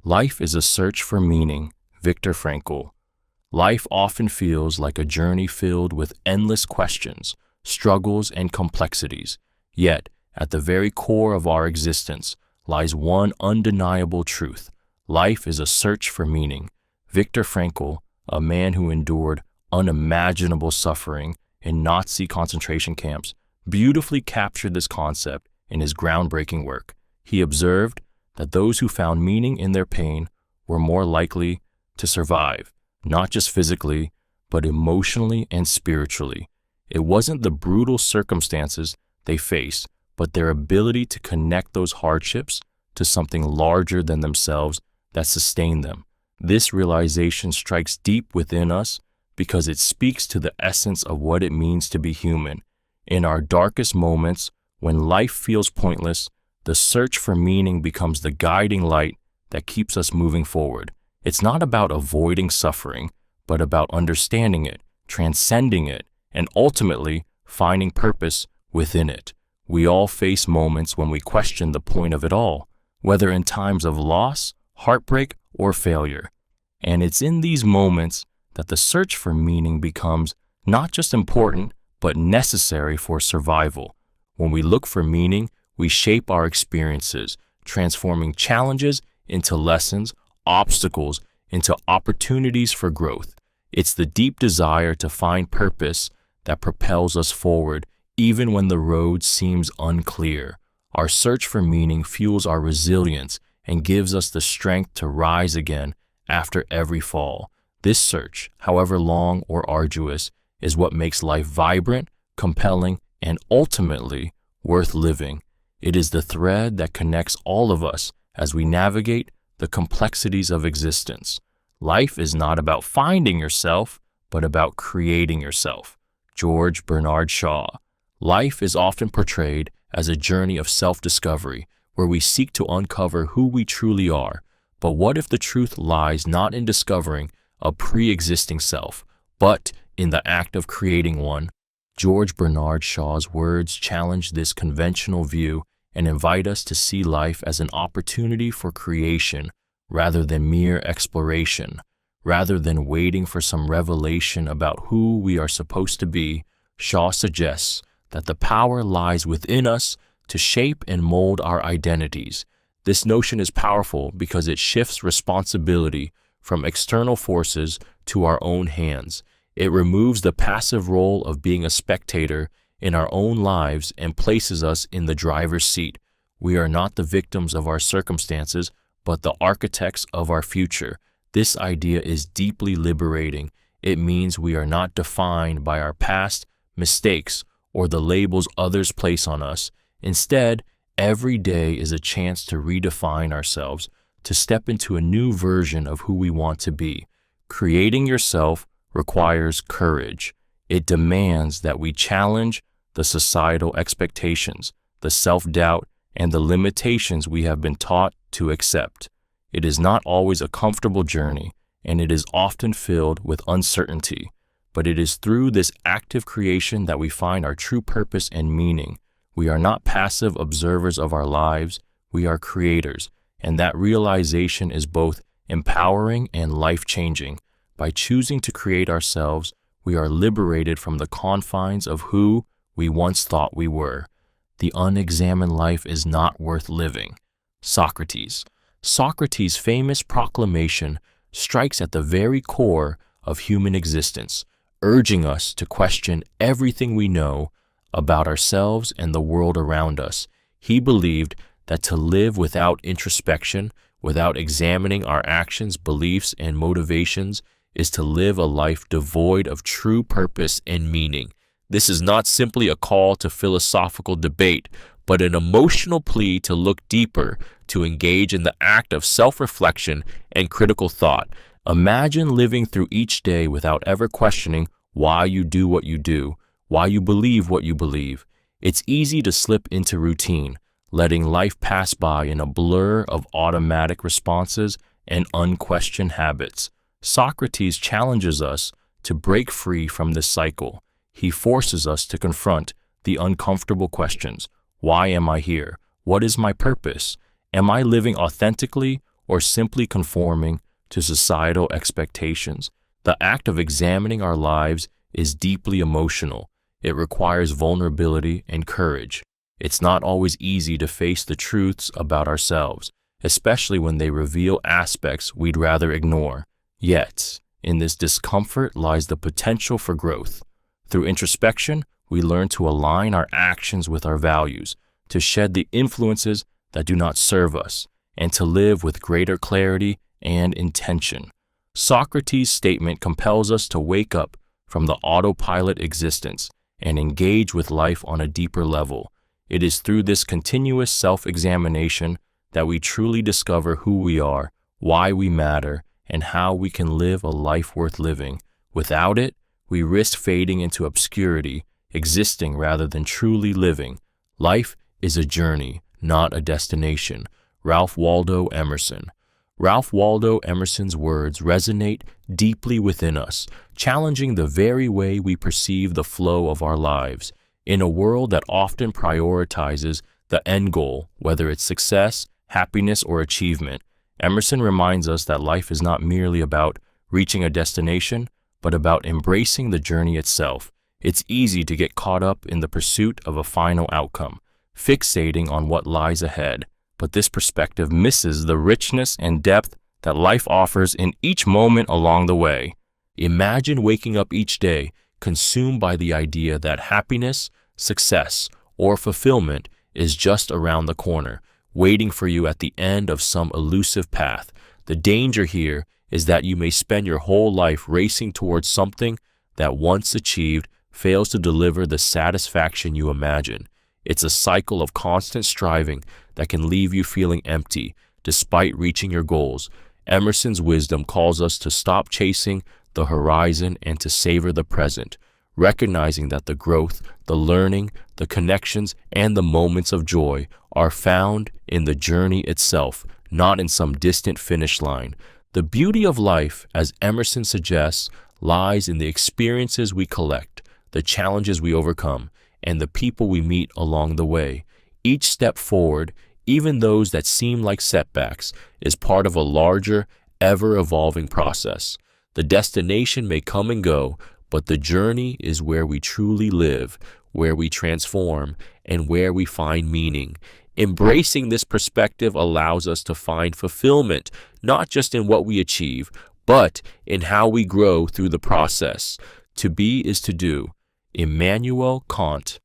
Life is a search for meaning, Viktor Frankl. Life often feels like a journey filled with endless questions, struggles, and complexities. Yet, at the very core of our existence lies one undeniable truth. Life is a search for meaning. Viktor Frankl, a man who endured unimaginable suffering in Nazi concentration camps, beautifully captured this concept in his groundbreaking work. He observed that those who found meaning in their pain were more likely to survive, not just physically, but emotionally and spiritually. It wasn't the brutal circumstances they faced, but their ability to connect those hardships to something larger than themselves that sustained them. This realization strikes deep within us because it speaks to the essence of what it means to be human. In our darkest moments, when life feels pointless, the search for meaning becomes the guiding light that keeps us moving forward. It's not about avoiding suffering, but about understanding it, transcending it, and ultimately finding purpose within it. We all face moments when we question the point of it all, whether in times of loss, heartbreak, or failure. And it's in these moments that the search for meaning becomes not just important, but necessary for survival. When we look for meaning, we shape our experiences, transforming challenges into lessons, obstacles into opportunities for growth. It's the deep desire to find purpose that propels us forward, even when the road seems unclear. Our search for meaning fuels our resilience and gives us the strength to rise again after every fall. This search, however long or arduous, is what makes life vibrant, compelling, and ultimately worth living. It is the thread that connects all of us as we navigate the complexities of existence. Life is not about finding yourself, but about creating yourself. George Bernard Shaw. Life is often portrayed as a journey of self-discovery, where we seek to uncover who we truly are. But what if the truth lies not in discovering a pre-existing self, but in the act of creating one? George Bernard Shaw's words challenge this conventional view and invite us to see life as an opportunity for creation rather than mere exploration. Rather than waiting for some revelation about who we are supposed to be, Shaw suggests that the power lies within us to shape and mold our identities. This notion is powerful because it shifts responsibility from external forces to our own hands. It removes the passive role of being a spectator in our own lives and places us in the driver's seat. We are not the victims of our circumstances, but the architects of our future. This idea is deeply liberating. It means we are not defined by our past mistakes or the labels others place on us. Instead, every day is a chance to redefine ourselves, to step into a new version of who we want to be. Creating yourself requires courage. It demands that we challenge the societal expectations, the self-doubt, and the limitations we have been taught to accept. It is not always a comfortable journey, and it is often filled with uncertainty. But it is through this active creation that we find our true purpose and meaning. We are not passive observers of our lives, we are creators, and that realization is both empowering and life-changing. By choosing to create ourselves, we are liberated from the confines of who we once thought we were. The unexamined life is not worth living. Socrates. Socrates' famous proclamation strikes at the very core of human existence, urging us to question everything we know about ourselves and the world around us. He believed that to live without introspection, without examining our actions, beliefs, and motivations, is to live a life devoid of true purpose and meaning. This is not simply a call to philosophical debate, but an emotional plea to look deeper, to engage in the act of self-reflection and critical thought. Imagine living through each day without ever questioning why you do what you do, why you believe what you believe. It's easy to slip into routine, letting life pass by in a blur of automatic responses and unquestioned habits. Socrates challenges us to break free from this cycle. He forces us to confront the uncomfortable questions. Why am I here? What is my purpose? Am I living authentically, or simply conforming to societal expectations. The act of examining our lives is deeply emotional. It requires vulnerability and courage. It's not always easy to face the truths about ourselves, especially when they reveal aspects we'd rather ignore. Yet, in this discomfort lies the potential for growth. Through introspection, we learn to align our actions with our values, to shed the influences that do not serve us, and to live with greater clarity and intention. Socrates' statement compels us to wake up from the autopilot existence and engage with life on a deeper level. It is through this continuous self-examination that we truly discover who we are, why we matter, and how we can live a life worth living. Without it, we risk fading into obscurity, existing rather than truly living. Life is a journey, not a destination. Ralph Waldo Emerson. Ralph Waldo Emerson's words resonate deeply within us, challenging the very way we perceive the flow of our lives. In a world that often prioritizes the end goal, whether it's success, happiness, or achievement, Emerson reminds us that life is not merely about reaching a destination, but about embracing the journey itself. It's easy to get caught up in the pursuit of a final outcome, fixating on what lies ahead. But this perspective misses the richness and depth that life offers in each moment along the way. Imagine waking up each day consumed by the idea that happiness, success, or fulfillment is just around the corner, waiting for you at the end of some elusive path. The danger here is that you may spend your whole life racing towards something that, once achieved, fails to deliver the satisfaction you imagine. It's a cycle of constant striving that can leave you feeling empty despite reaching your goals. Emerson's wisdom calls us to stop chasing the horizon and to savor the present, recognizing that the growth, the learning, the connections, and the moments of joy are found in the journey itself, not in some distant finish line. The beauty of life, as Emerson suggests, lies in the experiences we collect, the challenges we overcome, and the people we meet along the way. Each step forward, even those that seem like setbacks, is part of a larger, ever-evolving process. The destination may come and go, but the journey is where we truly live, where we transform, and where we find meaning. Embracing this perspective allows us to find fulfillment, not just in what we achieve, but in how we grow through the process. To be is to do. Immanuel Kant's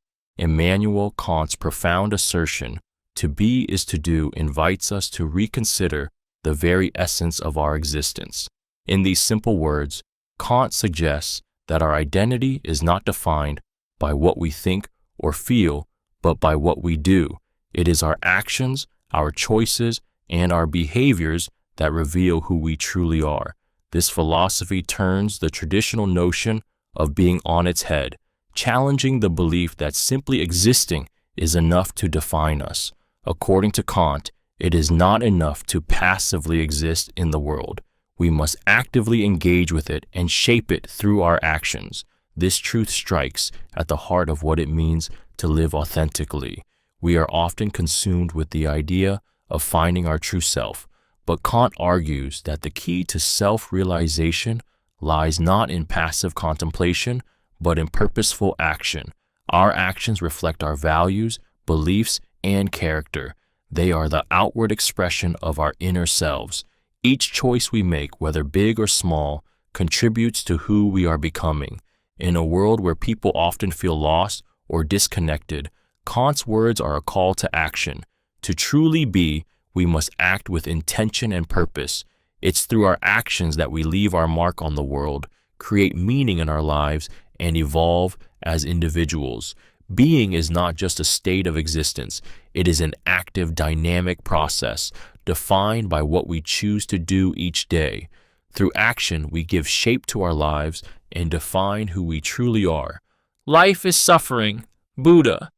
profound assertion, "To be is to do," invites us to reconsider the very essence of our existence. In these simple words, Kant suggests that our identity is not defined by what we think or feel, but by what we do. It is our actions, our choices, and our behaviors that reveal who we truly are. This philosophy turns the traditional notion of being on its head, challenging the belief that simply existing is enough to define us. According to Kant, it is not enough to passively exist in the world. We must actively engage with it and shape it through our actions. This truth strikes at the heart of what it means to live authentically. We are often consumed with the idea of finding our true self, but Kant argues that the key to self-realization lies not in passive contemplation, but in purposeful action. Our actions reflect our values, beliefs, and character. They are the outward expression of our inner selves. Each choice we make, whether big or small, contributes to who we are becoming. In a world where people often feel lost or disconnected, Kant's words are a call to action. To truly be, we must act with intention and purpose. It's through our actions that we leave our mark on the world, create meaning in our lives, and evolve as individuals. Being is not just a state of existence. It is an active, dynamic process, defined by what we choose to do each day. Through action, we give shape to our lives and define who we truly are. Life is suffering. Buddha.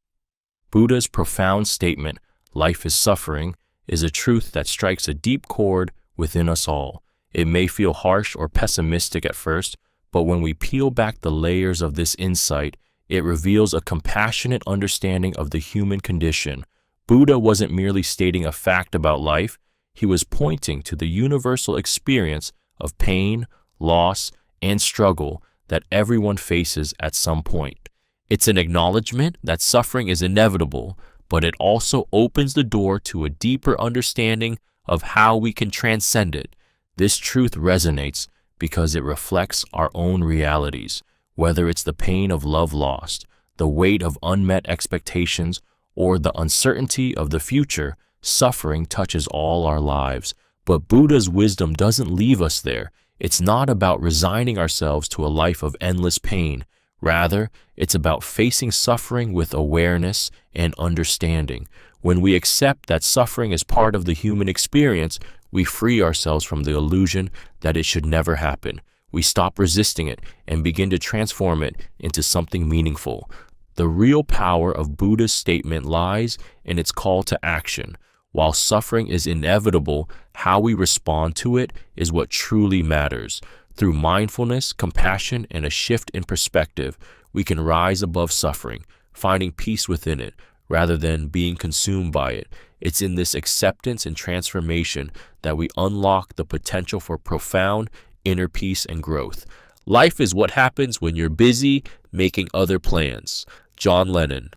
Buddha's profound statement, "Life is suffering," is a truth that strikes a deep chord within us all. It may feel harsh or pessimistic at first, but when we peel back the layers of this insight, it reveals a compassionate understanding of the human condition. Buddha wasn't merely stating a fact about life, he was pointing to the universal experience of pain, loss, and struggle that everyone faces at some point. It's an acknowledgement that suffering is inevitable, but it also opens the door to a deeper understanding of how we can transcend it. This truth resonates because it reflects our own realities, whether it's the pain of love lost, the weight of unmet expectations, or the uncertainty of the future. Suffering touches all our lives, but Buddha's wisdom doesn't leave us there. It's not about resigning ourselves to a life of endless pain. Rather, it's about facing suffering with awareness and understanding. When we accept that suffering is part of the human experience, we free ourselves from the illusion that it should never happen. We stop resisting it and begin to transform it into something meaningful. The real power of Buddha's statement lies in its call to action. While suffering is inevitable, how we respond to it is what truly matters. Through mindfulness, compassion, and a shift in perspective, we can rise above suffering, finding peace within it, rather than being consumed by it. It's in this acceptance and transformation that we unlock the potential for profound inner peace and growth. Life is what happens when you're busy making other plans. John Lennon.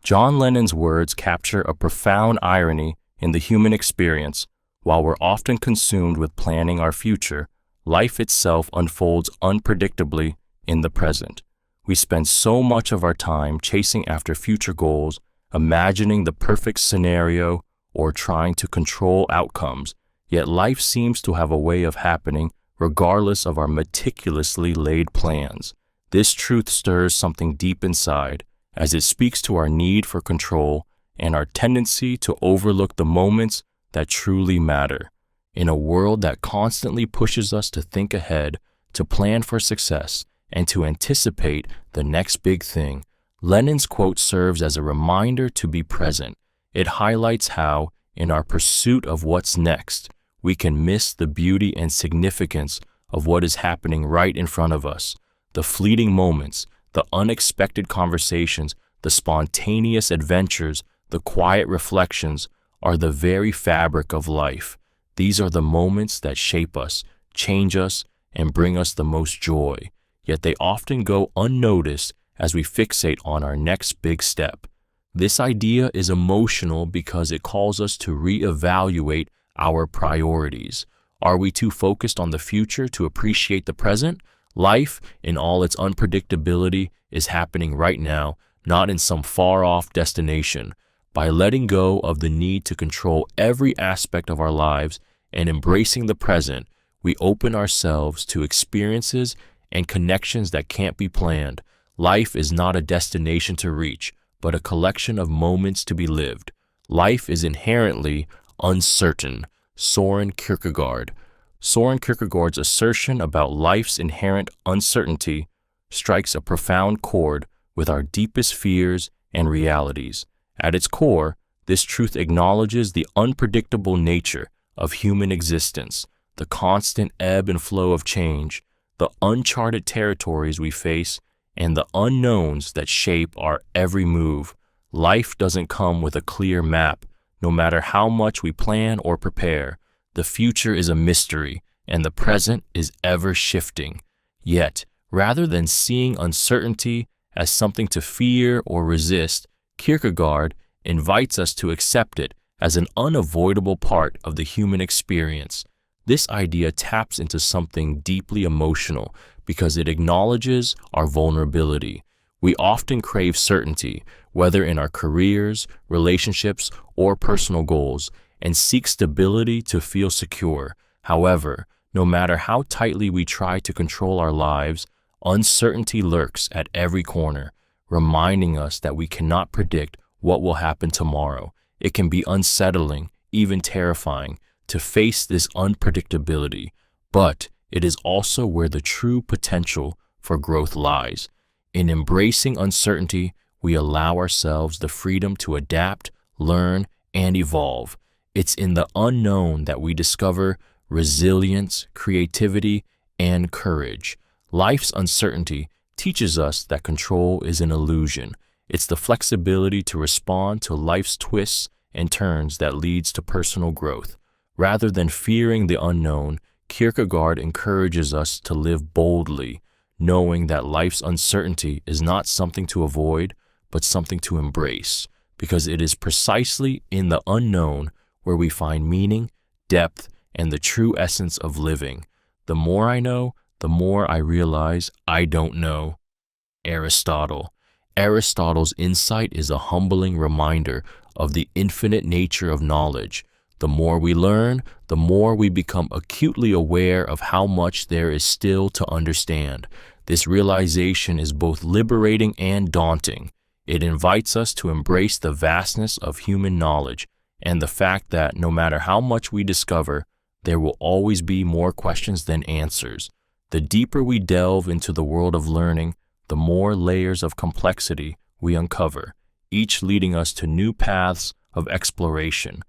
John Lennon's words capture a profound irony in the human experience. While we're often consumed with planning our future, life itself unfolds unpredictably in the present. We spend so much of our time chasing after future goals, imagining the perfect scenario, or trying to control outcomes, yet life seems to have a way of happening regardless of our meticulously laid plans. This truth stirs something deep inside, as it speaks to our need for control and our tendency to overlook the moments that truly matter. In a world that constantly pushes us to think ahead, to plan for success, and to anticipate the next big thing, Lennon's quote serves as a reminder to be present. It highlights how, in our pursuit of what's next, we can miss the beauty and significance of what is happening right in front of us. The fleeting moments, the unexpected conversations, the spontaneous adventures, the quiet reflections are the very fabric of life. These are the moments that shape us, change us, and bring us the most joy. Yet they often go unnoticed as we fixate on our next big step. This idea is emotional because it calls us to reevaluate our priorities. Are we too focused on the future to appreciate the present? Life, in all its unpredictability, is happening right now, not in some far-off destination. By letting go of the need to control every aspect of our lives and embracing the present, we open ourselves to experiences and connections that can't be planned. Life is not a destination to reach, but a collection of moments to be lived. Life is inherently uncertain. Soren Kierkegaard. Soren Kierkegaard's assertion about life's inherent uncertainty strikes a profound chord with our deepest fears and realities. At its core, this truth acknowledges the unpredictable nature of human existence, the constant ebb and flow of change, the uncharted territories we face, and the unknowns that shape our every move. Life doesn't come with a clear map, no matter how much we plan or prepare. The future is a mystery, and the present is ever shifting. Yet, rather than seeing uncertainty as something to fear or resist, Kierkegaard invites us to accept it as an unavoidable part of the human experience. This idea taps into something deeply emotional because it acknowledges our vulnerability. We often crave certainty, whether in our careers, relationships, or personal goals, and seek stability to feel secure. However, no matter how tightly we try to control our lives, uncertainty lurks at every corner, reminding us that we cannot predict what will happen tomorrow. It can be unsettling, even terrifying, to face this unpredictability, but it is also where the true potential for growth lies. In embracing uncertainty, we allow ourselves the freedom to adapt, learn, and evolve. It's in the unknown that we discover resilience, creativity, and courage. Life's uncertainty teaches us that control is an illusion. It's the flexibility to respond to life's twists and turns that leads to personal growth. Rather than fearing the unknown, Kierkegaard encourages us to live boldly, knowing that life's uncertainty is not something to avoid, but something to embrace, because it is precisely in the unknown where we find meaning, depth, and the true essence of living. The more I know, the more I realize I don't know. Aristotle. Aristotle's insight is a humbling reminder of the infinite nature of knowledge. The more we learn, the more we become acutely aware of how much there is still to understand. This realization is both liberating and daunting. It invites us to embrace the vastness of human knowledge and the fact that no matter how much we discover, there will always be more questions than answers. The deeper we delve into the world of learning, the more layers of complexity we uncover, each leading us to new paths of exploration.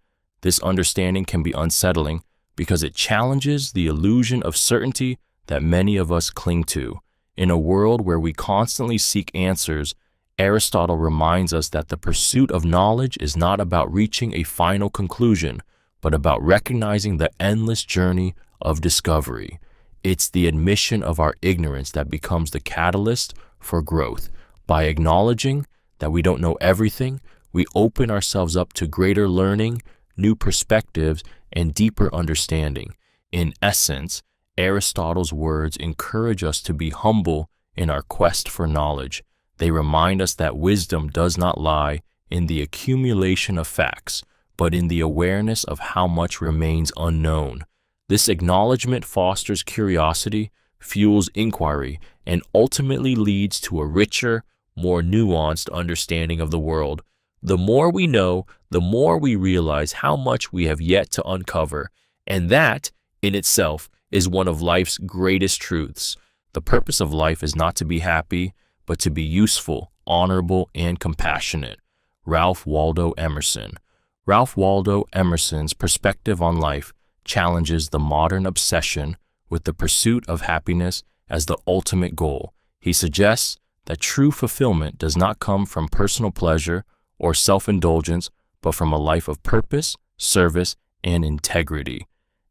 This understanding can be unsettling because it challenges the illusion of certainty that many of us cling to. In a world where we constantly seek answers, Aristotle reminds us that the pursuit of knowledge is not about reaching a final conclusion, but about recognizing the endless journey of discovery. It's the admission of our ignorance that becomes the catalyst for growth. By acknowledging that we don't know everything, we open ourselves up to greater learning, new perspectives, and deeper understanding. In essence, Aristotle's words encourage us to be humble in our quest for knowledge. They remind us that wisdom does not lie in the accumulation of facts, but in the awareness of how much remains unknown. This acknowledgement fosters curiosity, fuels inquiry, and ultimately leads to a richer, more nuanced understanding of the world. The more we know, the more we realize how much we have yet to uncover, and that, in itself, is one of life's greatest truths. The purpose of life is not to be happy, but to be useful, honorable, and compassionate. Ralph Waldo Emerson. Ralph Waldo Emerson's perspective on life challenges the modern obsession with the pursuit of happiness as the ultimate goal. He suggests that true fulfillment does not come from personal pleasure or self-indulgence, but from a life of purpose, service, and integrity.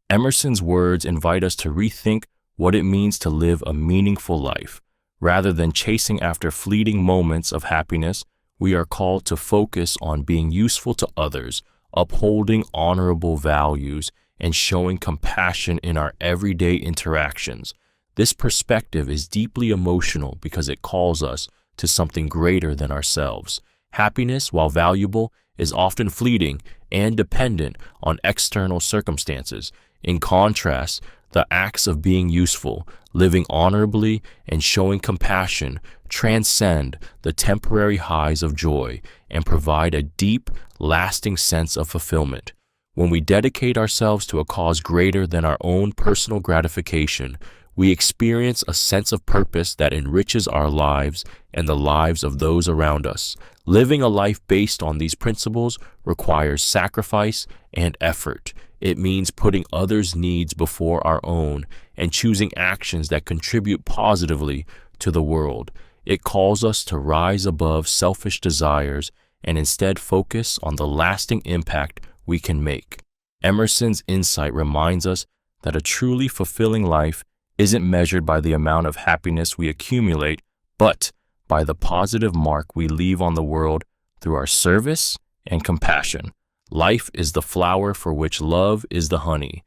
Emerson's words invite us to rethink what it means to live a meaningful life. Rather than chasing after fleeting moments of happiness, we are called to focus on being useful to others, upholding honorable values, and showing compassion in our everyday interactions. This perspective is deeply emotional because it calls us to something greater than ourselves. Happiness, while valuable, is often fleeting and dependent on external circumstances. In contrast, the acts of being useful, living honorably, and showing compassion transcend the temporary highs of joy and provide a deep, lasting sense of fulfillment. When we dedicate ourselves to a cause greater than our own personal gratification, we experience a sense of purpose that enriches our lives and the lives of those around us. Living a life based on these principles requires sacrifice and effort. It means putting others' needs before our own and choosing actions that contribute positively to the world. It calls us to rise above selfish desires and instead focus on the lasting impact we can make. Emerson's insight reminds us that a truly fulfilling life isn't measured by the amount of happiness we accumulate, but by the positive mark we leave on the world through our service and compassion. Life is the flower for which love is the honey.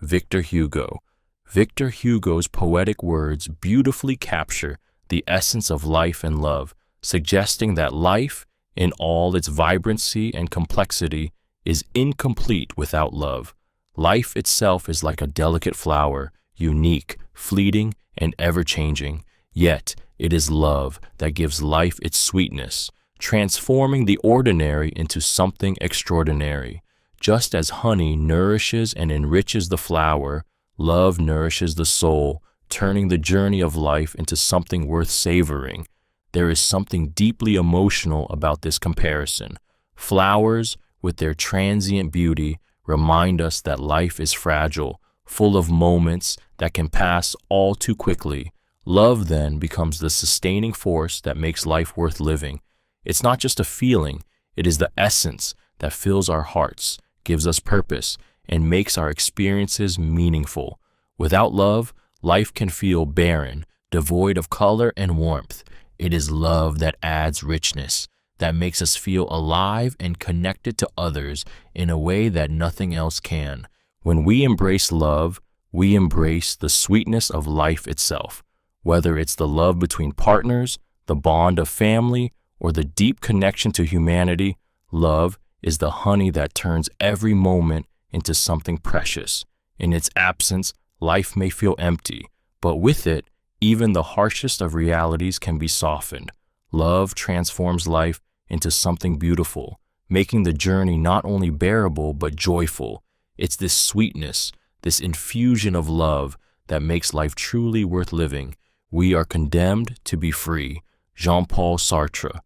Victor Hugo. Victor Hugo's poetic words beautifully capture the essence of life and love, suggesting that life, in all its vibrancy and complexity, is incomplete without love. Life itself is like a delicate flower, unique, fleeting, and ever-changing. Yet, it is love that gives life its sweetness, transforming the ordinary into something extraordinary. Just as honey nourishes and enriches the flower, love nourishes the soul, turning the journey of life into something worth savoring. There is something deeply emotional about this comparison. Flowers, with their transient beauty, remind us that life is fragile, full of moments that can pass all too quickly. Love then becomes the sustaining force that makes life worth living. It's not just a feeling, it is the essence that fills our hearts, gives us purpose, and makes our experiences meaningful. Without love, life can feel barren, devoid of color and warmth. It is love that adds richness, that makes us feel alive and connected to others in a way that nothing else can. When we embrace love, we embrace the sweetness of life itself. Whether it's the love between partners, the bond of family, or the deep connection to humanity, love is the honey that turns every moment into something precious. In its absence, life may feel empty, but with it, even the harshest of realities can be softened. Love transforms life into something beautiful, making the journey not only bearable but joyful. It's this sweetness, this infusion of love that makes life truly worth living. We are condemned to be free. Jean-Paul Sartre.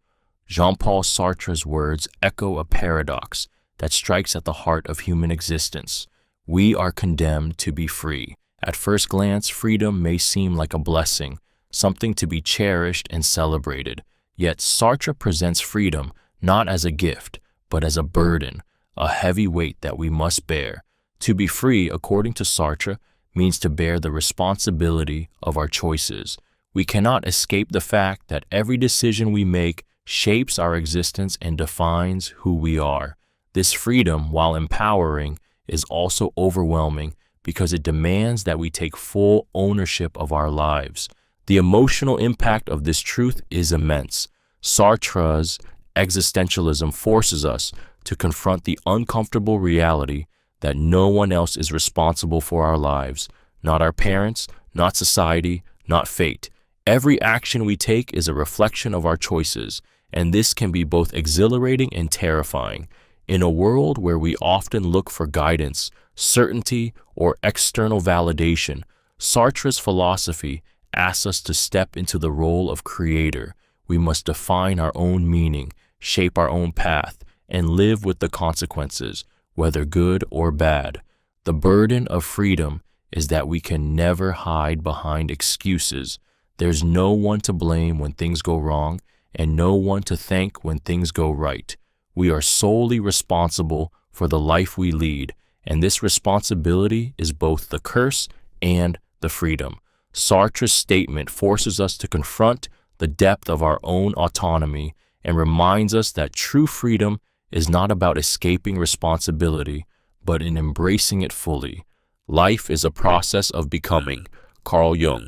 Jean-Paul Sartre's words echo a paradox that strikes at the heart of human existence. We are condemned to be free. At first glance, freedom may seem like a blessing, something to be cherished and celebrated. Yet Sartre presents freedom not as a gift, but as a burden, a heavy weight that we must bear. To be free, according to Sartre, means to bear the responsibility of our choices. We cannot escape the fact that every decision we make shapes our existence and defines who we are. This freedom, while empowering, is also overwhelming because it demands that we take full ownership of our lives. The emotional impact of this truth is immense. Sartre's existentialism forces us to confront the uncomfortable reality that no one else is responsible for our lives, not our parents, not society, not fate. Every action we take is a reflection of our choices, and this can be both exhilarating and terrifying. In a world where we often look for guidance, certainty, or external validation, Sartre's philosophy asks us to step into the role of creator. We must define our own meaning, shape our own path, and live with the consequences, whether good or bad. The burden of freedom is that we can never hide behind excuses. There's no one to blame when things go wrong, and no one to thank when things go right. We are solely responsible for the life we lead, and this responsibility is both the curse and the freedom. Sartre's statement forces us to confront the depth of our own autonomy and reminds us that true freedom is not about escaping responsibility, but in embracing it fully. Life is a process of becoming. Carl Jung.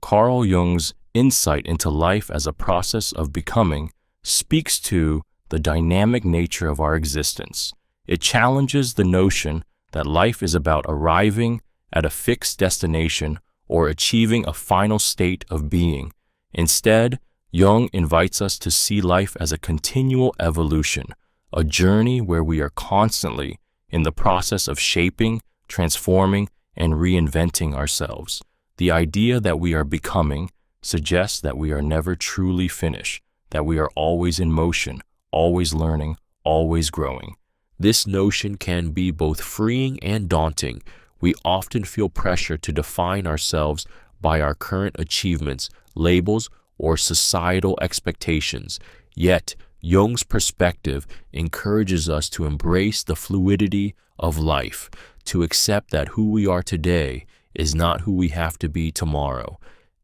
Carl Jung's insight into life as a process of becoming speaks to the dynamic nature of our existence. It challenges the notion that life is about arriving at a fixed destination or achieving a final state of being. Instead, Jung invites us to see life as a continual evolution, a journey where we are constantly in the process of shaping, transforming, and reinventing ourselves. The idea that we are becoming suggests that we are never truly finished, that we are always in motion, always learning, always growing. This notion can be both freeing and daunting. We often feel pressure to define ourselves by our current achievements, labels, or societal expectations. Yet, Jung's perspective encourages us to embrace the fluidity of life, to accept that who we are today is not who we have to be tomorrow.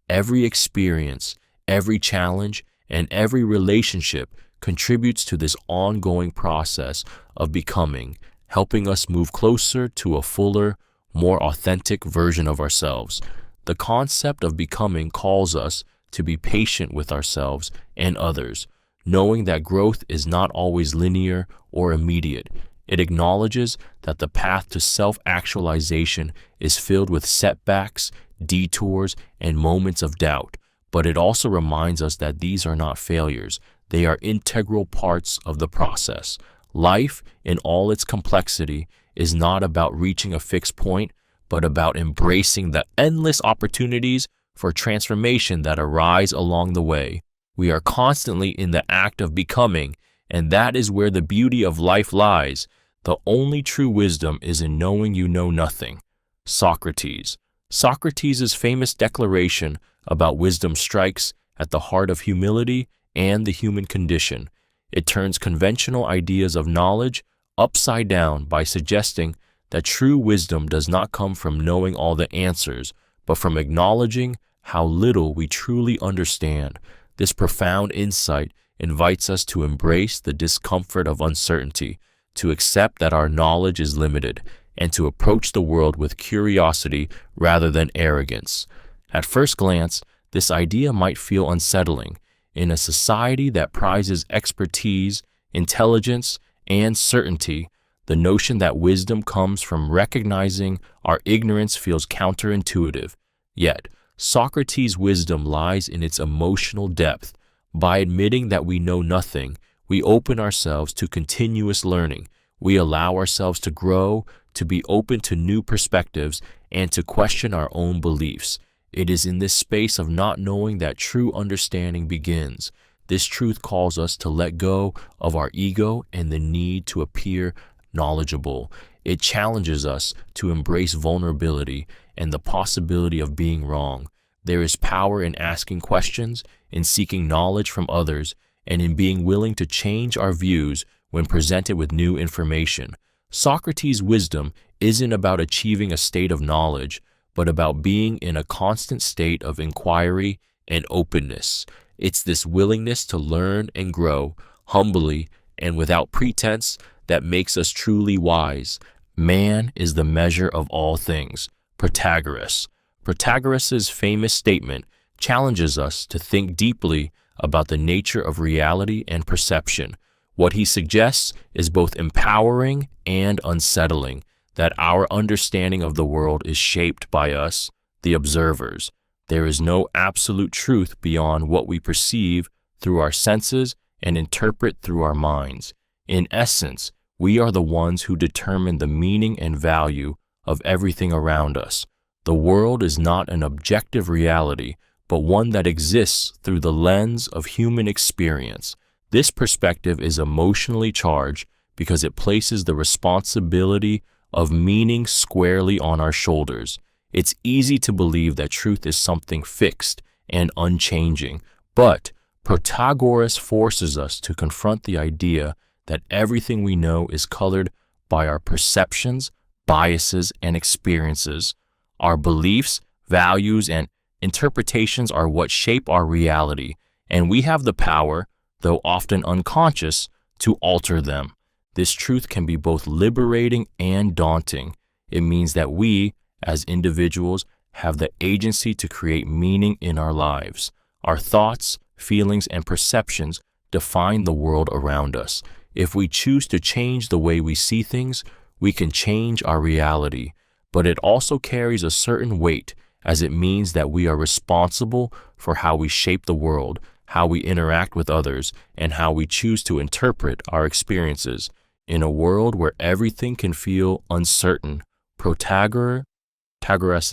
Every experience, every challenge, and every relationship contributes to this ongoing process of becoming, helping us move closer to a fuller, more authentic version of ourselves. The concept of becoming calls us to be patient with ourselves and others, knowing that growth is not always linear or immediate. It acknowledges that the path to self-actualization is filled with setbacks, detours, and moments of doubt, but it also reminds us that these are not failures. They are integral parts of the process. Life, in all its complexity, is not about reaching a fixed point, but about embracing the endless opportunities for transformation that arise along the way. We are constantly in the act of becoming, and that is where the beauty of life lies. The only true wisdom is in knowing you know nothing. Socrates. Socrates' famous declaration about wisdom strikes at the heart of humility and the human condition. It turns conventional ideas of knowledge upside down by suggesting that true wisdom does not come from knowing all the answers, but from acknowledging how little we truly understand. This profound insight invites us to embrace the discomfort of uncertainty, to accept that our knowledge is limited, and to approach the world with curiosity rather than arrogance. At first glance, this idea might feel unsettling. In a society that prizes expertise, intelligence, and certainty, the notion that wisdom comes from recognizing our ignorance feels counterintuitive. Yet, Socrates' wisdom lies in its emotional depth. By admitting that we know nothing, we open ourselves to continuous learning. We allow ourselves to grow, to be open to new perspectives, and to question our own beliefs. It is in this space of not knowing that true understanding begins. This truth calls us to let go of our ego and the need to appear knowledgeable. It challenges us to embrace vulnerability and the possibility of being wrong. There is power in asking questions, in seeking knowledge from others, and in being willing to change our views when presented with new information. Socrates' wisdom isn't about achieving a state of knowledge, but about being in a constant state of inquiry and openness. It's this willingness to learn and grow humbly and without pretense that makes us truly wise. Man is the measure of all things. Protagoras. Protagoras' famous statement challenges us to think deeply about the nature of reality and perception. What he suggests is both empowering and unsettling, that our understanding of the world is shaped by us, the observers. There is no absolute truth beyond what we perceive through our senses and interpret through our minds. In essence, we are the ones who determine the meaning and value of everything around us. The world is not an objective reality, but one that exists through the lens of human experience. This perspective is emotionally charged because it places the responsibility of meaning squarely on our shoulders. It's easy to believe that truth is something fixed and unchanging, but Protagoras forces us to confront the idea that everything we know is colored by our perceptions, biases, and experiences. Our beliefs, values, and interpretations are what shape our reality, and we have the power, though often unconscious, to alter them. This truth can be both liberating and daunting. It means that we, as individuals, have the agency to create meaning in our lives. Our thoughts, feelings, and perceptions define the world around us. If we choose to change the way we see things, we can change our reality. But it also carries a certain weight, as it means that we are responsible for how we shape the world, how we interact with others, and how we choose to interpret our experiences. In a world where everything can feel uncertain, Protagoras'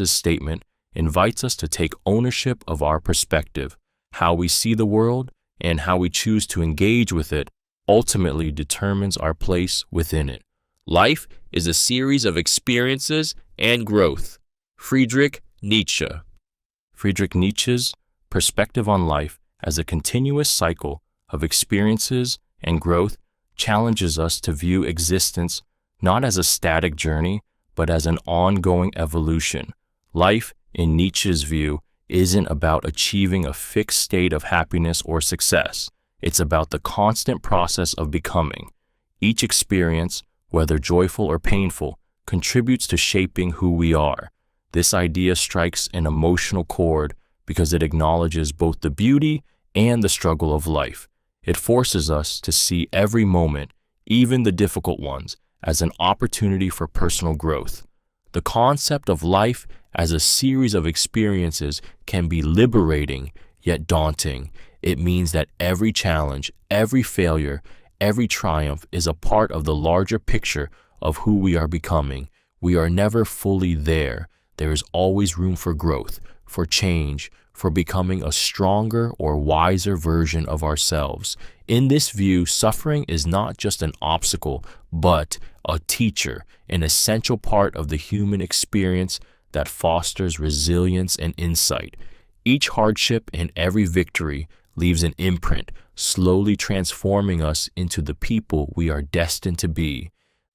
statement invites us to take ownership of our perspective. How we see the world and how we choose to engage with it ultimately determines our place within it. Life is a series of experiences and growth. Friedrich Nietzsche. Friedrich Nietzsche's perspective on life as a continuous cycle of experiences and growth challenges us to view existence not as a static journey, but as an ongoing evolution. Life, in Nietzsche's view, isn't about achieving a fixed state of happiness or success. It's about the constant process of becoming. Each experience, whether joyful or painful, contributes to shaping who we are. This idea strikes an emotional chord because it acknowledges both the beauty and the struggle of life. It forces us to see every moment, even the difficult ones, as an opportunity for personal growth. The concept of life as a series of experiences can be liberating, yet daunting. It means that every challenge, every failure, every triumph is a part of the larger picture of who we are becoming. We are never fully there. There is always room for growth, for change, for becoming a stronger or wiser version of ourselves. In this view, suffering is not just an obstacle, but a teacher, an essential part of the human experience that fosters resilience and insight. Each hardship and every victory leaves an imprint, slowly transforming us into the people we are destined to be.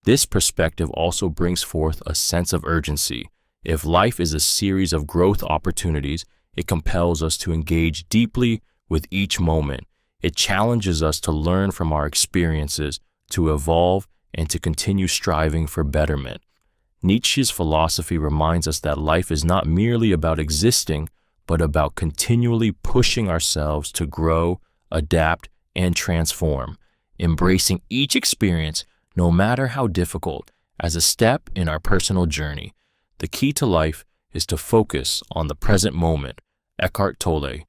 This perspective also brings forth a sense of urgency. If life is a series of growth opportunities, it compels us to engage deeply with each moment. It challenges us to learn from our experiences, to evolve, and to continue striving for betterment. Nietzsche's philosophy reminds us that life is not merely about existing, but about continually pushing ourselves to grow, adapt, and transform, embracing each experience, no matter how difficult, as a step in our personal journey. The key to life is to focus on the present moment. Eckhart Tolle.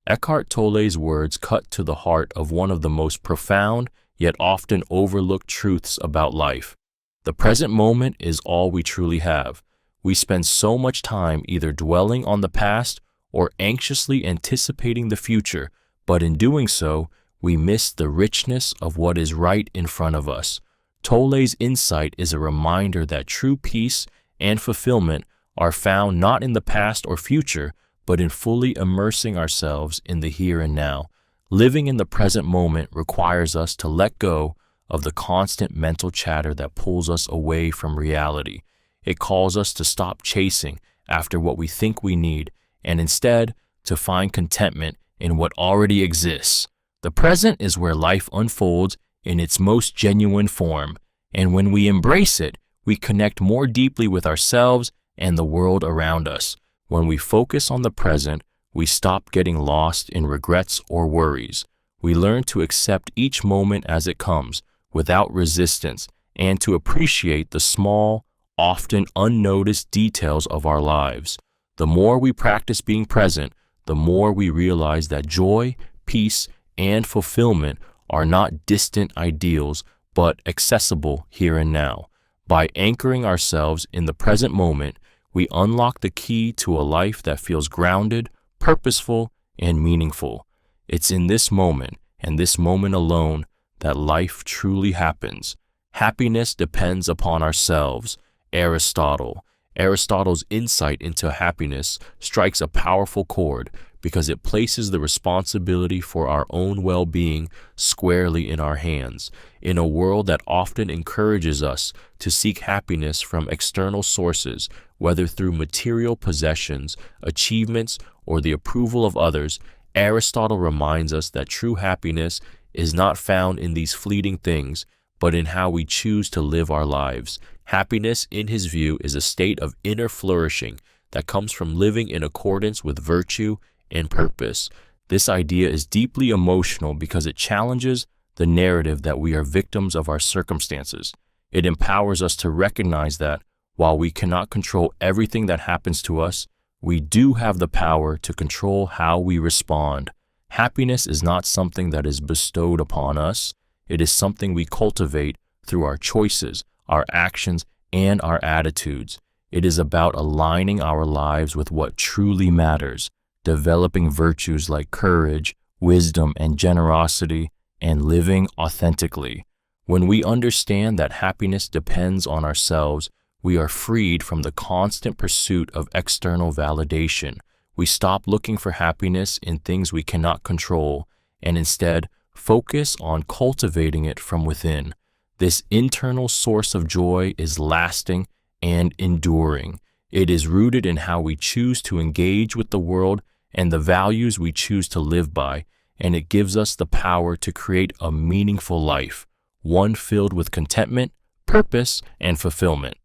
Eckhart Tolle's words cut to the heart of one of the most profound yet often overlooked truths about life. The present moment is all we truly have. We spend so much time either dwelling on the past or anxiously anticipating the future, but in doing so, we miss the richness of what is right in front of us. Tolle's insight is a reminder that true peace and fulfillment are found not in the past or future, but in fully immersing ourselves in the here and now. Living in the present moment requires us to let go of the constant mental chatter that pulls us away from reality. It calls us to stop chasing after what we think we need, and instead to find contentment in what already exists. The present is where life unfolds in its most genuine form, and when we embrace it, we connect more deeply with ourselves and the world around us. When we focus on the present, we stop getting lost in regrets or worries. We learn to accept each moment as it comes, without resistance, and to appreciate the small, often unnoticed details of our lives. The more we practice being present, the more we realize that joy, peace, and fulfillment are not distant ideals, but accessible here and now. By anchoring ourselves in the present moment, we unlock the key to a life that feels grounded, purposeful, and meaningful. It's in this moment, and this moment alone, that life truly happens. Happiness depends upon ourselves. Aristotle. Aristotle's insight into happiness strikes a powerful chord because it places the responsibility for our own well-being squarely in our hands. In a world that often encourages us to seek happiness from external sources, whether through material possessions, achievements, or the approval of others, Aristotle reminds us that true happiness is not found in these fleeting things, but in how we choose to live our lives. Happiness, in his view, is a state of inner flourishing that comes from living in accordance with virtue and purpose. This idea is deeply emotional because it challenges the narrative that we are victims of our circumstances. It empowers us to recognize that, while we cannot control everything that happens to us, we do have the power to control how we respond. Happiness is not something that is bestowed upon us. It is something we cultivate through our choices, our actions, and our attitudes. It is about aligning our lives with what truly matters, developing virtues like courage, wisdom, and generosity, and living authentically. When we understand that happiness depends on ourselves, we are freed from the constant pursuit of external validation. We stop looking for happiness in things we cannot control, and instead focus on cultivating it from within. This internal source of joy is lasting and enduring. It is rooted in how we choose to engage with the world and the values we choose to live by, and it gives us the power to create a meaningful life, one filled with contentment, purpose, and fulfillment.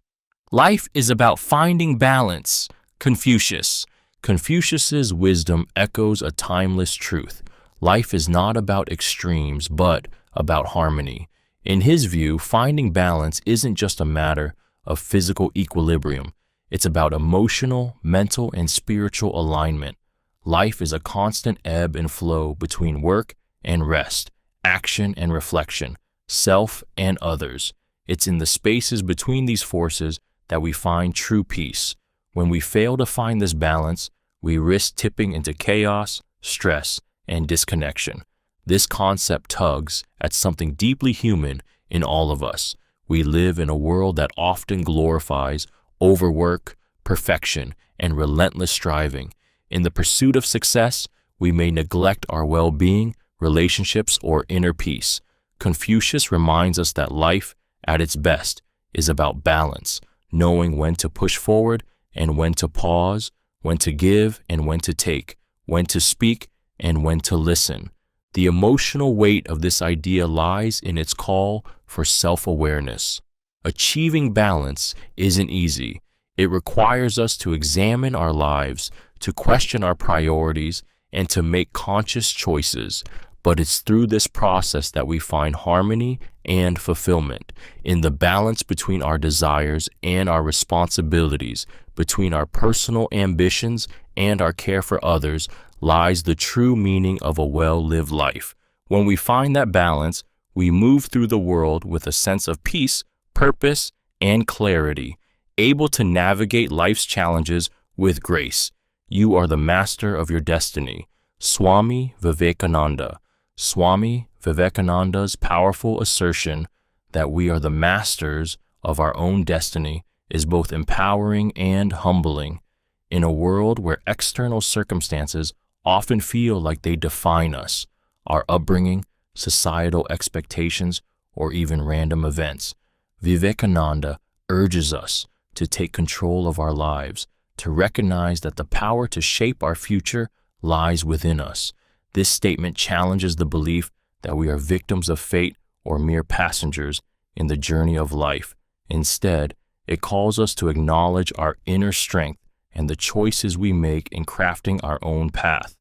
Life is about finding balance. Confucius. Confucius's wisdom echoes a timeless truth. Life is not about extremes, but about harmony. In his view, finding balance isn't just a matter of physical equilibrium. It's about emotional, mental, and spiritual alignment. Life is a constant ebb and flow between work and rest, action and reflection, self and others. It's in the spaces between these forces that we find true peace. When we fail to find this balance, we risk tipping into chaos, stress, and disconnection. This concept tugs at something deeply human in all of us. We live in a world that often glorifies overwork, perfection, and relentless striving. In the pursuit of success, we may neglect our well-being, relationships, or inner peace. Confucius reminds us that life, at its best, is about balance, knowing when to push forward and when to pause, when to give and when to take, when to speak and when to listen. The emotional weight of this idea lies in its call for self-awareness. Achieving balance isn't easy. It requires us to examine our lives, to question our priorities, and to make conscious choices. But it's through this process that we find harmony and fulfillment, in the balance between our desires and our responsibilities, between our personal ambitions and our care for others, lies the true meaning of a well-lived life. When we find that balance, we move through the world with a sense of peace, purpose, and clarity, able to navigate life's challenges with grace. You are the master of your destiny. Swami Vivekananda. Swami Vivekananda's powerful assertion that we are the masters of our own destiny is both empowering and humbling. In a world where external circumstances often feel like they define us, our upbringing, societal expectations, or even random events, Vivekananda urges us to take control of our lives, to recognize that the power to shape our future lies within us. This statement challenges the belief that we are victims of fate or mere passengers in the journey of life. Instead, it calls us to acknowledge our inner strength and the choices we make in crafting our own path.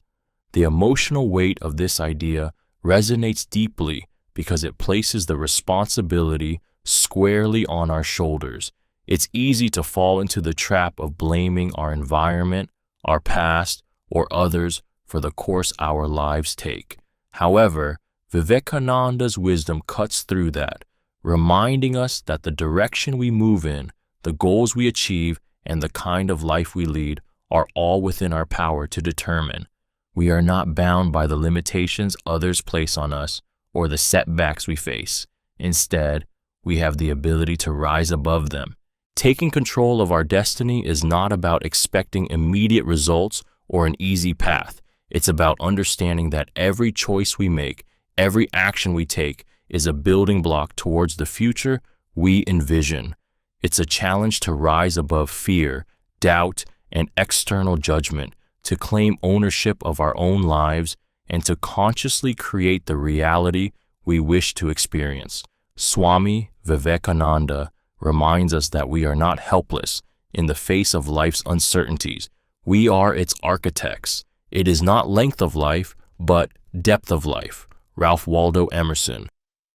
The emotional weight of this idea resonates deeply because it places the responsibility squarely on our shoulders. It's easy to fall into the trap of blaming our environment, our past, or others for the course our lives take. However, Vivekananda's wisdom cuts through that, reminding us that the direction we move in, the goals we achieve, and the kind of life we lead are all within our power to determine. We are not bound by the limitations others place on us or the setbacks we face. Instead, we have the ability to rise above them. Taking control of our destiny is not about expecting immediate results or an easy path. It's about understanding that every choice we make, every action we take, is a building block towards the future we envision. It's a challenge to rise above fear, doubt, and external judgment, to claim ownership of our own lives, and to consciously create the reality we wish to experience. Swami Vivekananda reminds us that we are not helpless in the face of life's uncertainties. We are its architects. It is not length of life, but depth of life. Ralph Waldo Emerson.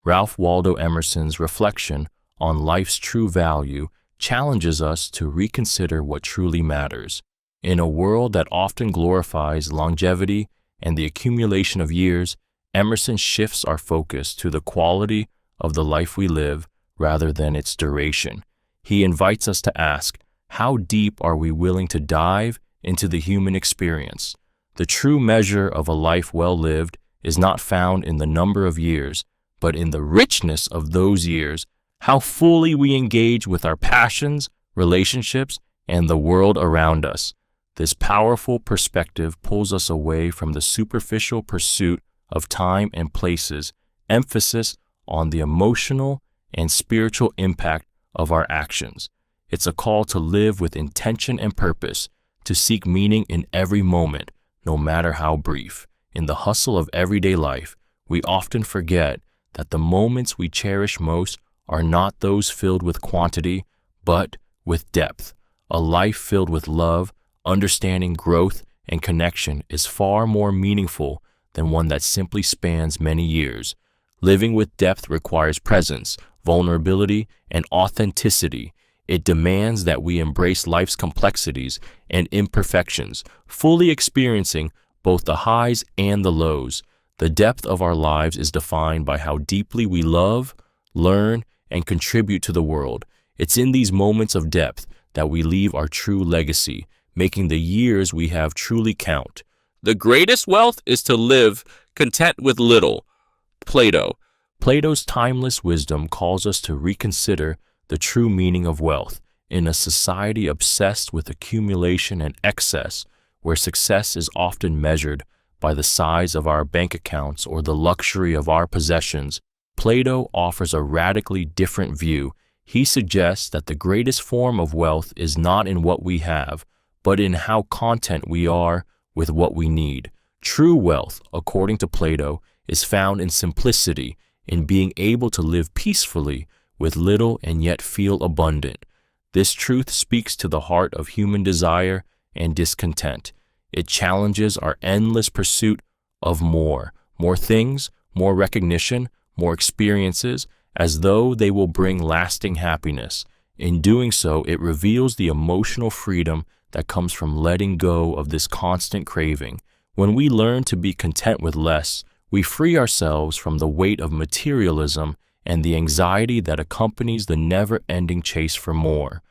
Ralph Waldo Emerson's reflection on life's true value challenges us to reconsider what truly matters. In a world that often glorifies longevity and the accumulation of years, Emerson shifts our focus to the quality of the life we live rather than its duration. He invites us to ask, how deep are we willing to dive into the human experience? The true measure of a life well lived is not found in the number of years, but in the richness of those years, how fully we engage with our passions, relationships, and the world around us. This powerful perspective pulls us away from the superficial pursuit of time and places, emphasis on the emotional and spiritual impact of our actions. It's a call to live with intention and purpose, to seek meaning in every moment, no matter how brief. In the hustle of everyday life, we often forget that the moments we cherish most are not those filled with quantity, but with depth. A life filled with love, understanding, growth, and connection is far more meaningful than one that simply spans many years. Living with depth requires presence, vulnerability, and authenticity. It demands that we embrace life's complexities and imperfections, fully experiencing both the highs and the lows. The depth of our lives is defined by how deeply we love, learn, and contribute to the world. It's in these moments of depth that we leave our true legacy, making the years we have truly count. The greatest wealth is to live content with little. Plato. Plato's timeless wisdom calls us to reconsider the true meaning of wealth. In a society obsessed with accumulation and excess, where success is often measured by the size of our bank accounts or the luxury of our possessions, Plato offers a radically different view. He suggests that the greatest form of wealth is not in what we have, but in how content we are with what we need. True wealth, according to Plato, is found in simplicity, in being able to live peacefully with little and yet feel abundant. This truth speaks to the heart of human desire and discontent. It challenges our endless pursuit of more things, more recognition, more experiences, as though they will bring lasting happiness. In doing so, it reveals the emotional freedom that comes from letting go of this constant craving. When we learn to be content with less, we free ourselves from the weight of materialism and the anxiety that accompanies the never-ending chase for more.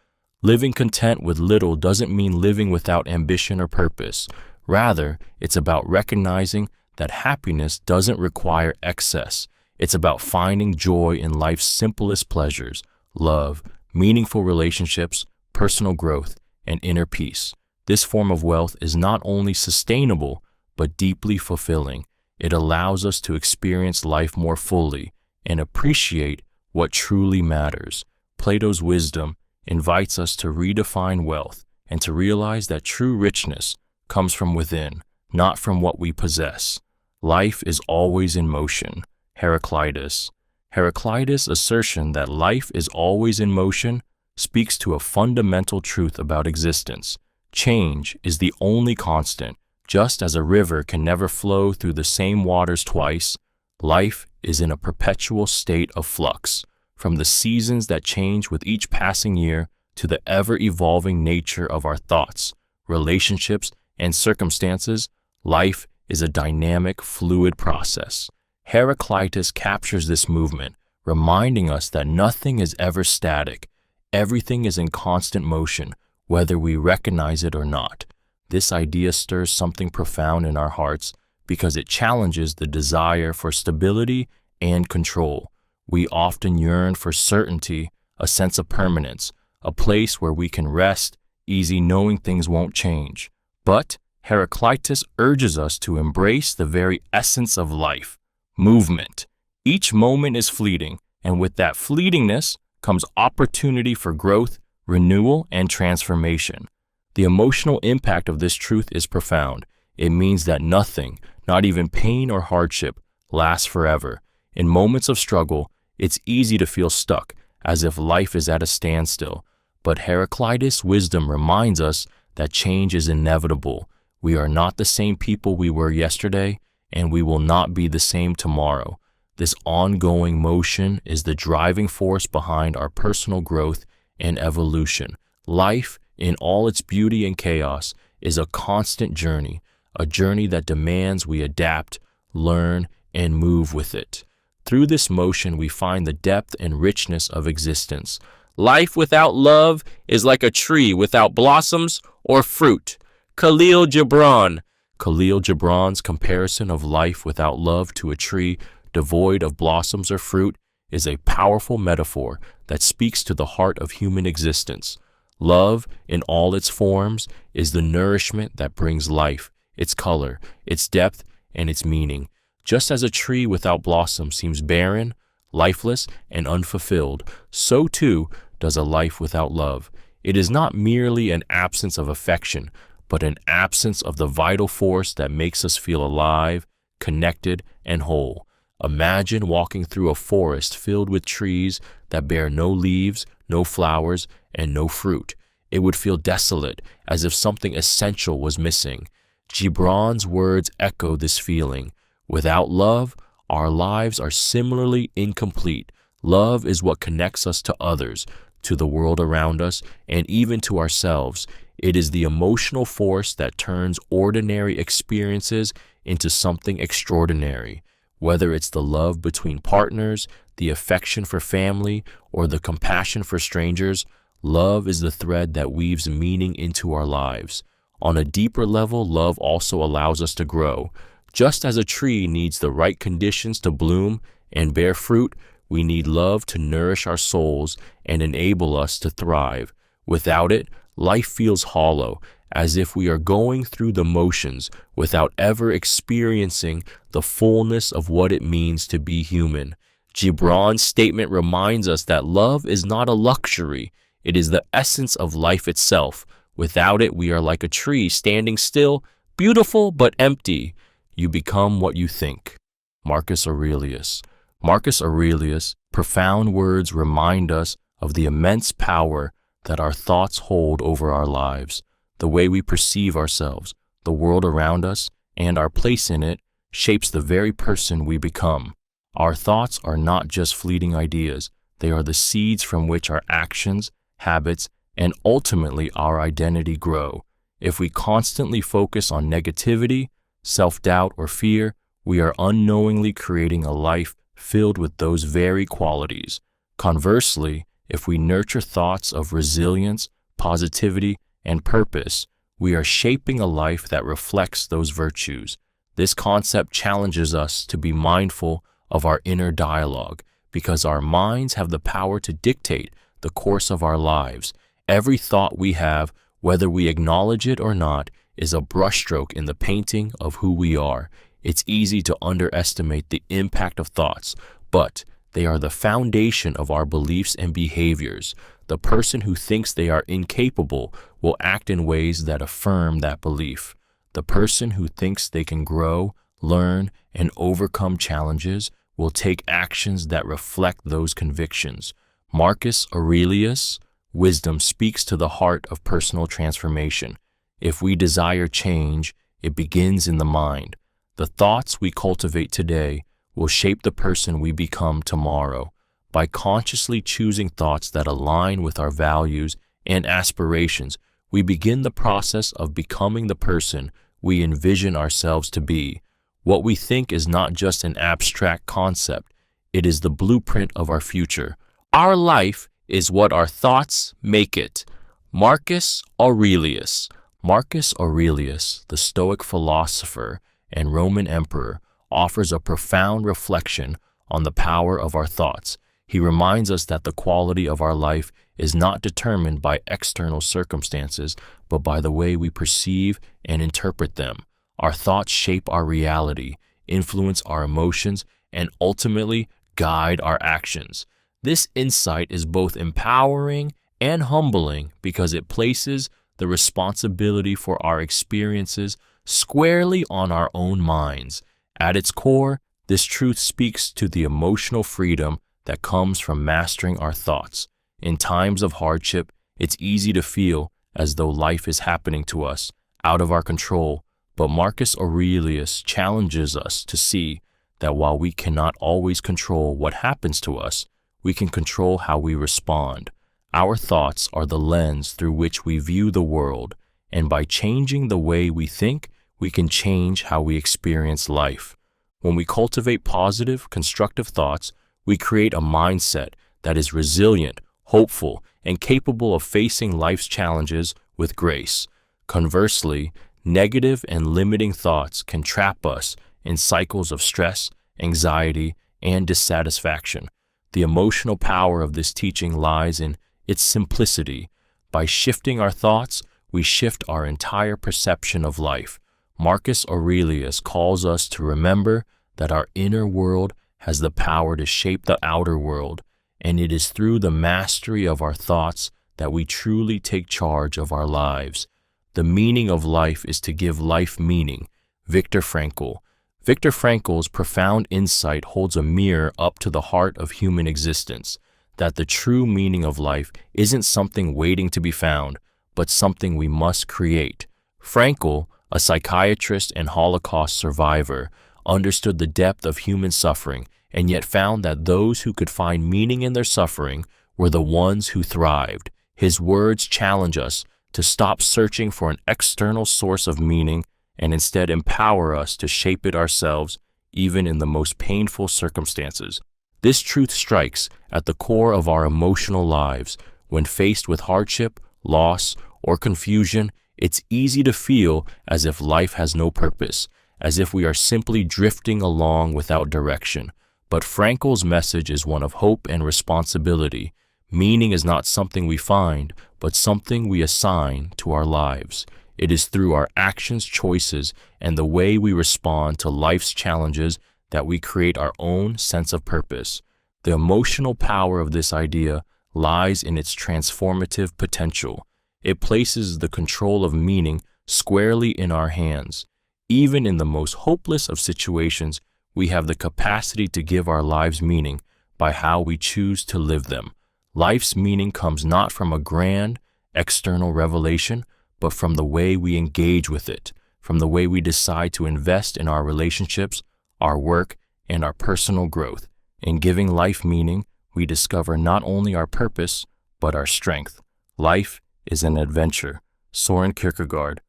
Living content with little doesn't mean living without ambition or purpose. Rather, it's about recognizing that happiness doesn't require excess. It's about finding joy in life's simplest pleasures: love, meaningful relationships, personal growth, and inner peace. This form of wealth is not only sustainable, but deeply fulfilling. It allows us to experience life more fully and appreciate what truly matters. Plato's wisdom invites us to redefine wealth and to realize that true richness comes from within, not from what we possess. Life is always in motion. Heraclitus. Heraclitus' assertion that life is always in motion speaks to a fundamental truth about existence. Change is the only constant. Just as a river can never flow through the same waters twice, life is in a perpetual state of flux. From the seasons that change with each passing year to the ever-evolving nature of our thoughts, relationships, and circumstances, life is a dynamic, fluid process. Heraclitus captures this movement, reminding us that nothing is ever static. Everything is in constant motion, whether we recognize it or not. This idea stirs something profound in our hearts because it challenges the desire for stability and control. We often yearn for certainty, a sense of permanence, a place where we can rest easy knowing things won't change. But Heraclitus urges us to embrace the very essence of life: movement. Each moment is fleeting, and with that fleetingness comes opportunity for growth, renewal, and transformation. The emotional impact of this truth is profound. It means that nothing, not even pain or hardship, lasts forever. In moments of struggle, it's easy to feel stuck, as if life is at a standstill. But Heraclitus' wisdom reminds us that change is inevitable. We are not the same people we were yesterday, and we will not be the same tomorrow. This ongoing motion is the driving force behind our personal growth and evolution. Life, in all its beauty and chaos, is a constant journey, a journey that demands we adapt, learn, and move with it. Through this motion, we find the depth and richness of existence. Life without love is like a tree without blossoms or fruit. Khalil Gibran. Khalil Gibran's comparison of life without love to a tree devoid of blossoms or fruit is a powerful metaphor that speaks to the heart of human existence. Love, in all its forms, is the nourishment that brings life, its color, its depth, and its meaning. Just as a tree without blossom seems barren, lifeless, and unfulfilled, so too does a life without love. It is not merely an absence of affection, but an absence of the vital force that makes us feel alive, connected, and whole. Imagine walking through a forest filled with trees that bear no leaves, no flowers, and no fruit. It would feel desolate, as if something essential was missing. Gibran's words echo this feeling. Without love, our lives are similarly incomplete. Love is what connects us to others, to the world around us, and even to ourselves. It is the emotional force that turns ordinary experiences into something extraordinary. Whether it's the love between partners, the affection for family, or the compassion for strangers, love is the thread that weaves meaning into our lives. On a deeper level, love also allows us to grow. Just as a tree needs the right conditions to bloom and bear fruit, we need love to nourish our souls and enable us to thrive. Without it, life feels hollow, as if we are going through the motions without ever experiencing the fullness of what it means to be human. Gibran's statement reminds us that love is not a luxury. It is the essence of life itself. Without it, we are like a tree standing still, beautiful but empty. You become what you think. Marcus Aurelius. Marcus Aurelius' profound words remind us of the immense power that our thoughts hold over our lives. The way we perceive ourselves, the world around us, and our place in it shapes the very person we become. Our thoughts are not just fleeting ideas. They are the seeds from which our actions, habits, and ultimately our identity grow. If we constantly focus on negativity, self-doubt, or fear, we are unknowingly creating a life filled with those very qualities. Conversely, if we nurture thoughts of resilience, positivity, and purpose, we are shaping a life that reflects those virtues. This concept challenges us to be mindful of our inner dialogue, because our minds have the power to dictate the course of our lives. Every thought we have, whether we acknowledge it or not, is a brushstroke in the painting of who we are. It's easy to underestimate the impact of thoughts, but they are the foundation of our beliefs and behaviors. The person who thinks they are incapable will act in ways that affirm that belief. The person who thinks they can grow, learn, and overcome challenges will take actions that reflect those convictions. Marcus Aurelius' wisdom speaks to the heart of personal transformation. If we desire change, it begins in the mind. The thoughts we cultivate today will shape the person we become tomorrow. By consciously choosing thoughts that align with our values and aspirations, we begin the process of becoming the person we envision ourselves to be. What we think is not just an abstract concept, it is the blueprint of our future. Our life is what our thoughts make it. Marcus Aurelius. Marcus Aurelius, the Stoic philosopher and Roman emperor, offers a profound reflection on the power of our thoughts. He reminds us that the quality of our life is not determined by external circumstances, but by the way we perceive and interpret them. Our thoughts shape our reality, influence our emotions, and ultimately guide our actions. This insight is both empowering and humbling because it places the responsibility for our experiences squarely on our own minds. At its core, this truth speaks to the emotional freedom that comes from mastering our thoughts. In times of hardship, it's easy to feel as though life is happening to us, out of our control. But Marcus Aurelius challenges us to see that while we cannot always control what happens to us, we can control how we respond. Our thoughts are the lens through which we view the world, and by changing the way we think, we can change how we experience life. When we cultivate positive, constructive thoughts, we create a mindset that is resilient, hopeful, and capable of facing life's challenges with grace. Conversely, negative and limiting thoughts can trap us in cycles of stress, anxiety, and dissatisfaction. The emotional power of this teaching lies in its simplicity. By shifting our thoughts, we shift our entire perception of life. Marcus Aurelius calls us to remember that our inner world has the power to shape the outer world, and it is through the mastery of our thoughts that we truly take charge of our lives. The meaning of life is to give life meaning. Viktor Frankl. Viktor Frankl's profound insight holds a mirror up to the heart of human existence, that the true meaning of life isn't something waiting to be found, but something we must create. Frankl, a psychiatrist and Holocaust survivor, understood the depth of human suffering and yet found that those who could find meaning in their suffering were the ones who thrived. His words challenge us to stop searching for an external source of meaning and instead empower us to shape it ourselves, even in the most painful circumstances. This truth strikes at the core of our emotional lives. When faced with hardship, loss, or confusion, it's easy to feel as if life has no purpose, as if we are simply drifting along without direction. But Frankl's message is one of hope and responsibility. Meaning is not something we find, but something we assign to our lives. It is through our actions, choices, and the way we respond to life's challenges that we create our own sense of purpose. The emotional power of this idea lies in its transformative potential. It places the control of meaning squarely in our hands. Even in the most hopeless of situations, we have the capacity to give our lives meaning by how we choose to live them. Life's meaning comes not from a grand, external revelation, but from the way we engage with it, from the way we decide to invest in our relationships, our work, and our personal growth. In giving life meaning, we discover not only our purpose, but our strength. Life is an adventure. Soren Kierkegaard.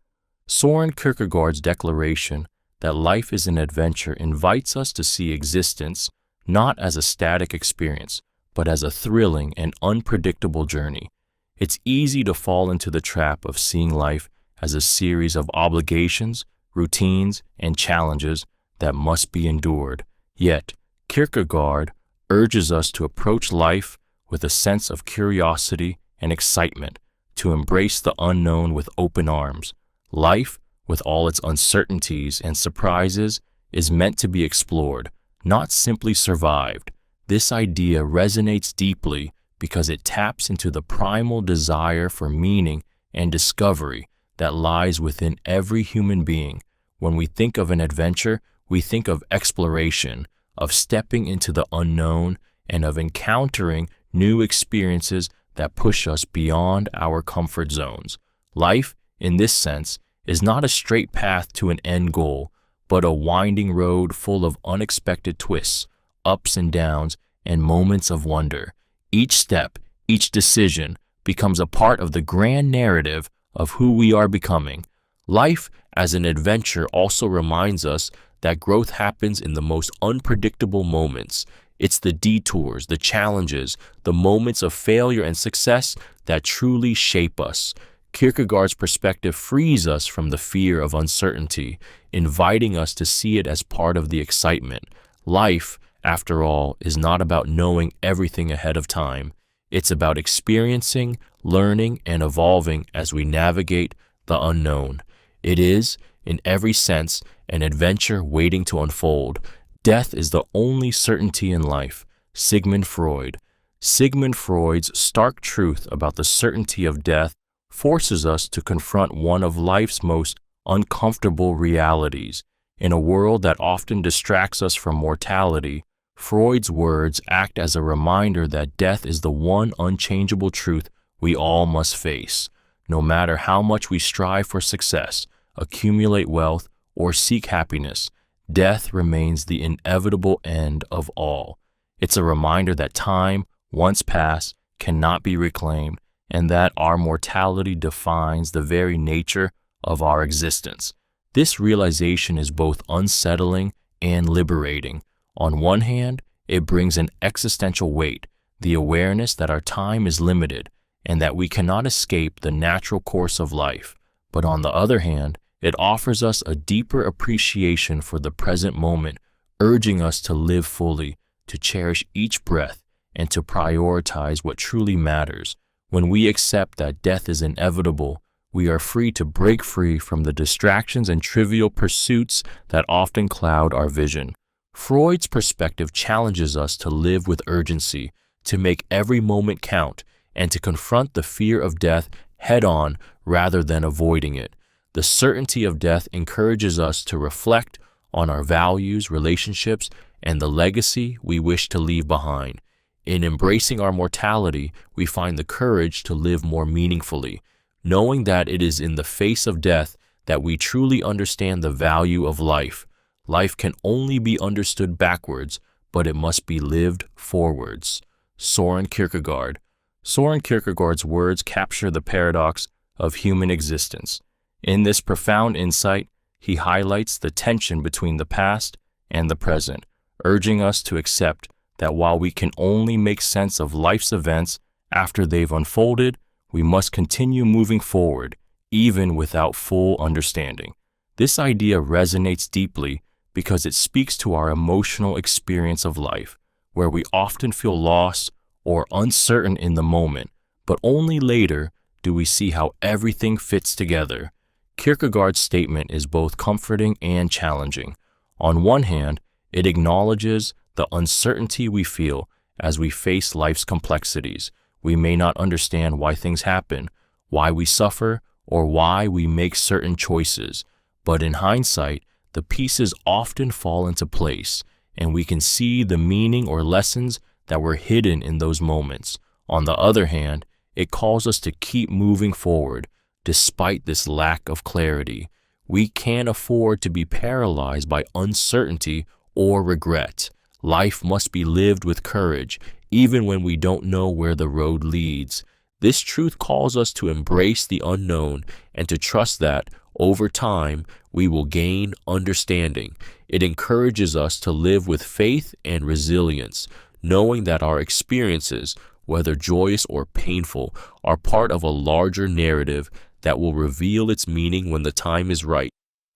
Soren Kierkegaard's declaration that life is an adventure invites us to see existence not as a static experience, but as a thrilling and unpredictable journey. It's easy to fall into the trap of seeing life as a series of obligations, routines, and challenges that must be endured. Yet, Kierkegaard urges us to approach life with a sense of curiosity and excitement, to embrace the unknown with open arms. Life, with all its uncertainties and surprises, is meant to be explored, not simply survived. This idea resonates deeply because it taps into the primal desire for meaning and discovery that lies within every human being. When we think of an adventure, we think of exploration, of stepping into the unknown, and of encountering new experiences that push us beyond our comfort zones. Life, in this sense, is not a straight path to an end goal, but a winding road full of unexpected twists, ups and downs, and moments of wonder. Each step, each decision, becomes a part of the grand narrative of who we are becoming. Life as an adventure also reminds us that growth happens in the most unpredictable moments. It's the detours, the challenges, the moments of failure and success that truly shape us. Kierkegaard's perspective frees us from the fear of uncertainty, inviting us to see it as part of the excitement. Life, after all, is not about knowing everything ahead of time. It's about experiencing, learning, and evolving as we navigate the unknown. It is, in every sense, an adventure waiting to unfold. Death is the only certainty in life. Sigmund Freud. Sigmund Freud's stark truth about the certainty of death forces us to confront one of life's most uncomfortable realities. In a world that often distracts us from mortality, Freud's words act as a reminder that death is the one unchangeable truth we all must face. No matter how much we strive for success, accumulate wealth, or seek happiness, death remains the inevitable end of all. It's a reminder that time, once past, cannot be reclaimed, and that our mortality defines the very nature of our existence. This realization is both unsettling and liberating. On one hand, it brings an existential weight, the awareness that our time is limited and that we cannot escape the natural course of life. But on the other hand, it offers us a deeper appreciation for the present moment, urging us to live fully, to cherish each breath, and to prioritize what truly matters. When we accept that death is inevitable, we are free to break free from the distractions and trivial pursuits that often cloud our vision. Freud's perspective challenges us to live with urgency, to make every moment count, and to confront the fear of death head-on rather than avoiding it. The certainty of death encourages us to reflect on our values, relationships, and the legacy we wish to leave behind. In embracing our mortality, we find the courage to live more meaningfully, knowing that it is in the face of death that we truly understand the value of life. Life can only be understood backwards, but it must be lived forwards. Soren Kierkegaard. Soren Kierkegaard's words capture the paradox of human existence. In this profound insight, he highlights the tension between the past and the present, urging us to accept that while we can only make sense of life's events after they've unfolded, we must continue moving forward, even without full understanding. This idea resonates deeply because it speaks to our emotional experience of life, where we often feel lost or uncertain in the moment, but only later do we see how everything fits together. Kierkegaard's statement is both comforting and challenging. On one hand, it acknowledges the uncertainty we feel as we face life's complexities. We may not understand why things happen, why we suffer, or why we make certain choices. But in hindsight, the pieces often fall into place, and we can see the meaning or lessons that were hidden in those moments. On the other hand, it calls us to keep moving forward despite this lack of clarity. We can't afford to be paralyzed by uncertainty or regret. Life must be lived with courage, even when we don't know where the road leads. This truth calls us to embrace the unknown and to trust that, over time, we will gain understanding. It encourages us to live with faith and resilience, knowing that our experiences, whether joyous or painful, are part of a larger narrative that will reveal its meaning when the time is right.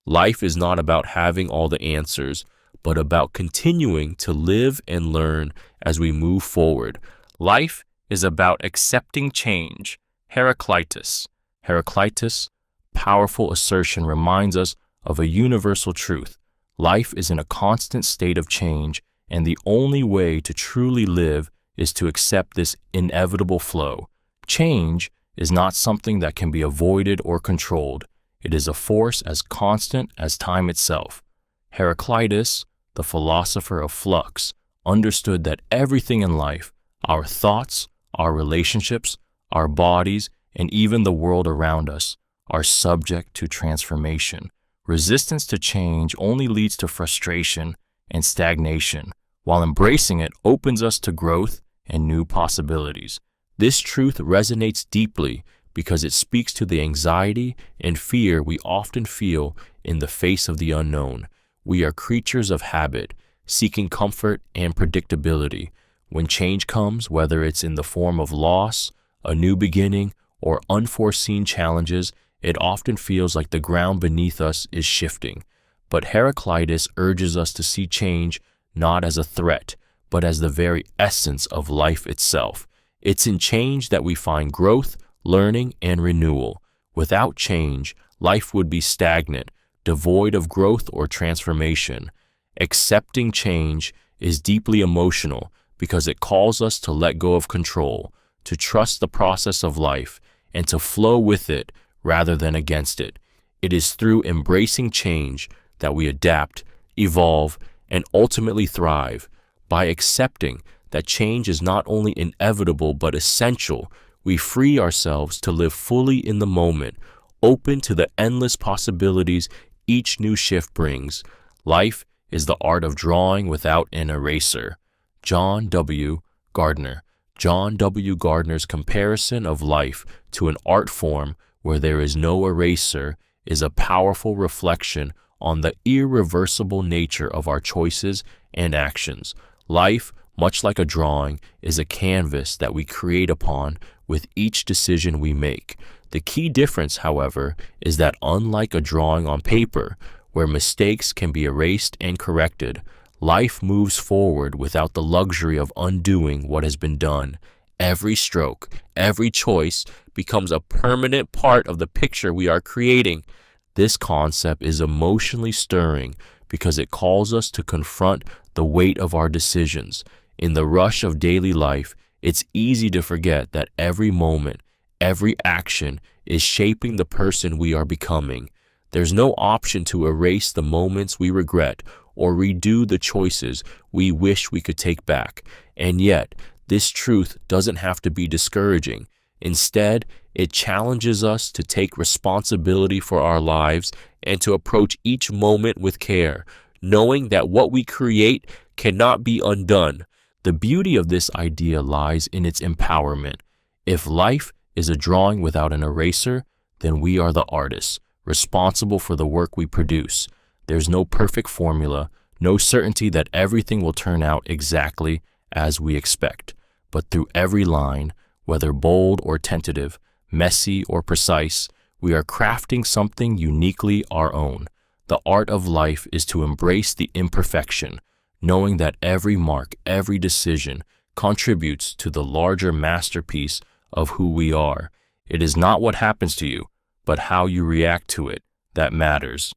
Life is not about having all the answers, but about continuing to live and learn as we move forward. Life is about accepting change. Heraclitus. Heraclitus' powerful assertion reminds us of a universal truth. Life is in a constant state of change, and the only way to truly live is to accept this inevitable flow. Change is not something that can be avoided or controlled. It is a force as constant as time itself. Heraclitus, the philosopher of flux, understood that everything in life, our thoughts, our relationships, our bodies, and even the world around us, are subject to transformation. Resistance to change only leads to frustration and stagnation, while embracing it opens us to growth and new possibilities. This truth resonates deeply because it speaks to the anxiety and fear we often feel in the face of the unknown. We are creatures of habit, seeking comfort and predictability. When change comes, whether it's in the form of loss, a new beginning, or unforeseen challenges, it often feels like the ground beneath us is shifting. But Heraclitus urges us to see change not as a threat, but as the very essence of life itself. It's in change that we find growth, learning, and renewal. Without change, life would be stagnant, devoid of growth or transformation. Accepting change is deeply emotional because it calls us to let go of control, to trust the process of life, and to flow with it rather than against it. It is through embracing change that we adapt, evolve, and ultimately thrive. By accepting that change is not only inevitable but essential, we free ourselves to live fully in the moment, open to the endless possibilities each new shift brings. Life is the art of drawing without an eraser. John W. Gardner. John W. Gardner's comparison of life to an art form where there is no eraser is a powerful reflection on the irreversible nature of our choices and actions. Life, much like a drawing, is a canvas that we create upon with each decision we make. The key difference, however, is that unlike a drawing on paper, where mistakes can be erased and corrected, life moves forward without the luxury of undoing what has been done. Every stroke, every choice becomes a permanent part of the picture we are creating. This concept is emotionally stirring because it calls us to confront the weight of our decisions. In the rush of daily life, it's easy to forget that every moment, every action is shaping the person we are becoming. There's no option to erase the moments we regret or redo the choices we wish we could take back. And yet, this truth doesn't have to be discouraging. Instead, it challenges us to take responsibility for our lives and to approach each moment with care, knowing that what we create cannot be undone. The beauty of this idea lies in its empowerment. If life is a drawing without an eraser, then we are the artists, responsible for the work we produce. There's no perfect formula, no certainty that everything will turn out exactly as we expect. But through every line, whether bold or tentative, messy or precise, we are crafting something uniquely our own. The art of life is to embrace the imperfection, knowing that every mark, every decision contributes to the larger masterpiece of who we are. It is not what happens to you, but how you react to it that matters.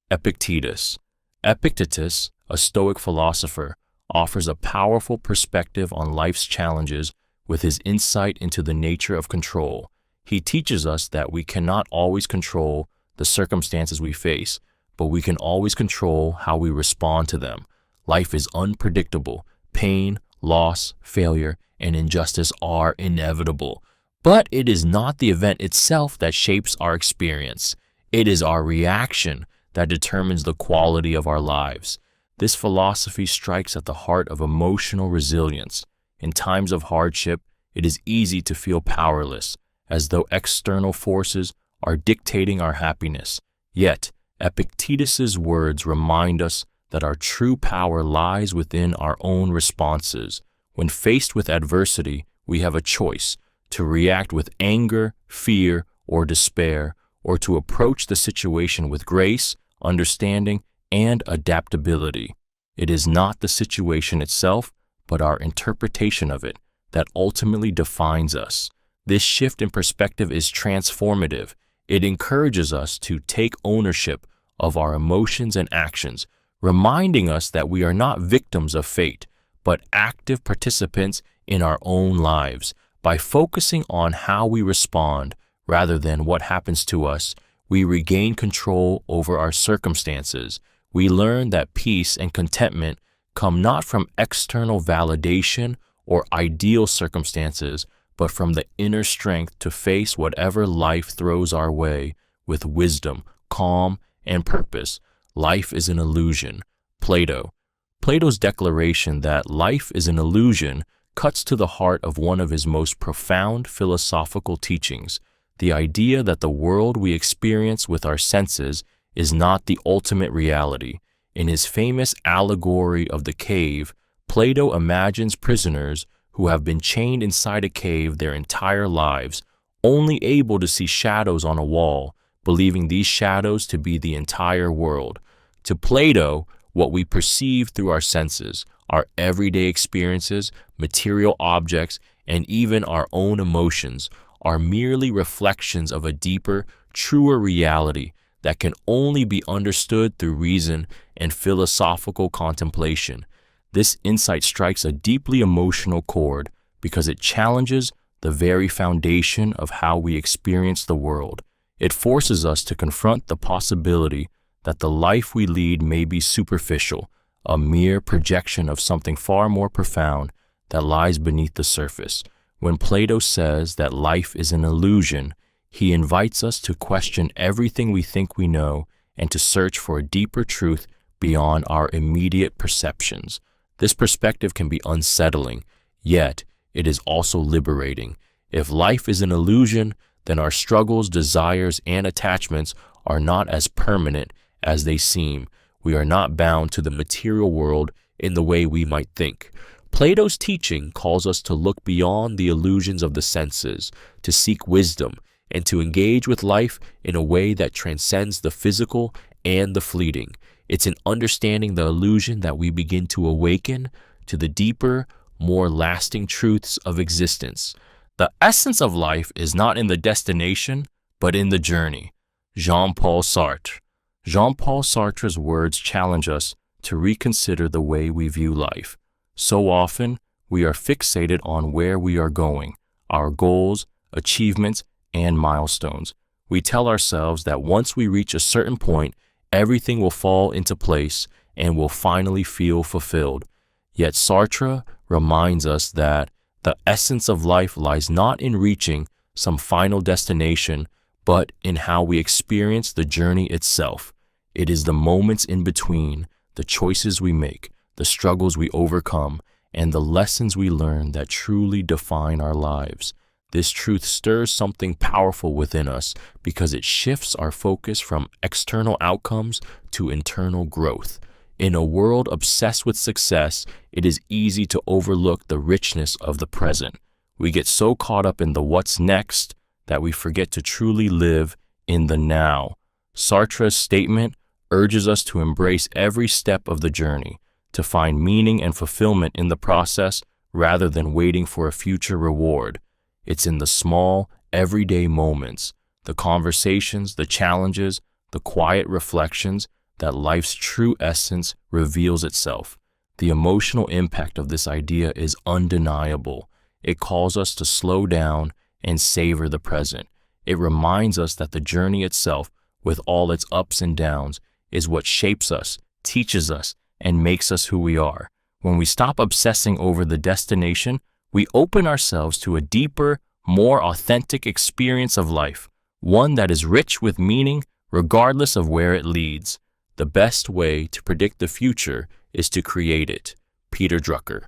Epictetus. Epictetus, a Stoic philosopher, offers a powerful perspective on life's challenges with his insight into the nature of control. He teaches us that we cannot always control the circumstances we face, but we can always control how we respond to them. Life is unpredictable. Pain, loss, failure, and injustice are inevitable. But it is not the event itself that shapes our experience. It is our reaction that determines the quality of our lives. This philosophy strikes at the heart of emotional resilience. In times of hardship, it is easy to feel powerless, as though external forces are dictating our happiness. Yet, Epictetus's words remind us that our true power lies within our own responses. When faced with adversity, we have a choice to react with anger, fear, or despair, or to approach the situation with grace, understanding, and adaptability. It is not the situation itself, but our interpretation of it that ultimately defines us. This shift in perspective is transformative. It encourages us to take ownership of our emotions and actions, reminding us that we are not victims of fate, but active participants in our own lives. By focusing on how we respond rather than what happens to us, we regain control over our circumstances. We learn that peace and contentment come not from external validation or ideal circumstances, but from the inner strength to face whatever life throws our way with wisdom, calm, and purpose. Life is an illusion. Plato's declaration that life is an illusion cuts to the heart of one of his most profound philosophical teachings, the idea that the world we experience with our senses is not the ultimate reality. In his famous allegory of the cave, Plato imagines prisoners who have been chained inside a cave their entire lives, only able to see shadows on a wall, believing these shadows to be the entire world. To Plato, what we perceive through our senses, our everyday experiences, material objects, and even our own emotions are merely reflections of a deeper, truer reality that can only be understood through reason and philosophical contemplation. This insight strikes a deeply emotional chord because it challenges the very foundation of how we experience the world. It forces us to confront the possibility that the life we lead may be superficial, a mere projection of something far more profound that lies beneath the surface. When Plato says that life is an illusion, he invites us to question everything we think we know and to search for a deeper truth beyond our immediate perceptions. This perspective can be unsettling, yet it is also liberating. If life is an illusion, then our struggles, desires, and attachments are not as permanent as they seem. We are not bound to the material world in the way we might think. Plato's teaching calls us to look beyond the illusions of the senses, to seek wisdom, and to engage with life in a way that transcends the physical and the fleeting. It's in understanding the illusion that we begin to awaken to the deeper, more lasting truths of existence. The essence of life is not in the destination, but in the journey. Jean-Paul Sartre. Jean-Paul Sartre's words challenge us to reconsider the way we view life. So often, we are fixated on where we are going, our goals, achievements, and milestones. We tell ourselves that once we reach a certain point, everything will fall into place and will finally feel fulfilled. Yet Sartre reminds us that the essence of life lies not in reaching some final destination, but in how we experience the journey itself. It is the moments in between, the choices we make, the struggles we overcome, and the lessons we learn that truly define our lives. This truth stirs something powerful within us because it shifts our focus from external outcomes to internal growth. In a world obsessed with success, it is easy to overlook the richness of the present. We get so caught up in the what's next that we forget to truly live in the now. Sartre's statement urges us to embrace every step of the journey, to find meaning and fulfillment in the process rather than waiting for a future reward. It's in the small, everyday moments, the conversations, the challenges, the quiet reflections, that life's true essence reveals itself. the emotional impact of this idea is undeniable. It calls us to slow down and savor the present. It reminds us that the journey itself, with all its ups and downs, is what shapes us, teaches us, and makes us who we are. When we stop obsessing over the destination, we open ourselves to a deeper, more authentic experience of life, one that is rich with meaning regardless of where it leads. The best way to predict the future is to create it. Peter Drucker.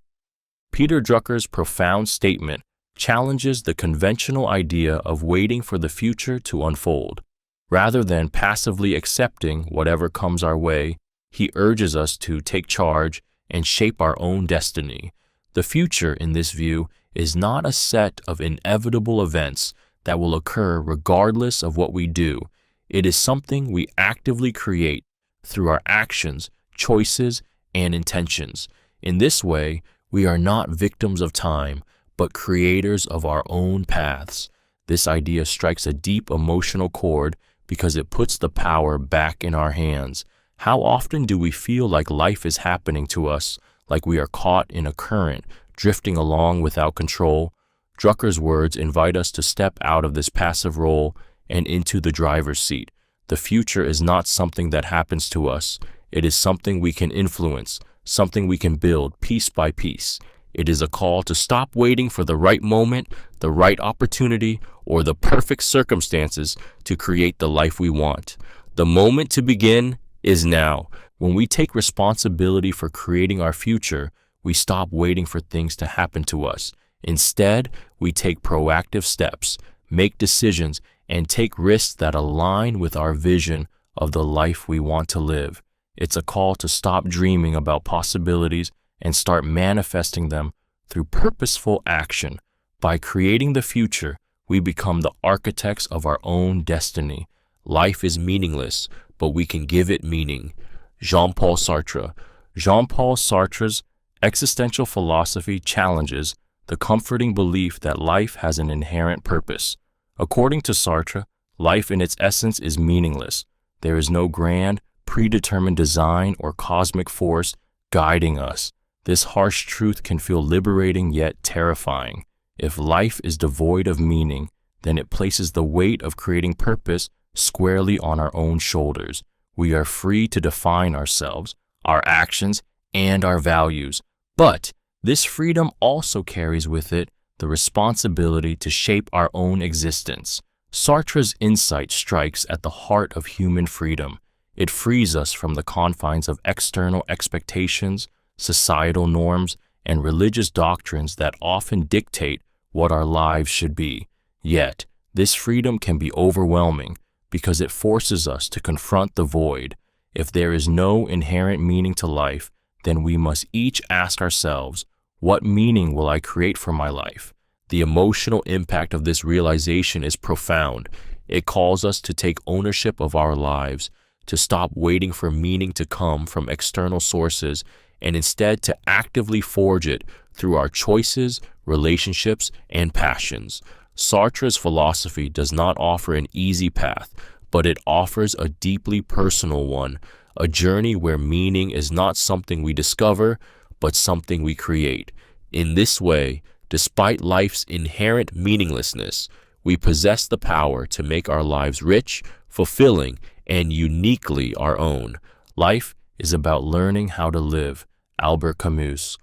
Peter Drucker's profound statement challenges the conventional idea of waiting for the future to unfold. Rather than passively accepting whatever comes our way, he urges us to take charge and shape our own destiny. The future, in this view, is not a set of inevitable events that will occur regardless of what we do. It is something we actively create through our actions, choices, and intentions. In this way, we are not victims of time, but creators of our own paths. This idea strikes a deep emotional chord because it puts the power back in our hands. How often do we feel like life is happening to us, like we are caught in a current, drifting along without control? Drucker's words invite us to step out of this passive role and into the driver's seat. The future is not something that happens to us. It is something we can influence, something we can build piece by piece. It is a call to stop waiting for the right moment, the right opportunity, or the perfect circumstances to create the life we want. The moment to begin is now. When we take responsibility for creating our future, we stop waiting for things to happen to us. Instead, we take proactive steps, make decisions, and take risks that align with our vision of the life we want to live. It's a call to stop dreaming about possibilities and start manifesting them through purposeful action. By creating the future, we become the architects of our own destiny. Life is meaningless, but we can give it meaning. Jean-Paul Sartre. Jean-Paul Sartre's existential philosophy challenges the comforting belief that life has an inherent purpose. According to Sartre, life in its essence is meaningless. There is no grand, predetermined design or cosmic force guiding us. This harsh truth can feel liberating yet terrifying. If life is devoid of meaning, then it places the weight of creating purpose squarely on our own shoulders. We are free to define ourselves, our actions, and our values. But this freedom also carries with it the responsibility to shape our own existence. Sartre's insight strikes at the heart of human freedom. It frees us from the confines of external expectations, societal norms, and religious doctrines that often dictate what our lives should be. Yet, this freedom can be overwhelming because it forces us to confront the void. If there is no inherent meaning to life, then we must each ask ourselves, what meaning will I create for my life? The emotional impact of this realization is profound. It calls us to take ownership of our lives, to stop waiting for meaning to come from external sources, and instead to actively forge it through our choices, relationships, and passions. Sartre's philosophy does not offer an easy path, but it offers a deeply personal one, a journey where meaning is not something we discover, but something we create. In this way, despite life's inherent meaninglessness, we possess the power to make our lives rich, fulfilling, and uniquely our own. Life is about learning how to live. Albert Camus.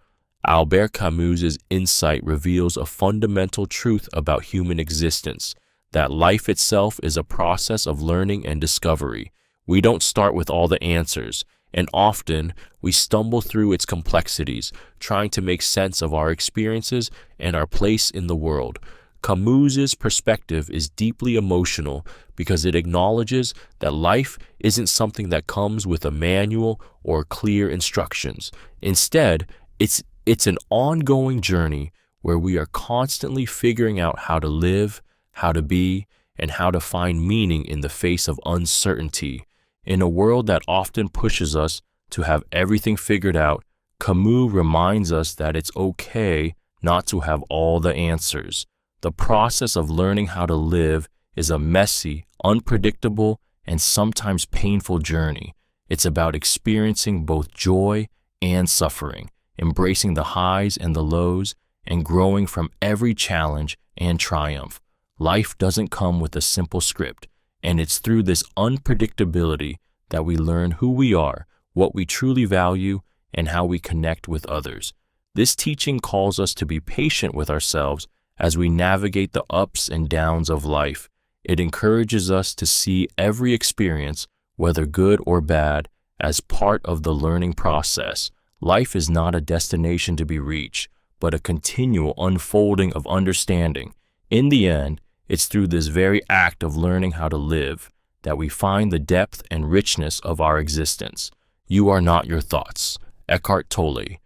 Albert Camus's insight reveals a fundamental truth about human existence, that life itself is a process of learning and discovery. We don't start with all the answers, and often we stumble through its complexities, trying to make sense of our experiences and our place in the world. Camus's perspective is deeply emotional because it acknowledges that life isn't something that comes with a manual or clear instructions. Instead, it's an ongoing journey where we are constantly figuring out how to live, how to be, and how to find meaning in the face of uncertainty. In a world that often pushes us to have everything figured out, Camus reminds us that it's okay not to have all the answers. The process of learning how to live is a messy, unpredictable, and sometimes painful journey. It's about experiencing both joy and suffering. embracing the highs and the lows, and growing from every challenge and triumph. Life doesn't come with a simple script, and it's through this unpredictability that we learn who we are, what we truly value, and how we connect with others. This teaching calls us to be patient with ourselves as we navigate the ups and downs of life. It encourages us to see every experience, whether good or bad, as part of the learning process. Life is not a destination to be reached, but a continual unfolding of understanding. In the end, it's through this very act of learning how to live that we find the depth and richness of our existence. You are not your thoughts. Eckhart Tolle.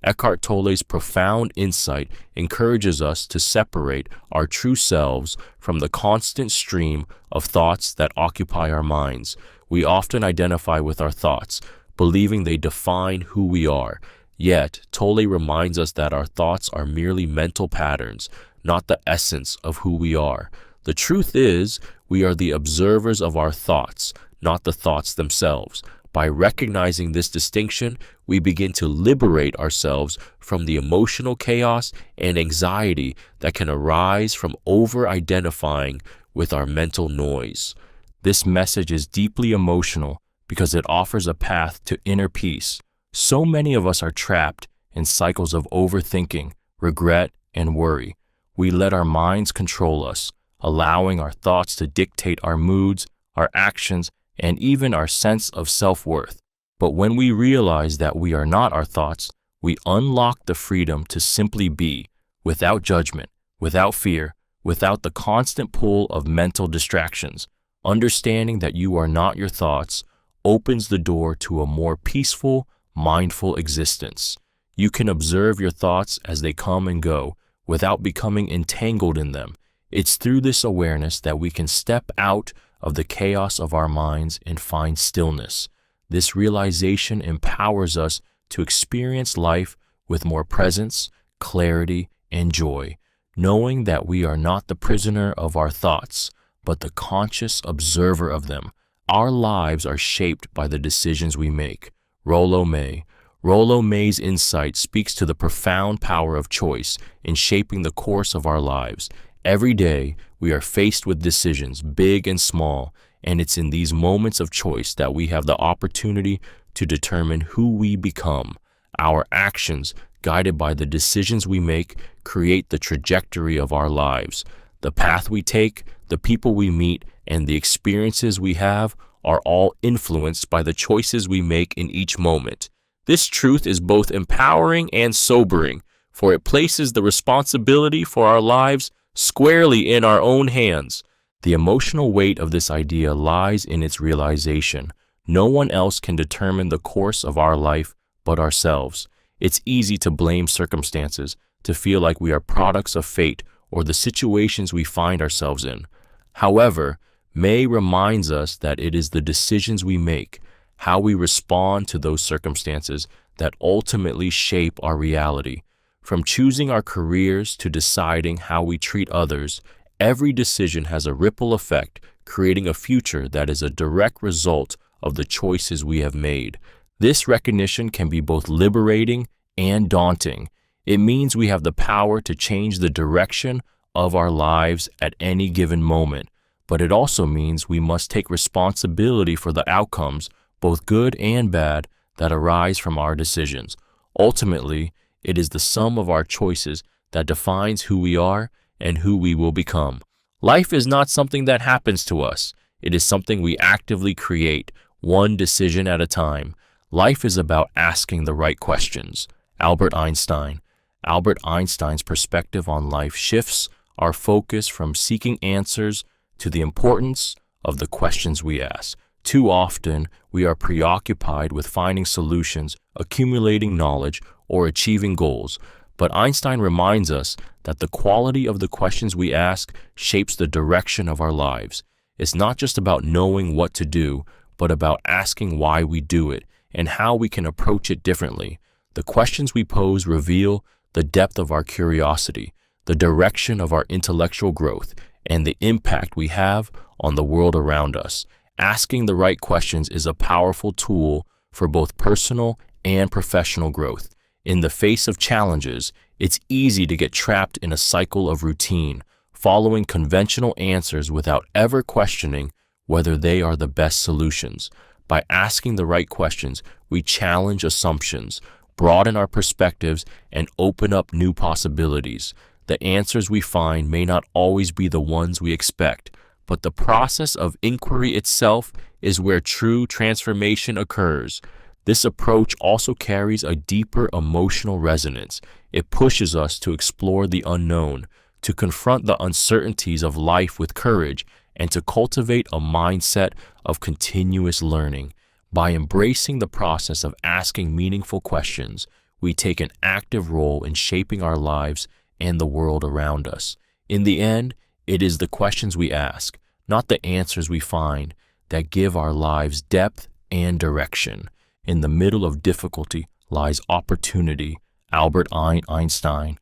Eckhart Tolle's profound insight encourages us to separate our true selves from the constant stream of thoughts that occupy our minds. We often identify with our thoughts, believing they define who we are. Yet, Tolle reminds us that our thoughts are merely mental patterns, not the essence of who we are. The truth is, we are the observers of our thoughts, not the thoughts themselves. By recognizing this distinction, we begin to liberate ourselves from the emotional chaos and anxiety that can arise from over-identifying with our mental noise. This message is deeply emotional because it offers a path to inner peace. So many of us are trapped in cycles of overthinking, regret, and worry. We let our minds control us, allowing our thoughts to dictate our moods, our actions, and even our sense of self-worth. But when we realize that we are not our thoughts, we unlock the freedom to simply be, without judgment, without fear, without the constant pull of mental distractions. Understanding that you are not your thoughts opens the door to a more peaceful, mindful existence. You can observe your thoughts as they come and go without becoming entangled in them. It's through this awareness that we can step out of the chaos of our minds and find stillness. This realization empowers us to experience life with more presence, clarity, and joy, knowing that we are not the prisoner of our thoughts, but the conscious observer of them. Our lives are shaped by the decisions we make. Rollo May. Rollo May's insight speaks to the profound power of choice in shaping the course of our lives. Every day, we are faced with decisions, big and small, and it's in these moments of choice that we have the opportunity to determine who we become. Our actions, guided by the decisions we make, create the trajectory of our lives. The path we take, the people we meet, and the experiences we have are all influenced by the choices we make in each moment. This truth is both empowering and sobering, for it places the responsibility for our lives squarely in our own hands. The emotional weight of this idea lies in its realization. No one else can determine the course of our life but ourselves. It's easy to blame circumstances, to feel like we are products of fate or the situations we find ourselves in. However, May reminds us that it is the decisions we make, how we respond to those circumstances, that ultimately shape our reality. From choosing our careers to deciding how we treat others, every decision has a ripple effect, creating a future that is a direct result of the choices we have made. This recognition can be both liberating and daunting. It means we have the power to change the direction of our lives at any given moment, but it also means we must take responsibility for the outcomes, both good and bad, that arise from our decisions. Ultimately, it is the sum of our choices that defines who we are and who we will become. Life is not something that happens to us. It is something we actively create, one decision at a time. Life is about asking the right questions. Albert Einstein. Albert Einstein's perspective on life shifts our focus from seeking answers to the importance of the questions we ask. Too often, we are preoccupied with finding solutions, accumulating knowledge, or achieving goals. But Einstein reminds us that the quality of the questions we ask shapes the direction of our lives. It's not just about knowing what to do, but about asking why we do it and how we can approach it differently. The questions we pose reveal the depth of our curiosity, the direction of our intellectual growth, and the impact we have on the world around us. Asking the right questions is a powerful tool for both personal and professional growth. In the face of challenges, it's easy to get trapped in a cycle of routine, following conventional answers without ever questioning whether they are the best solutions. By asking the right questions, we challenge assumptions, broaden our perspectives, and open up new possibilities. The answers we find may not always be the ones we expect, but the process of inquiry itself is where true transformation occurs. This approach also carries a deeper emotional resonance. It pushes us to explore the unknown, to confront the uncertainties of life with courage, and to cultivate a mindset of continuous learning. By embracing the process of asking meaningful questions, we take an active role in shaping our lives and the world around us. In the end, it is the questions we ask, not the answers we find, that give our lives depth and direction. In the middle of difficulty lies opportunity. Albert Einstein's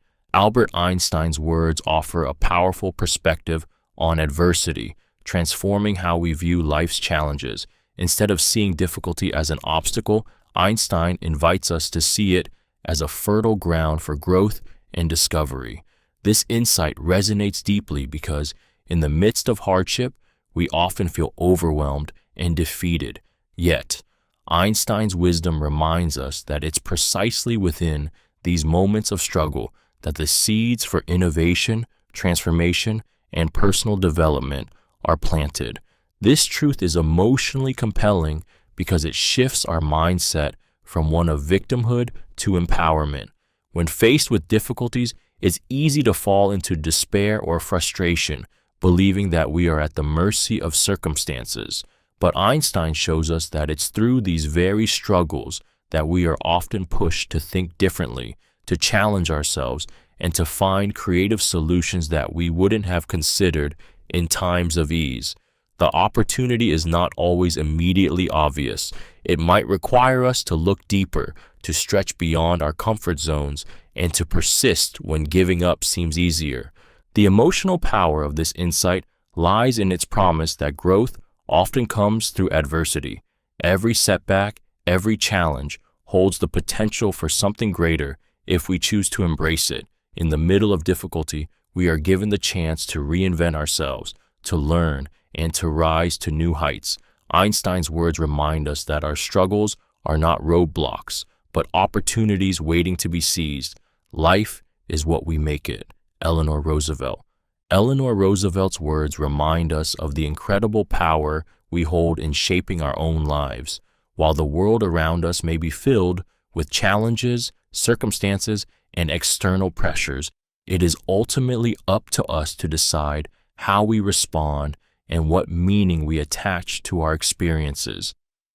words offer a powerful perspective on adversity, transforming how we view life's challenges. Instead of seeing difficulty as an obstacle, Einstein invites us to see it as a fertile ground for growth and discovery. This insight resonates deeply because in the midst of hardship, we often feel overwhelmed and defeated. Yet, Einstein's wisdom reminds us that it's precisely within these moments of struggle that the seeds for innovation, transformation, and personal development are planted. This truth is emotionally compelling because it shifts our mindset from one of victimhood to empowerment. When faced with difficulties, it's easy to fall into despair or frustration, believing that we are at the mercy of circumstances. But Einstein shows us that it's through these very struggles that we are often pushed to think differently, to challenge ourselves, and to find creative solutions that we wouldn't have considered in times of ease. The opportunity is not always immediately obvious. It might require us to look deeper, to stretch beyond our comfort zones, and to persist when giving up seems easier. The emotional power of this insight lies in its promise that growth often comes through adversity. Every setback, every challenge holds the potential for something greater if we choose to embrace it. In the middle of difficulty, we are given the chance to reinvent ourselves, to learn, and to rise to new heights. Einstein's words remind us that our struggles are not roadblocks, but opportunities waiting to be seized. Life is what we make it. Eleanor Roosevelt. Eleanor Roosevelt's words remind us of the incredible power we hold in shaping our own lives. While the world around us may be filled with challenges, circumstances, and external pressures, it is ultimately up to us to decide how we respond and what meaning we attach to our experiences.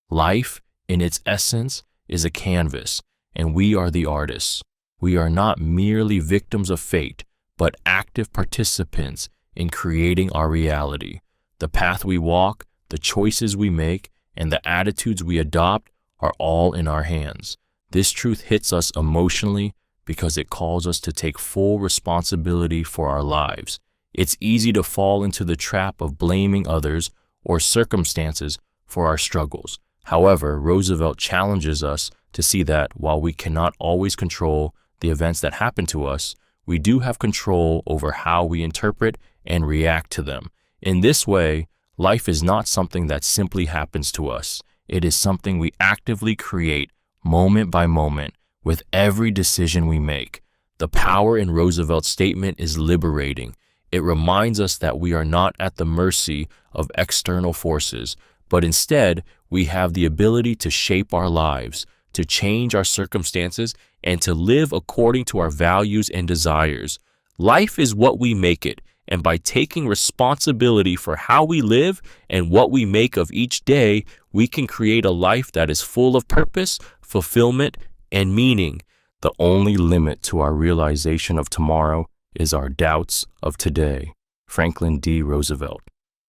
Life, in its essence, is a canvas, and we are the artists. We are not merely victims of fate, but active participants in creating our reality. The path we walk, the choices we make, and the attitudes we adopt are all in our hands. This truth hits us emotionally because it calls us to take full responsibility for our lives. It's easy to fall into the trap of blaming others or circumstances for our struggles. However, Roosevelt challenges us to see that while we cannot always control the events that happen to us, we do have control over how we interpret and react to them. In this way, life is not something that simply happens to us. It is something we actively create moment by moment with every decision we make. The power in Roosevelt's statement is liberating. It reminds us that we are not at the mercy of external forces, but instead we have the ability to shape our lives, to change our circumstances, and to live according to our values and desires. Life is what we make it, and by taking responsibility for how we live and what we make of each day, we can create a life that is full of purpose, fulfillment, and meaning. The only limit to our realization of tomorrow is our doubts of today. Franklin D. Roosevelt.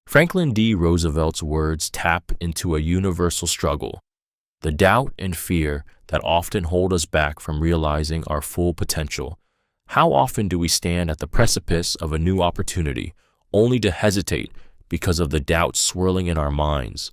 Franklin D. Roosevelt's words tap into a universal struggle, the doubt and fear that often hold us back from realizing our full potential. How often do we stand at the precipice of a new opportunity, only to hesitate because of the doubt swirling in our minds?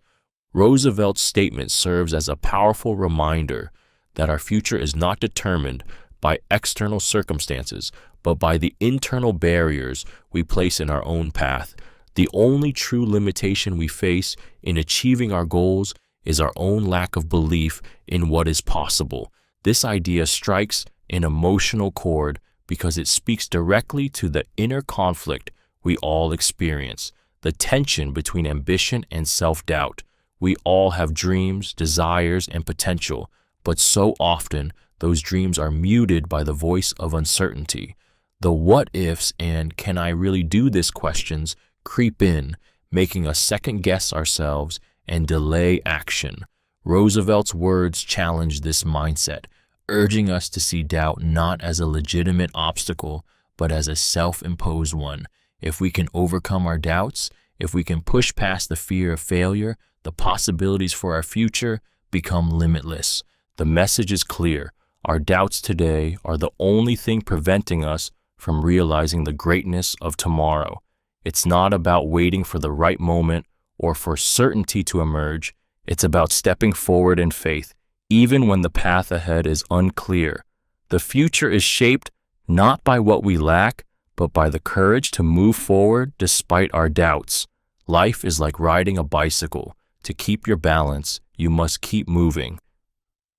Roosevelt's statement serves as a powerful reminder that our future is not determined by external circumstances, but by the internal barriers we place in our own path. The only true limitation we face in achieving our goals is our own lack of belief in what is possible. This idea strikes an emotional chord because it speaks directly to the inner conflict we all experience, the tension between ambition and self-doubt. We all have dreams, desires, and potential, but so often those dreams are muted by the voice of uncertainty. The what-ifs and can I really do this questions creep in, making us second-guess ourselves and delay action. Roosevelt's words challenge this mindset, urging us to see doubt not as a legitimate obstacle, but as a self-imposed one. If we can overcome our doubts, if we can push past the fear of failure, the possibilities for our future become limitless. The message is clear. Our doubts today are the only thing preventing us from realizing the greatness of tomorrow. It's not about waiting for the right moment or for certainty to emerge. It's about stepping forward in faith, even when the path ahead is unclear. The future is shaped not by what we lack, but by the courage to move forward despite our doubts. Life is like riding a bicycle. To keep your balance, you must keep moving.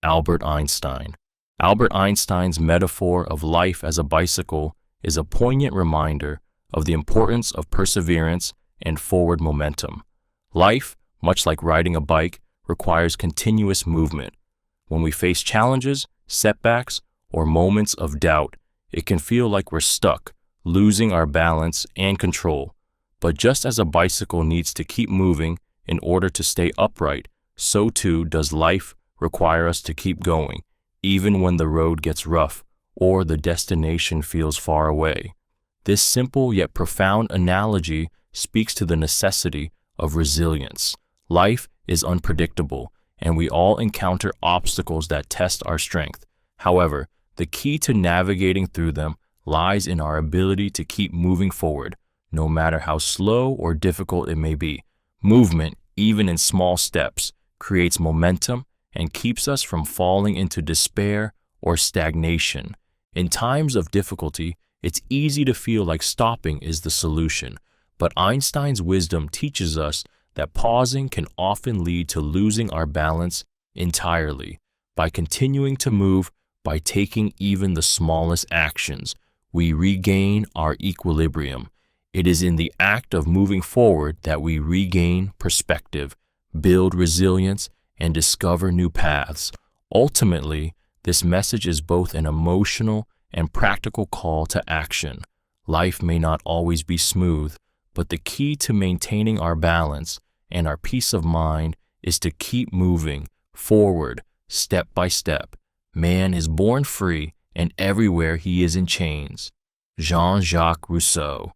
Albert Einstein. Albert Einstein's metaphor of life as a bicycle is a poignant reminder of the importance of perseverance and forward momentum. Life, much like riding a bike, requires continuous movement. When we face challenges, setbacks, or moments of doubt, it can feel like we're stuck, losing our balance and control. But just as a bicycle needs to keep moving in order to stay upright, so too does life require us to keep going, even when the road gets rough or the destination feels far away. This simple yet profound analogy speaks to the necessity of resilience. Life is unpredictable, and we all encounter obstacles that test our strength. However, the key to navigating through them lies in our ability to keep moving forward, no matter how slow or difficult it may be. Movement, even in small steps, creates momentum and keeps us from falling into despair or stagnation. In times of difficulty, it's easy to feel like stopping is the solution, but Einstein's wisdom teaches us that pausing can often lead to losing our balance entirely. By continuing to move, by taking even the smallest actions, we regain our equilibrium. It is in the act of moving forward that we regain perspective, build resilience, and discover new paths. Ultimately, this message is both an emotional and practical call to action. Life may not always be smooth, but the key to maintaining our balance and our peace of mind is to keep moving forward, step by step. Man is born free, and everywhere he is in chains. Jean-Jacques Rousseau.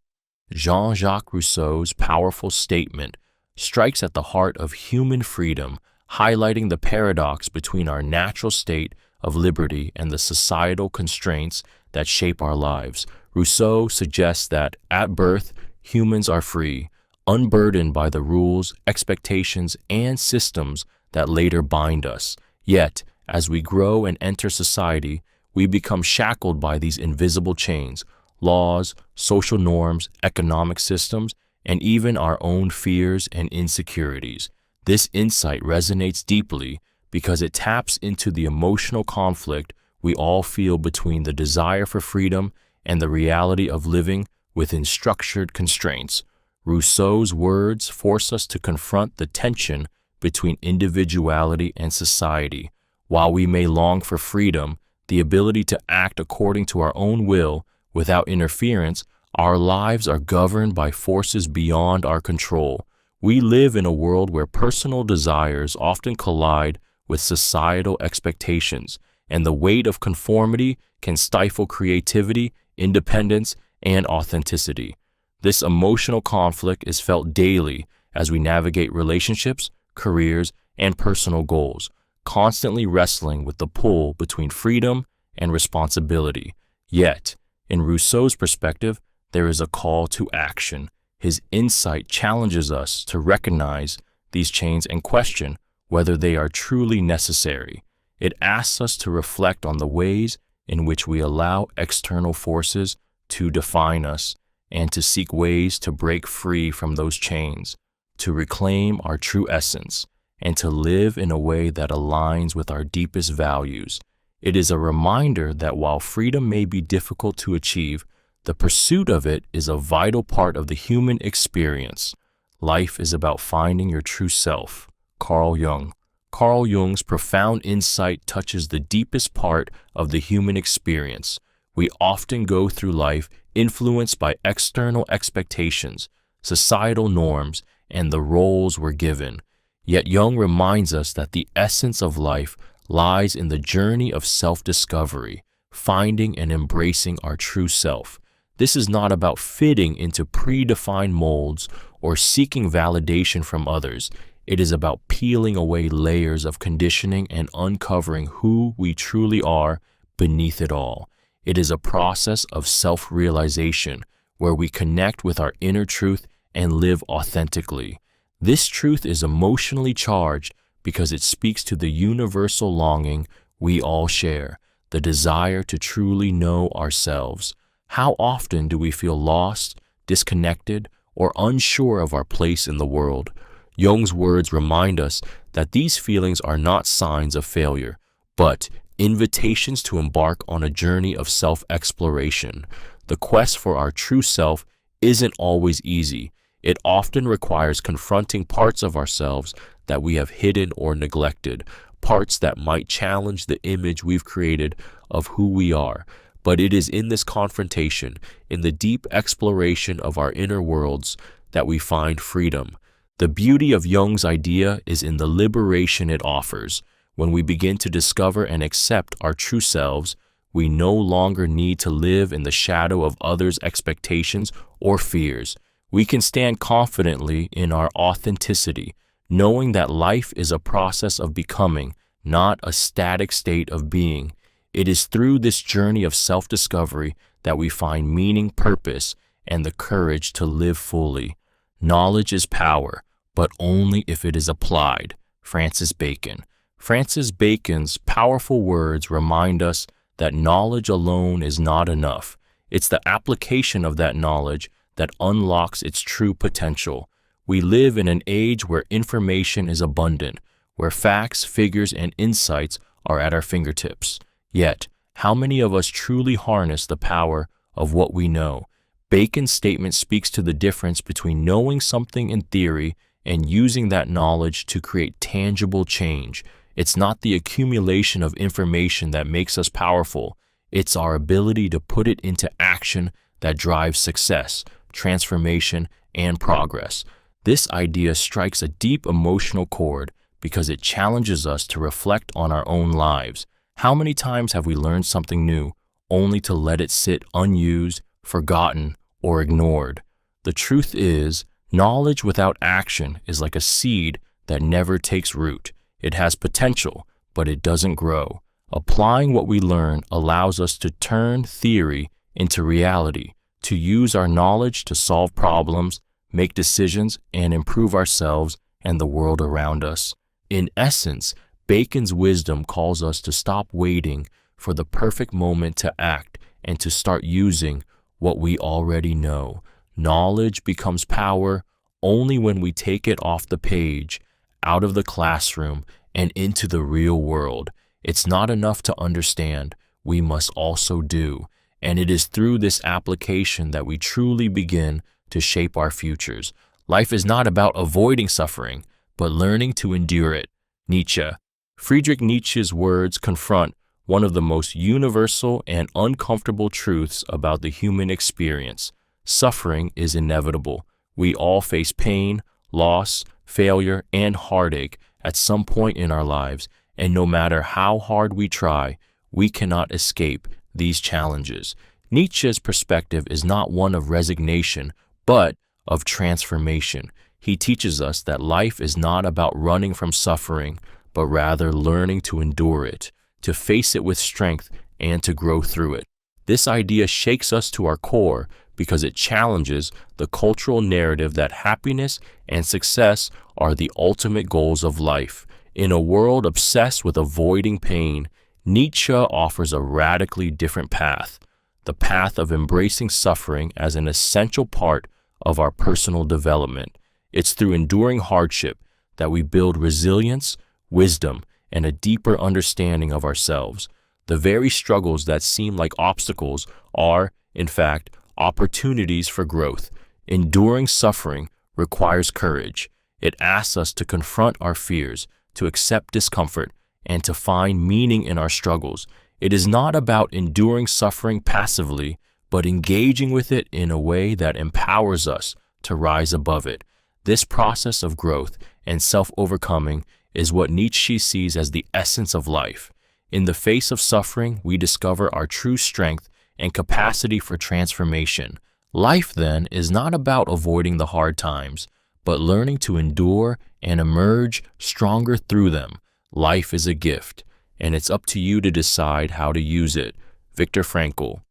Jean-Jacques Rousseau's powerful statement strikes at the heart of human freedom, highlighting the paradox between our natural state of liberty and the societal constraints that shape our lives. Rousseau suggests that, at birth, humans are free, unburdened by the rules, expectations, and systems that later bind us. Yet, as we grow and enter society, we become shackled by these invisible chains, laws, social norms, economic systems, and even our own fears and insecurities. This insight resonates deeply because it taps into the emotional conflict we all feel between the desire for freedom and the reality of living within structured constraints. Rousseau's words force us to confront the tension between individuality and society. While we may long for freedom, the ability to act according to our own will without interference, our lives are governed by forces beyond our control. We live in a world where personal desires often collide with societal expectations, and the weight of conformity can stifle creativity, independence, and authenticity. This emotional conflict is felt daily as we navigate relationships, careers, and personal goals, constantly wrestling with the pull between freedom and responsibility. Yet, in Rousseau's perspective, there is a call to action. His insight challenges us to recognize these chains and question whether they are truly necessary. It asks us to reflect on the ways in which we allow external forces to define us and to seek ways to break free from those chains, to reclaim our true essence, and to live in a way that aligns with our deepest values. It is a reminder that while freedom may be difficult to achieve, the pursuit of it is a vital part of the human experience. Life is about finding your true self. Carl Jung. Carl Jung's profound insight touches the deepest part of the human experience. We often go through life influenced by external expectations, societal norms, and the roles we're given. Yet Jung reminds us that the essence of life lies in the journey of self-discovery, finding and embracing our true self. This is not about fitting into predefined molds or seeking validation from others. It is about peeling away layers of conditioning and uncovering who we truly are beneath it all. It is a process of self-realization where we connect with our inner truth and live authentically. This truth is emotionally charged because it speaks to the universal longing we all share, the desire to truly know ourselves. How often do we feel lost, disconnected, or unsure of our place in the world? Jung's words remind us that these feelings are not signs of failure, but invitations to embark on a journey of self-exploration. The quest for our true self isn't always easy. It often requires confronting parts of ourselves that we have hidden or neglected, parts that might challenge the image we've created of who we are. But it is in this confrontation, in the deep exploration of our inner worlds, that we find freedom. The beauty of Jung's idea is in the liberation it offers. When we begin to discover and accept our true selves, we no longer need to live in the shadow of others' expectations or fears. We can stand confidently in our authenticity, knowing that life is a process of becoming, not a static state of being. It is through this journey of self-discovery that we find meaning, purpose, and the courage to live fully. Knowledge is power, but only if it is applied. Francis Bacon. Francis Bacon's powerful words remind us that knowledge alone is not enough. It's the application of that knowledge that unlocks its true potential. We live in an age where information is abundant, where facts, figures, and insights are at our fingertips. Yet, how many of us truly harness the power of what we know? Bacon's statement speaks to the difference between knowing something in theory and using that knowledge to create tangible change. It's not the accumulation of information that makes us powerful. It's our ability to put it into action that drives success, transformation, and progress. This idea strikes a deep emotional chord because it challenges us to reflect on our own lives. How many times have we learned something new only to let it sit unused, forgotten, or ignored? The truth is, knowledge without action is like a seed that never takes root. It has potential, but it doesn't grow. Applying what we learn allows us to turn theory into reality, to use our knowledge to solve problems, make decisions, and improve ourselves and the world around us. In essence, Bacon's wisdom calls us to stop waiting for the perfect moment to act and to start using what we already know. Knowledge becomes power only when we take it off the page, out of the classroom, and into the real world. It's not enough to understand, we must also do. And it is through this application that we truly begin to shape our futures. Life is not about avoiding suffering, but learning to endure it. Nietzsche. Friedrich Nietzsche's words confront one of the most universal and uncomfortable truths about the human experience. Suffering is inevitable. We all face pain, loss, failure, and heartache at some point in our lives, and no matter how hard we try, we cannot escape these challenges. Nietzsche's perspective is not one of resignation, but of transformation. He teaches us that life is not about running from suffering, but rather learning to endure it, to face it with strength, and to grow through it. This idea shakes us to our core because it challenges the cultural narrative that happiness and success are the ultimate goals of life. In a world obsessed with avoiding pain, Nietzsche offers a radically different path, the path of embracing suffering as an essential part of our personal development. It's through enduring hardship that we build resilience, wisdom, and a deeper understanding of ourselves. The very struggles that seem like obstacles are, in fact, opportunities for growth. Enduring suffering requires courage. It asks us to confront our fears, to accept discomfort, and to find meaning in our struggles. It is not about enduring suffering passively, but engaging with it in a way that empowers us to rise above it. This process of growth and self-overcoming is what Nietzsche sees as the essence of life. In the face of suffering, we discover our true strength and capacity for transformation. Life, then, is not about avoiding the hard times, but learning to endure and emerge stronger through them. Life is a gift, and it's up to you to decide how to use it. Viktor Frankl.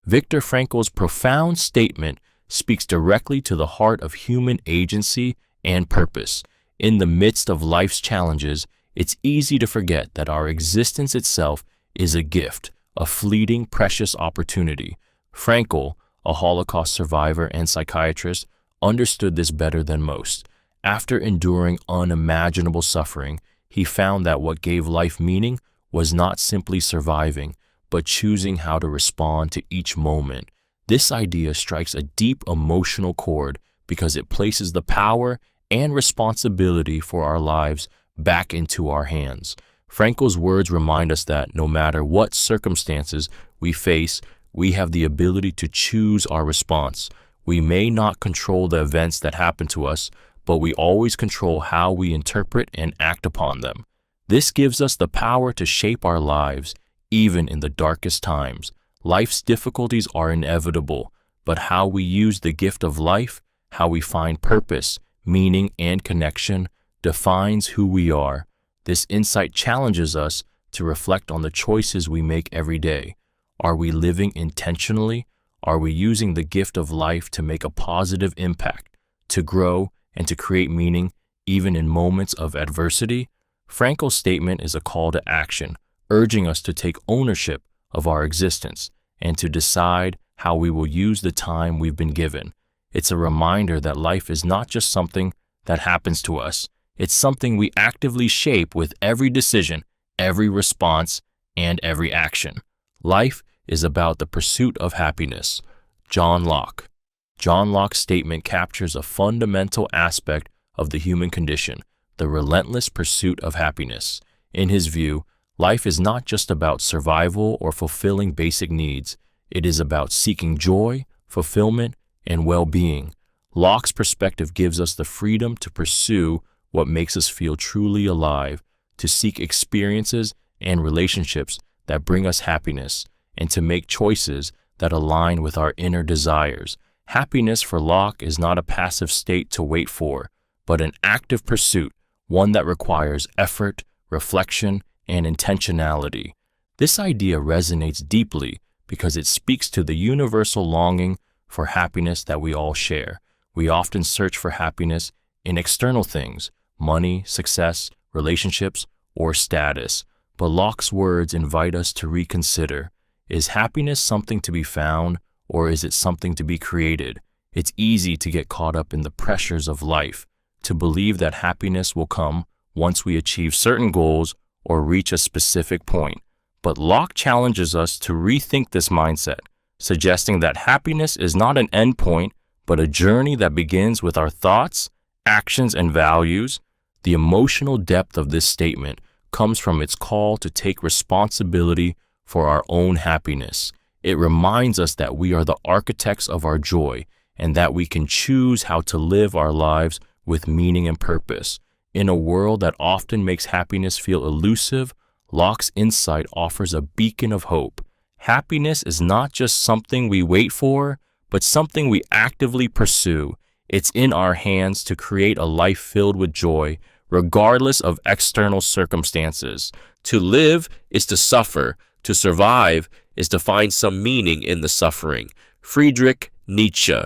Viktor Frankl's profound statement speaks directly to the heart of human agency and purpose. In the midst of life's challenges, it's easy to forget that our existence itself is a gift, a fleeting, precious opportunity. Frankl, a Holocaust survivor and psychiatrist, understood this better than most. After enduring unimaginable suffering, he found that what gave life meaning was not simply surviving, but choosing how to respond to each moment. This idea strikes a deep emotional chord because it places the power and responsibility for our lives back into our hands. Frankl's words remind us that no matter what circumstances we face, we have the ability to choose our response. We may not control the events that happen to us, but we always control how we interpret and act upon them. This gives us the power to shape our lives, even in the darkest times. Life's difficulties are inevitable, but how we use the gift of life, how we find purpose, meaning, and connection defines who we are. This insight challenges us to reflect on the choices we make every day. Are we living intentionally? Are we using the gift of life to make a positive impact, to grow, and to create meaning, even in moments of adversity? Frankl's statement is a call to action, urging us to take ownership of our existence and to decide how we will use the time we've been given. It's a reminder that life is not just something that happens to us. It's something we actively shape with every decision, every response, and every action. Life is about the pursuit of happiness. John Locke. John Locke's statement captures a fundamental aspect of the human condition, the relentless pursuit of happiness. In his view, life is not just about survival or fulfilling basic needs. It is about seeking joy, fulfillment, and well-being. Locke's perspective gives us the freedom to pursue what makes us feel truly alive, to seek experiences and relationships that bring us happiness, and to make choices that align with our inner desires. Happiness for Locke is not a passive state to wait for, but an active pursuit, one that requires effort, reflection, and intentionality. This idea resonates deeply because it speaks to the universal longing for happiness that we all share. We often search for happiness in external things, money, success, relationships, or status. But Locke's words invite us to reconsider. Is happiness something to be found, or is it something to be created? It's easy to get caught up in the pressures of life, to believe that happiness will come once we achieve certain goals or reach a specific point. But Locke challenges us to rethink this mindset, suggesting that happiness is not an endpoint, but a journey that begins with our thoughts, actions, and values. The emotional depth of this statement comes from its call to take responsibility for our own happiness. It reminds us that we are the architects of our joy and that we can choose how to live our lives with meaning and purpose. In a world that often makes happiness feel elusive, Locke's insight offers a beacon of hope. Happiness is not just something we wait for, but something we actively pursue. It's in our hands to create a life filled with joy, regardless of external circumstances. To live is to suffer. To survive is to find some meaning in the suffering. Friedrich Nietzsche.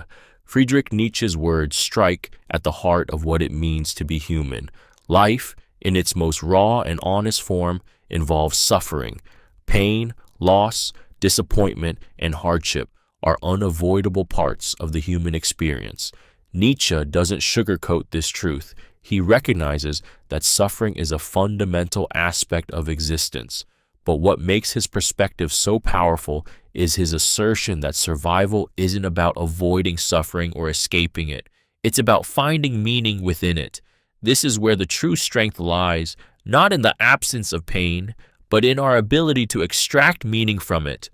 Friedrich Nietzsche's words strike at the heart of what it means to be human. Life, in its most raw and honest form, involves suffering. Pain, loss, disappointment, and hardship are unavoidable parts of the human experience. Nietzsche doesn't sugarcoat this truth. He recognizes that suffering is a fundamental aspect of existence. But what makes his perspective so powerful is his assertion that survival isn't about avoiding suffering or escaping it. It's about finding meaning within it. This is where the true strength lies, not in the absence of pain, but in our ability to extract meaning from it.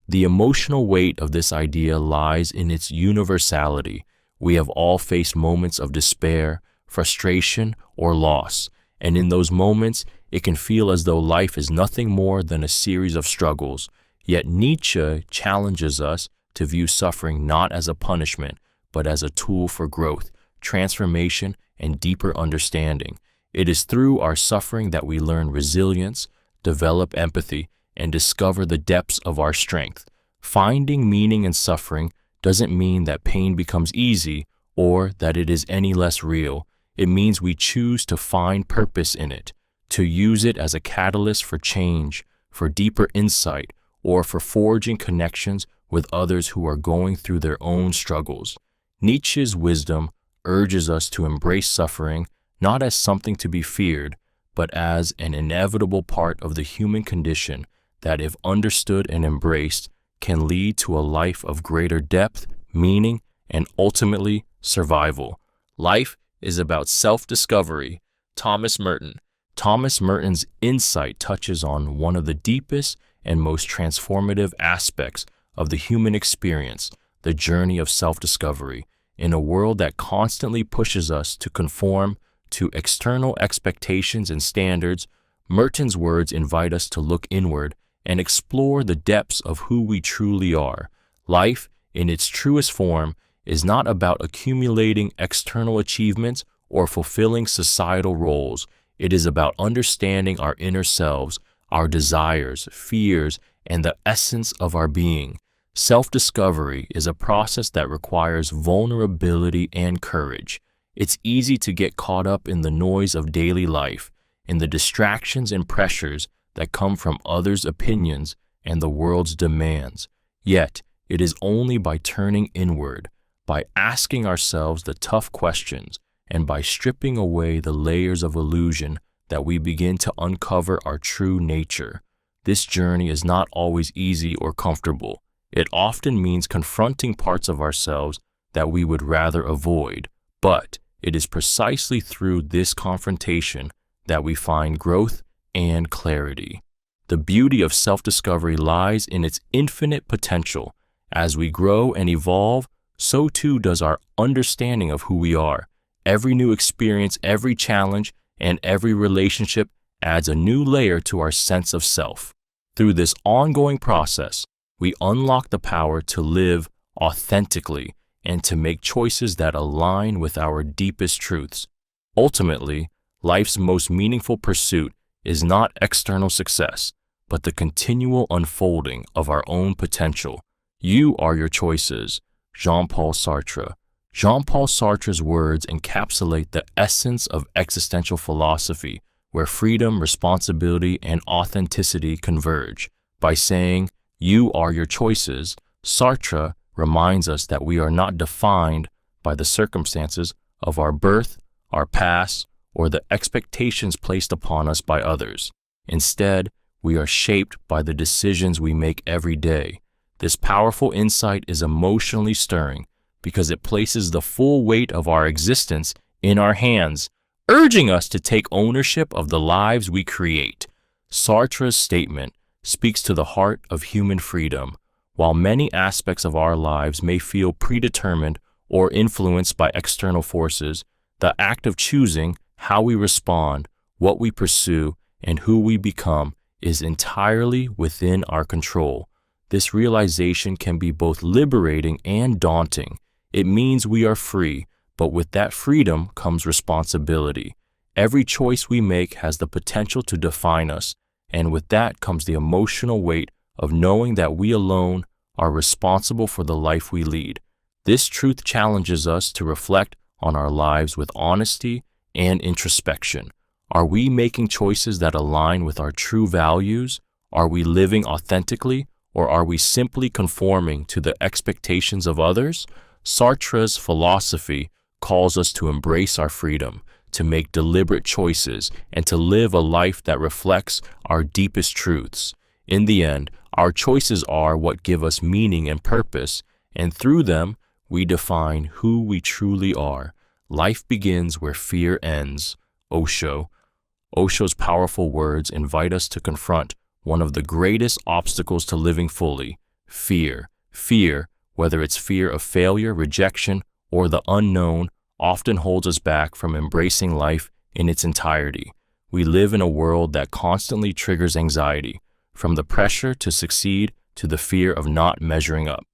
The emotional weight of this idea lies in its universality. We have all faced moments of despair, frustration, or loss, and in those moments, it can feel as though life is nothing more than a series of struggles. Yet Nietzsche challenges us to view suffering not as a punishment, but as a tool for growth, transformation, and deeper understanding. It is through our suffering that we learn resilience, develop empathy, and discover the depths of our strength. Finding meaning in suffering doesn't mean that pain becomes easy or that it is any less real. It means we choose to find purpose in it, to use it as a catalyst for change, for deeper insight, or for forging connections with others who are going through their own struggles. Nietzsche's wisdom urges us to embrace suffering not as something to be feared, but as an inevitable part of the human condition that, if understood and embraced, can lead to a life of greater depth, meaning, and ultimately survival. Life is about self-discovery. Thomas Merton's insight touches on one of the deepest and most transformative aspects of the human experience, the journey of self-discovery. In a world that constantly pushes us to conform to external expectations and standards, Merton's words invite us to look inward and explore the depths of who we truly are. Life, in its truest form, is not about accumulating external achievements or fulfilling societal roles. It is about understanding our inner selves, our desires, fears, and the essence of our being. Self-discovery is a process that requires vulnerability and courage. It's easy to get caught up in the noise of daily life, in the distractions and pressures that come from others' opinions and the world's demands. Yet, it is only by turning inward, by asking ourselves the tough questions, and by stripping away the layers of illusion that we begin to uncover our true nature. This journey is not always easy or comfortable. It often means confronting parts of ourselves that we would rather avoid. But it is precisely through this confrontation that we find growth and clarity. The beauty of self-discovery lies in its infinite potential. As we grow and evolve, so too does our understanding of who we are. Every new experience, every challenge, and every relationship adds a new layer to our sense of self. Through this ongoing process, we unlock the power to live authentically and to make choices that align with our deepest truths. Ultimately, life's most meaningful pursuit is not external success, but the continual unfolding of our own potential. You are your choices. Jean-Paul Sartre. Jean-Paul Sartre's words encapsulate the essence of existential philosophy, where freedom, responsibility, and authenticity converge. By saying, "You are your choices," Sartre reminds us that we are not defined by the circumstances of our birth, our past, or the expectations placed upon us by others. Instead, we are shaped by the decisions we make every day. This powerful insight is emotionally stirring because it places the full weight of our existence in our hands, urging us to take ownership of the lives we create. Sartre's statement speaks to the heart of human freedom. While many aspects of our lives may feel predetermined or influenced by external forces, the act of choosing how we respond, what we pursue, and who we become is entirely within our control. This realization can be both liberating and daunting. It means we are free, but with that freedom comes responsibility. Every choice we make has the potential to define us, and with that comes the emotional weight of knowing that we alone are responsible for the life we lead. This truth challenges us to reflect on our lives with honesty and introspection. Are we making choices that align with our true values? Are we living authentically, or are we simply conforming to the expectations of others? Sartre's philosophy calls us to embrace our freedom, to make deliberate choices, and to live a life that reflects our deepest truths. In the end, our choices are what give us meaning and purpose, and through them, we define who we truly are. Life begins where fear ends. Osho. Osho's powerful words invite us to confront one of the greatest obstacles to living fully: fear. Fear, whether it's fear of failure, rejection, or the unknown, often holds us back from embracing life in its entirety. We live in a world that constantly triggers anxiety, from the pressure to succeed to the fear of not measuring up.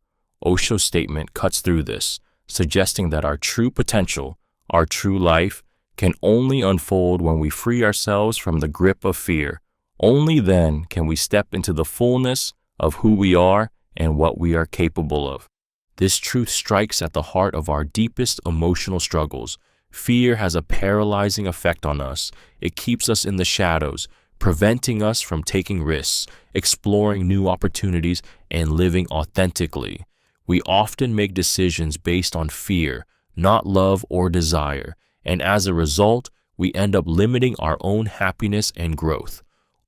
Osho's statement cuts through this, suggesting that our true potential, our true life, can only unfold when we free ourselves from the grip of fear. Only then can we step into the fullness of who we are and what we are capable of. This truth strikes at the heart of our deepest emotional struggles. Fear has a paralyzing effect on us. It keeps us in the shadows, preventing us from taking risks, exploring new opportunities, and living authentically. We often make decisions based on fear, not love or desire, and as a result, we end up limiting our own happiness and growth.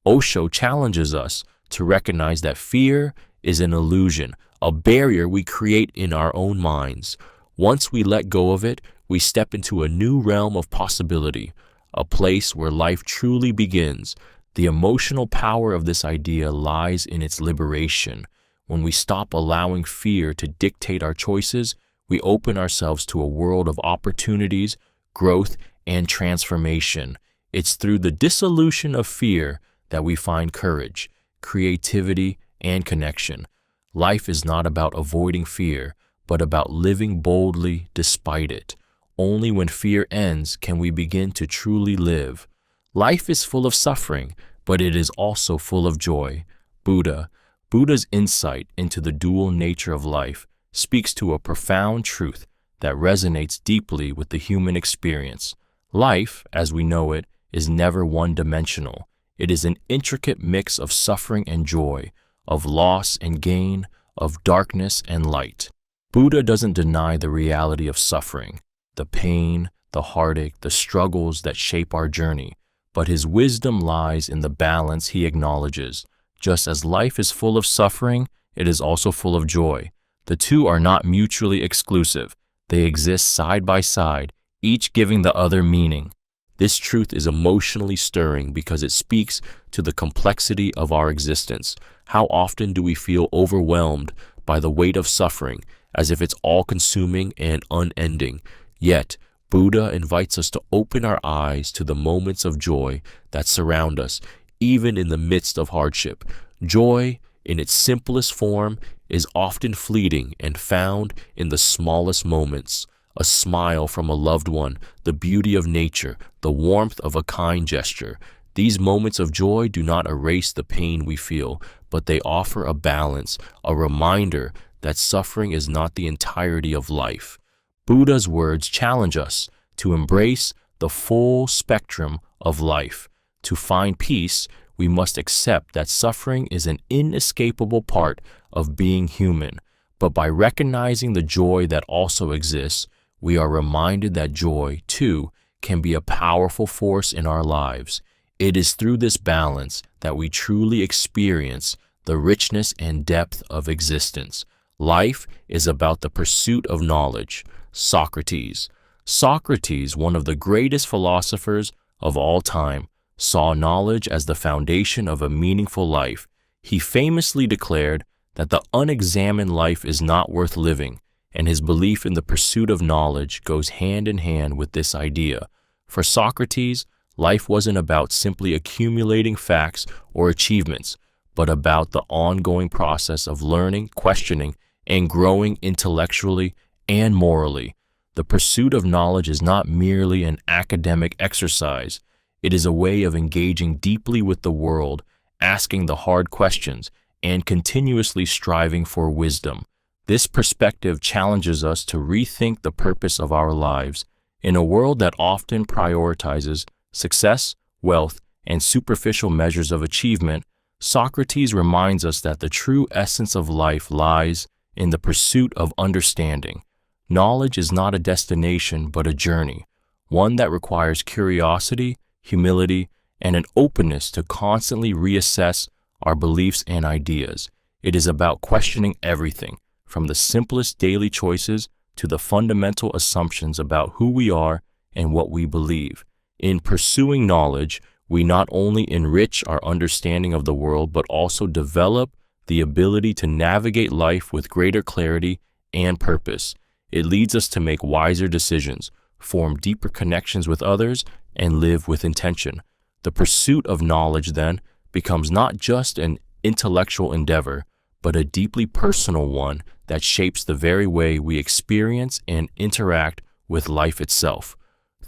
Osho challenges us to recognize that fear is an illusion, a barrier we create in our own minds. Once we let go of it, we step into a new realm of possibility, a place where life truly begins. The emotional power of this idea lies in its liberation. When we stop allowing fear to dictate our choices, we open ourselves to a world of opportunities, growth, and transformation. It's through the dissolution of fear that we find courage, creativity, and connection. Life is not about avoiding fear, but about living boldly despite it. Only when fear ends can we begin to truly live. Life is full of suffering, but it is also full of joy. Buddha's insight into the dual nature of life speaks to a profound truth that resonates deeply with the human experience. Life, as we know it, is never one-dimensional. It is an intricate mix of suffering and joy, of loss and gain, of darkness and light. Buddha doesn't deny the reality of suffering, the pain, the heartache, the struggles that shape our journey, but his wisdom lies in the balance he acknowledges. Just as life is full of suffering, it is also full of joy. The two are not mutually exclusive. They exist side by side, each giving the other meaning. This truth is emotionally stirring because it speaks to the complexity of our existence. How often do we feel overwhelmed by the weight of suffering, as if it's all-consuming and unending? Yet, Buddha invites us to open our eyes to the moments of joy that surround us, even in the midst of hardship. Joy, in its simplest form, is often fleeting and found in the smallest moments. A smile from a loved one, the beauty of nature, the warmth of a kind gesture. These moments of joy do not erase the pain we feel, but they offer a balance, a reminder that suffering is not the entirety of life. Buddha's words challenge us to embrace the full spectrum of life. To find peace, we must accept that suffering is an inescapable part of being human. But by recognizing the joy that also exists, we are reminded that joy, too, can be a powerful force in our lives. It is through this balance that we truly experience the richness and depth of existence. Life is about the pursuit of knowledge. Socrates, one of the greatest philosophers of all time, saw knowledge as the foundation of a meaningful life. He famously declared that the unexamined life is not worth living, and his belief in the pursuit of knowledge goes hand in hand with this idea. For Socrates, life wasn't about simply accumulating facts or achievements, but about the ongoing process of learning, questioning, and growing intellectually and morally. The pursuit of knowledge is not merely an academic exercise. It is a way of engaging deeply with the world, asking the hard questions, and continuously striving for wisdom. This perspective challenges us to rethink the purpose of our lives. In a world that often prioritizes success wealth, and superficial measures of achievement, Socrates reminds us that the true essence of life lies in the pursuit of understanding. Knowledge is not a destination but a journey, one that requires curiosity, humility, and an openness to constantly reassess our beliefs and ideas. It is about questioning everything, from the simplest daily choices to the fundamental assumptions about who we are and what we believe. In pursuing knowledge, we not only enrich our understanding of the world, but also develop the ability to navigate life with greater clarity and purpose. It leads us to make wiser decisions, form deeper connections with others, and live with intention. The pursuit of knowledge, then, becomes not just an intellectual endeavor, but a deeply personal one that shapes the very way we experience and interact with life itself.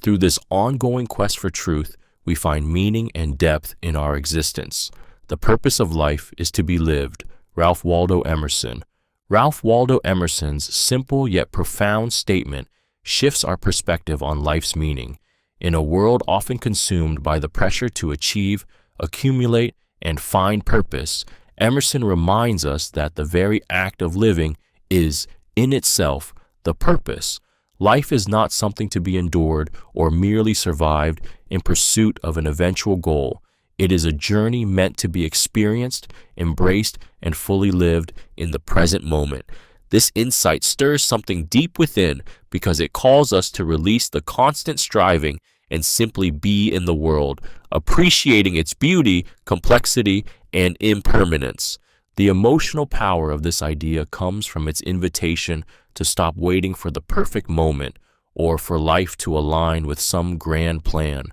Through this ongoing quest for truth, we find meaning and depth in our existence. The purpose of life is to be lived. Ralph Waldo Emerson. Ralph Waldo Emerson's simple yet profound statement shifts our perspective on life's meaning. In a world often consumed by the pressure to achieve, accumulate, and find purpose, Emerson reminds us that the very act of living is, in itself, the purpose. Life is not something to be endured or merely survived in pursuit of an eventual goal. It is a journey meant to be experienced, embraced, and fully lived in the present moment. This insight stirs something deep within because it calls us to release the constant striving and simply be in the world, appreciating its beauty, complexity, and impermanence. The emotional power of this idea comes from its invitation to stop waiting for the perfect moment or for life to align with some grand plan.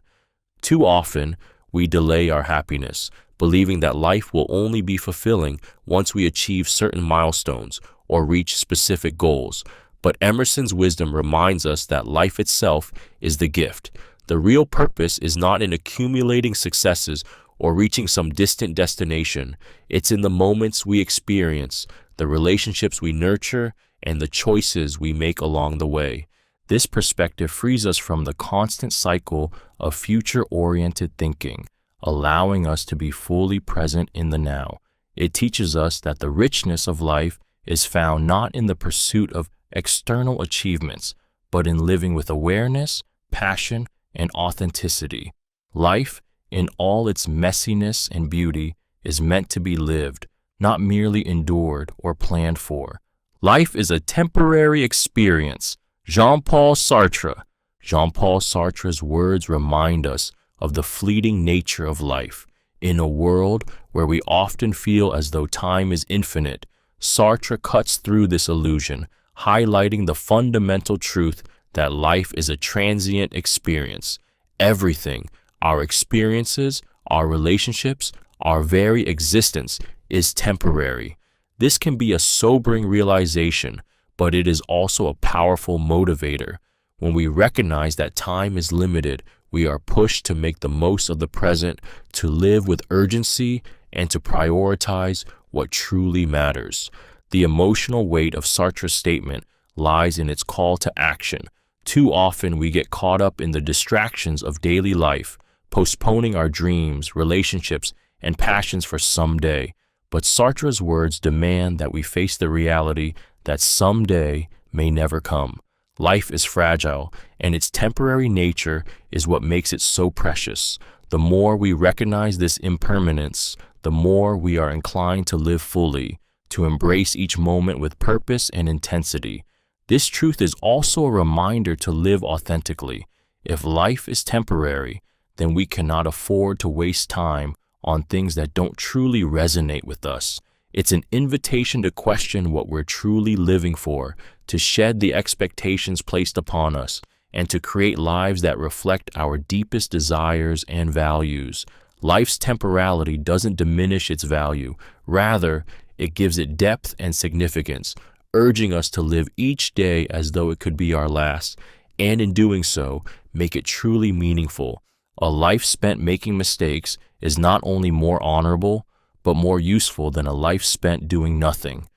Too often, we delay our happiness, believing that life will only be fulfilling once we achieve certain milestones or reach specific goals. But Emerson's wisdom reminds us that life itself is the gift. The real purpose is not in accumulating successes or reaching some distant destination. It's in the moments we experience, the relationships we nurture, and the choices we make along the way. This perspective frees us from the constant cycle of future-oriented thinking, allowing us to be fully present in the now. It teaches us that the richness of life is found not in the pursuit of external achievements, but in living with awareness, passion, and authenticity. Life, in all its messiness and beauty, is meant to be lived, not merely endured or planned for. Life is a temporary experience. Jean-Paul Sartre. Jean-Paul Sartre's words remind us of the fleeting nature of life. In a world where we often feel as though time is infinite, Sartre cuts through this illusion, highlighting the fundamental truth that life is a transient experience. Everything, our experiences, our relationships, our very existence is temporary. This can be a sobering realization, but it is also a powerful motivator. When we recognize that time is limited, we are pushed to make the most of the present, to live with urgency, and to prioritize what truly matters. The emotional weight of Sartre's statement lies in its call to action. Too often we get caught up in the distractions of daily life, postponing our dreams, relationships, and passions for someday. But Sartre's words demand that we face the reality that someday may never come. Life is fragile, and its temporary nature is what makes it so precious. The more we recognize this impermanence, the more we are inclined to live fully, to embrace each moment with purpose and intensity. This truth is also a reminder to live authentically. If life is temporary, then we cannot afford to waste time on things that don't truly resonate with us. It's an invitation to question what we're truly living for, to shed the expectations placed upon us, and to create lives that reflect our deepest desires and values. Life's temporality doesn't diminish its value. Rather, it gives it depth and significance, urging us to live each day as though it could be our last, and in doing so, make it truly meaningful. A life spent making mistakes is not only more honorable, but more useful than a life spent doing nothing.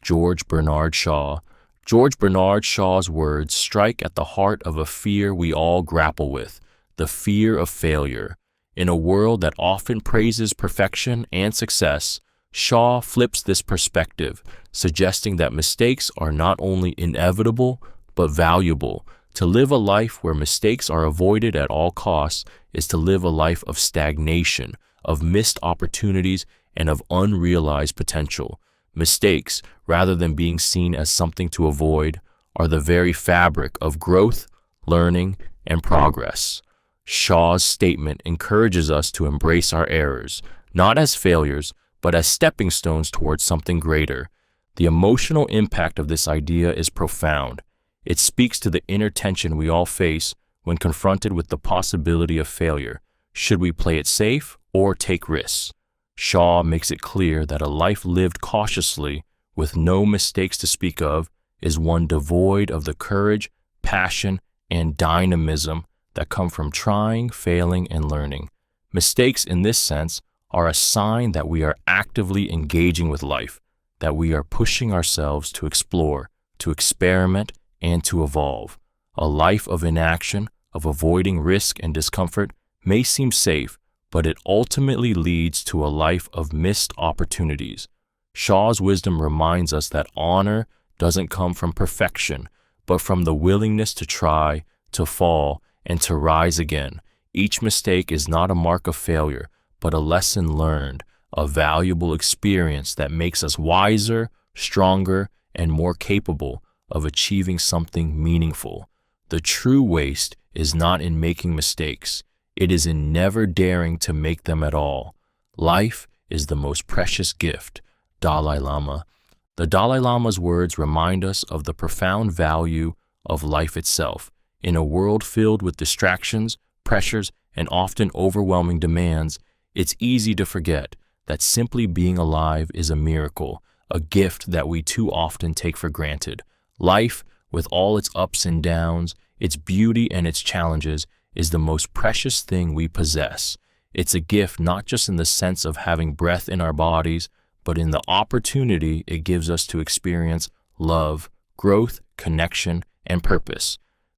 George Bernard Shaw. George Bernard Shaw's words strike at the heart of a fear we all grapple with, the fear of failure. In a world that often praises perfection and success, Shaw flips this perspective, suggesting that mistakes are not only inevitable, but valuable. To live a life where mistakes are avoided at all costs is to live a life of stagnation, of missed opportunities, and of unrealized potential. Mistakes, rather than being seen as something to avoid, are the very fabric of growth, learning, and progress. Shaw's statement encourages us to embrace our errors, not as failures, but as stepping stones towards something greater. The emotional impact of this idea is profound. It speaks to the inner tension we all face when confronted with the possibility of failure. Should we play it safe or take risks? Shaw makes it clear that a life lived cautiously, with no mistakes to speak of, is one devoid of the courage, passion, and dynamism that come from trying, failing, and learning. Mistakes, in this sense, are a sign that we are actively engaging with life, that we are pushing ourselves to explore, to experiment, and to evolve. A life of inaction, of avoiding risk and discomfort, may seem safe, but it ultimately leads to a life of missed opportunities. Shaw's wisdom reminds us that honor doesn't come from perfection, but from the willingness to try, to fall, and to rise again. Each mistake is not a mark of failure, but a lesson learned, a valuable experience that makes us wiser, stronger, and more capable of achieving something meaningful. The true waste is not in making mistakes. It is in never daring to make them at all. Life is the most precious gift. Dalai Lama. The Dalai Lama's words remind us of the profound value of life itself. In a world filled with distractions, pressures, and often overwhelming demands, it's easy to forget that simply being alive is a miracle, a gift that we too often take for granted. Life, with all its ups and downs, its beauty and its challenges, is the most precious thing we possess. It's a gift not just in the sense of having breath in our bodies, but in the opportunity it gives us to experience love, growth, connection, and purpose.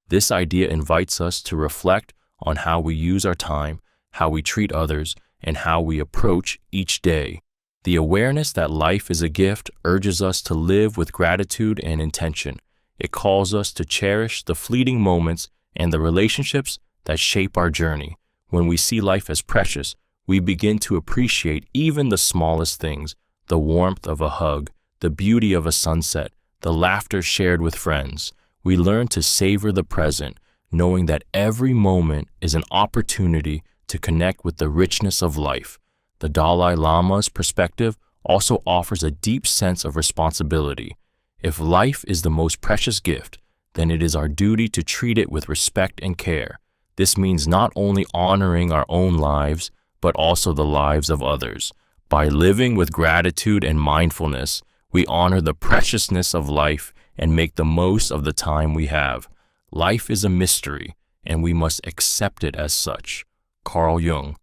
This idea invites us to reflect on how we use our time, how we treat others, and how we approach each day. The awareness that life is a gift urges us to live with gratitude and intention. It calls us to cherish the fleeting moments and the relationships that shape our journey. When we see life as precious, we begin to appreciate even the smallest things, the warmth of a hug, the beauty of a sunset, the laughter shared with friends. We learn to savor the present, knowing that every moment is an opportunity to connect with the richness of life. The Dalai Lama's perspective also offers a deep sense of responsibility. If life is the most precious gift, then it is our duty to treat it with respect and care. This means not only honoring our own lives, but also the lives of others. By living with gratitude and mindfulness, we honor the preciousness of life and make the most of the time we have. Life is a mystery, and we must accept it as such. Carl Jung.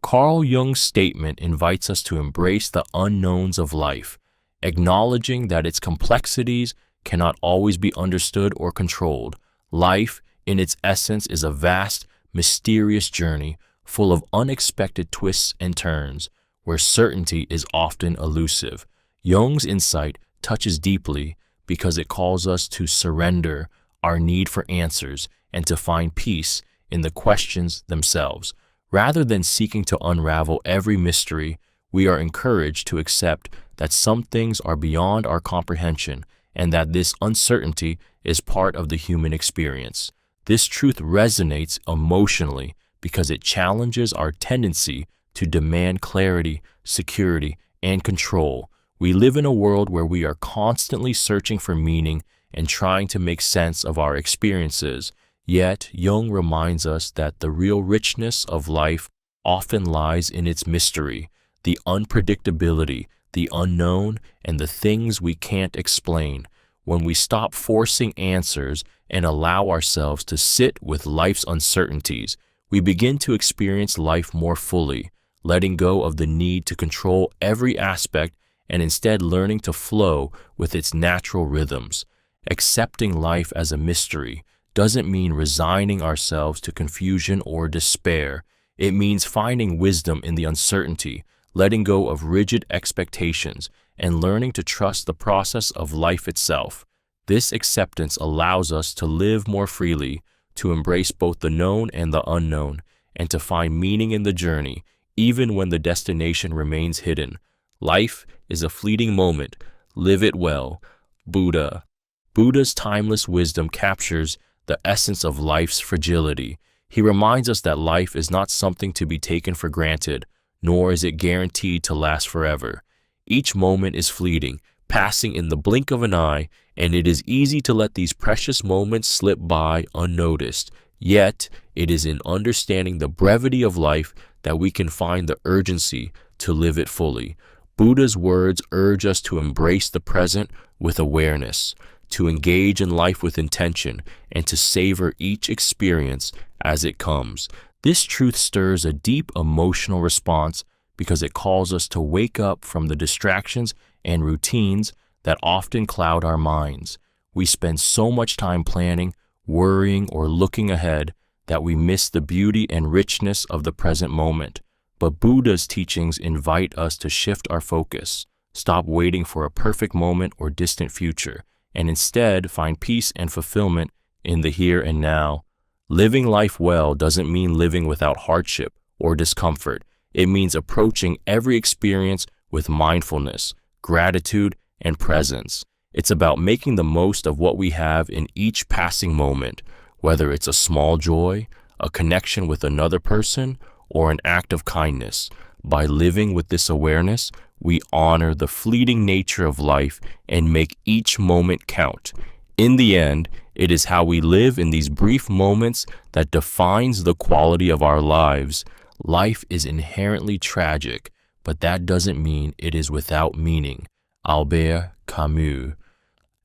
Carl Jung's statement invites us to embrace the unknowns of life, acknowledging that its complexities cannot always be understood or controlled. Life, in its essence, is a vast, mysterious journey full of unexpected twists and turns, where certainty is often elusive. Jung's insight touches deeply because it calls us to surrender our need for answers and to find peace in the questions themselves. Rather than seeking to unravel every mystery, we are encouraged to accept that some things are beyond our comprehension and that this uncertainty is part of the human experience. This truth resonates emotionally because it challenges our tendency to demand clarity, security, and control. We live in a world where we are constantly searching for meaning and trying to make sense of our experiences. Yet, Jung reminds us that the real richness of life often lies in its mystery, the unpredictability, the unknown, and the things we can't explain. When we stop forcing answers and allow ourselves to sit with life's uncertainties, we begin to experience life more fully, letting go of the need to control every aspect and instead learning to flow with its natural rhythms. Accepting life as a mystery doesn't mean resigning ourselves to confusion or despair. It means finding wisdom in the uncertainty, letting go of rigid expectations, and learning to trust the process of life itself. This acceptance allows us to live more freely, to embrace both the known and the unknown, and to find meaning in the journey, even when the destination remains hidden. Life is a fleeting moment. Live it well. Buddha's timeless wisdom captures the essence of life's fragility. He reminds us that life is not something to be taken for granted, nor is it guaranteed to last forever. Each moment is fleeting, passing in the blink of an eye, and it is easy to let these precious moments slip by unnoticed. Yet, it is in understanding the brevity of life that we can find the urgency to live it fully. Buddha's words urge us to embrace the present with awareness, to engage in life with intention, and to savor each experience as it comes. This truth stirs a deep emotional response because it calls us to wake up from the distractions and routines that often cloud our minds. We spend so much time planning, worrying, or looking ahead that we miss the beauty and richness of the present moment. But Buddha's teachings invite us to shift our focus, stop waiting for a perfect moment or distant future, and instead find peace and fulfillment in the here and now. Living life well doesn't mean living without hardship or discomfort. It means approaching every experience with mindfulness, gratitude, and presence. It's about making the most of what we have in each passing moment, whether it's a small joy, a connection with another person, or an act of kindness. By living with this awareness, we honor the fleeting nature of life and make each moment count. In the end, it is how we live in these brief moments that defines the quality of our lives. Life is inherently tragic, but that doesn't mean it is without meaning. Albert Camus.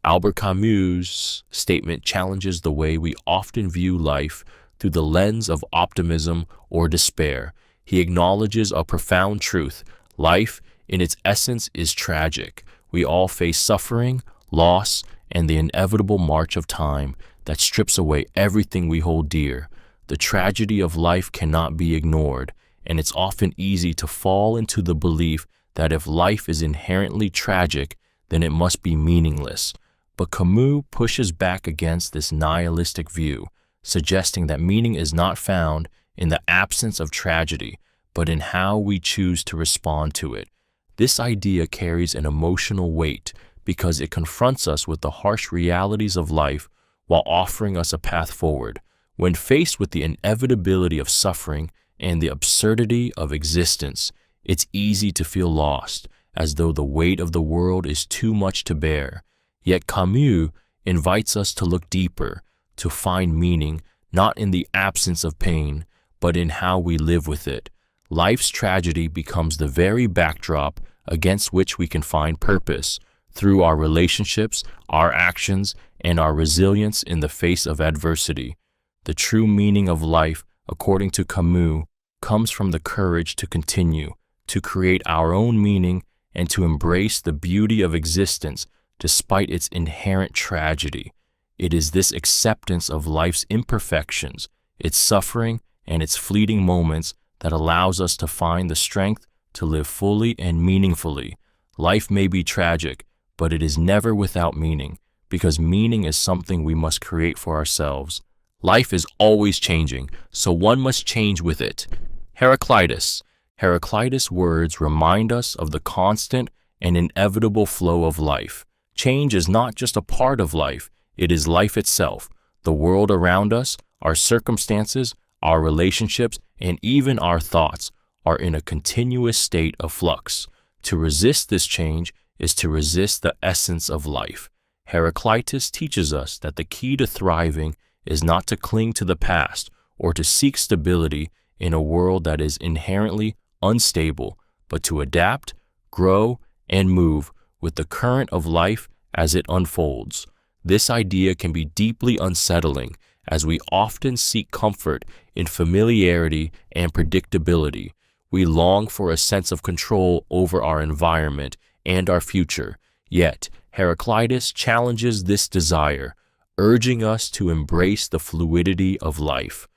Albert Camus' statement challenges the way we often view life through the lens of optimism or despair. He acknowledges a profound truth. Life, in its essence, is tragic. We all face suffering, loss, and the inevitable march of time that strips away everything we hold dear. The tragedy of life cannot be ignored, and it's often easy to fall into the belief that if life is inherently tragic, then it must be meaningless. But Camus pushes back against this nihilistic view, suggesting that meaning is not found in the absence of tragedy, but in how we choose to respond to it. This idea carries an emotional weight because it confronts us with the harsh realities of life while offering us a path forward. When faced with the inevitability of suffering and the absurdity of existence, it's easy to feel lost, as though the weight of the world is too much to bear. Yet Camus invites us to look deeper, to find meaning not in the absence of pain, but in how we live with it. Life's tragedy becomes the very backdrop against which we can find purpose, through our relationships, our actions, and our resilience in the face of adversity. The true meaning of life, according to Camus, comes from the courage to continue, to create our own meaning, and to embrace the beauty of existence despite its inherent tragedy. It is this acceptance of life's imperfections, its suffering, and its fleeting moments that allows us to find the strength to live fully and meaningfully. Life may be tragic, but it is never without meaning, because meaning is something we must create for ourselves. Life is always changing, so one must change with it. Heraclitus. Heraclitus' words remind us of the constant and inevitable flow of life. Change is not just a part of life, it is life itself. The world around us, our circumstances, our relationships, and even our thoughts are in a continuous state of flux. To resist this change is to resist the essence of life. Heraclitus teaches us that the key to thriving is not to cling to the past or to seek stability in a world that is inherently unstable, but to adapt, grow, and move with the current of life as it unfolds. This idea can be deeply unsettling, as we often seek comfort in familiarity and predictability. We long for a sense of control over our environment and our future. Yet, Heraclitus challenges this desire, urging us to embrace the fluidity of life.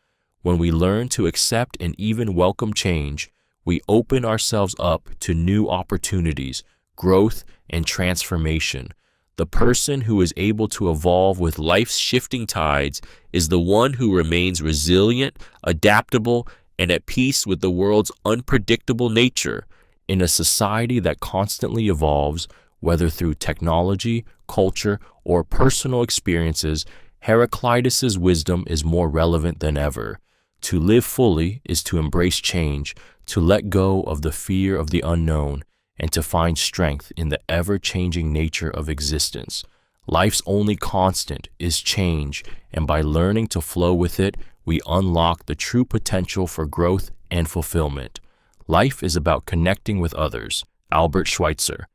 When we learn to accept and even welcome change, we open ourselves up to new opportunities, growth, and transformation. The person who is able to evolve with life's shifting tides is the one who remains resilient, adaptable, and at peace with the world's unpredictable nature. In a society that constantly evolves, whether through technology, culture, or personal experiences, Heraclitus's wisdom is more relevant than ever. To live fully is to embrace change, to let go of the fear of the unknown, and to find strength in the ever-changing nature of existence. Life's only constant is change, and by learning to flow with it, we unlock the true potential for growth and fulfillment. Life is about connecting with others. Albert Schweitzer.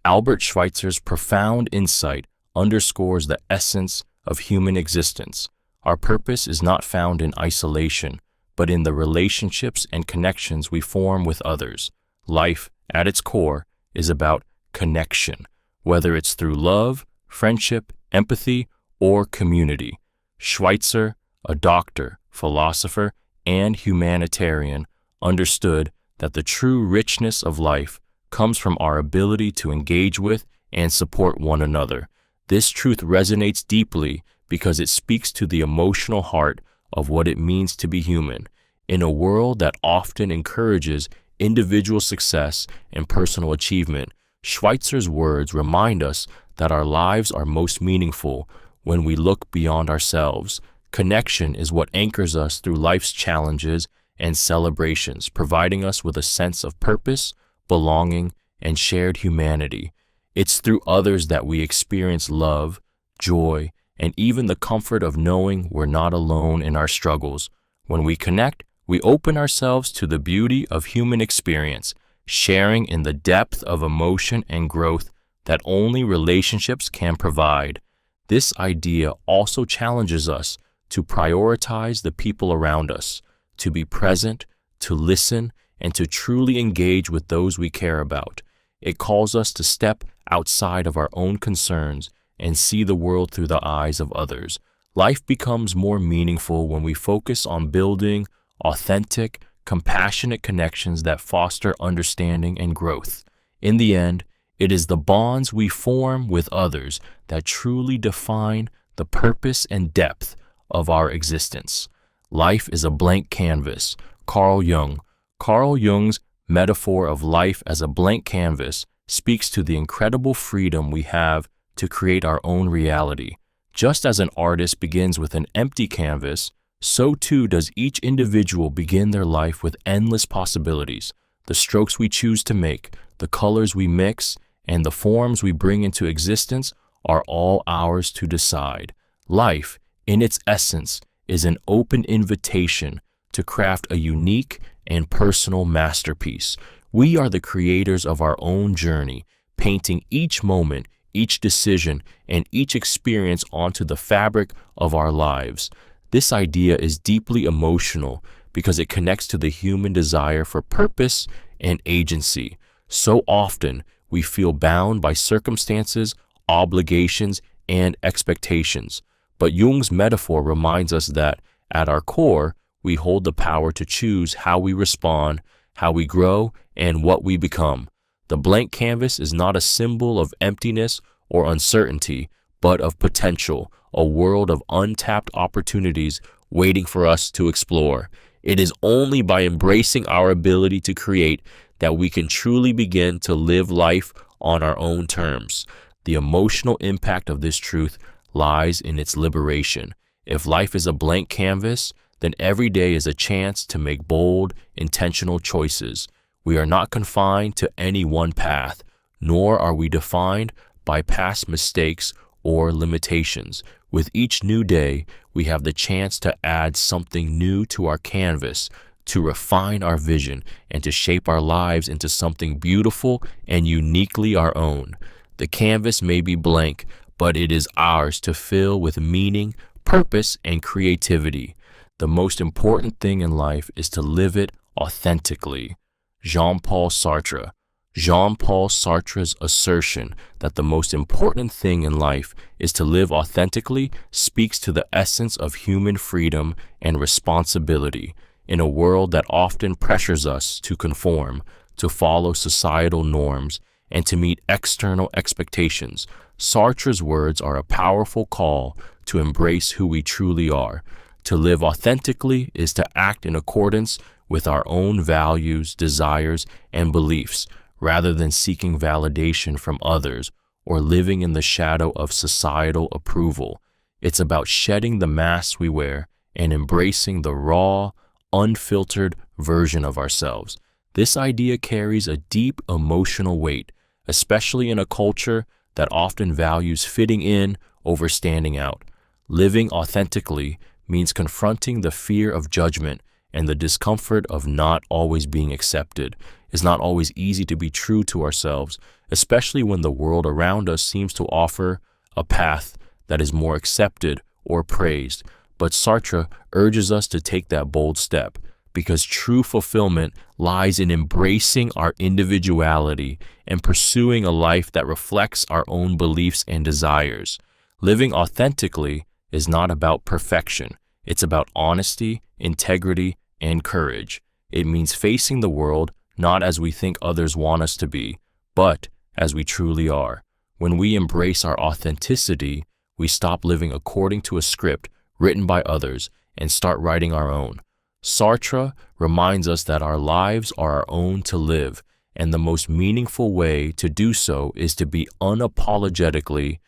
Albert Schweitzer's profound insight underscores the essence of human existence. Our purpose is not found in isolation, but in the relationships and connections we form with others. Life, at its core, is about connection, whether it's through love, friendship, empathy, or community. Schweitzer, a doctor, philosopher, and humanitarian, understood that the true richness of life comes from our ability to engage with and support one another. This truth resonates deeply because it speaks to the emotional heart of what it means to be human. In a world that often encourages individual success and personal achievement, Schweitzer's words remind us that our lives are most meaningful when we look beyond ourselves. Connection is what anchors us through life's challenges and celebrations, providing us with a sense of purpose, belonging, and shared humanity. It's through others that we experience love, joy, and even the comfort of knowing we're not alone in our struggles. When we connect, we open ourselves to the beauty of human experience, sharing in the depth of emotion and growth that only relationships can provide. This idea also challenges us to prioritize the people around us, to be present, to listen, and to truly engage with those we care about. It calls us to step outside of our own concerns and see the world through the eyes of others. Life becomes more meaningful when we focus on building authentic, compassionate connections that foster understanding and growth. In the end, it is the bonds we form with others that truly define the purpose and depth of our existence. Life is a blank canvas. Carl Jung. Carl Jung's metaphor of life as a blank canvas speaks to the incredible freedom we have to create our own reality. Just as an artist begins with an empty canvas, so too does each individual begin their life with endless possibilities. The strokes we choose to make, the colors we mix, and the forms we bring into existence are all ours to decide. Life, in its essence, is an open invitation to craft a unique and personal masterpiece. We are the creators of our own journey, painting each moment, each decision, and each experience onto the fabric of our lives. This idea is deeply emotional because it connects to the human desire for purpose and agency. So often, we feel bound by circumstances, obligations, and expectations. But Jung's metaphor reminds us that, at our core, we hold the power to choose how we respond, how we grow, and what we become. The blank canvas is not a symbol of emptiness or uncertainty, but of potential, a world of untapped opportunities waiting for us to explore. It is only by embracing our ability to create that we can truly begin to live life on our own terms. The emotional impact of this truth lies in its liberation. If life is a blank canvas, then every day is a chance to make bold, intentional choices. We are not confined to any one path, nor are we defined by past mistakes or limitations. With each new day, we have the chance to add something new to our canvas, to refine our vision, and to shape our lives into something beautiful and uniquely our own. The canvas may be blank, but it is ours to fill with meaning, purpose, and creativity. The most important thing in life is to live it authentically. Jean-Paul Sartre. Jean-Paul Sartre's assertion that the most important thing in life is to live authentically speaks to the essence of human freedom and responsibility in a world that often pressures us to conform, to follow societal norms, and to meet external expectations. Sartre's words are a powerful call to embrace who we truly are. To live authentically is to act in accordance with our own values, desires, and beliefs, rather than seeking validation from others or living in the shadow of societal approval. It's about shedding the masks we wear and embracing the raw, unfiltered version of ourselves. This idea carries a deep emotional weight, especially in a culture that often values fitting in over standing out. Living authentically means confronting the fear of judgment and the discomfort of not always being accepted. It's not always easy to be true to ourselves, especially when the world around us seems to offer a path that is more accepted or praised. But Sartre urges us to take that bold step, because true fulfillment lies in embracing our individuality and pursuing a life that reflects our own beliefs and desires. Living authentically is not about perfection. It's about honesty, integrity, and courage. It means facing the world not as we think others want us to be, but as we truly are. When we embrace our authenticity, we stop living according to a script written by others and start writing our own. Sartre reminds us that our lives are our own to live, and the most meaningful way to do so is to be unapologetically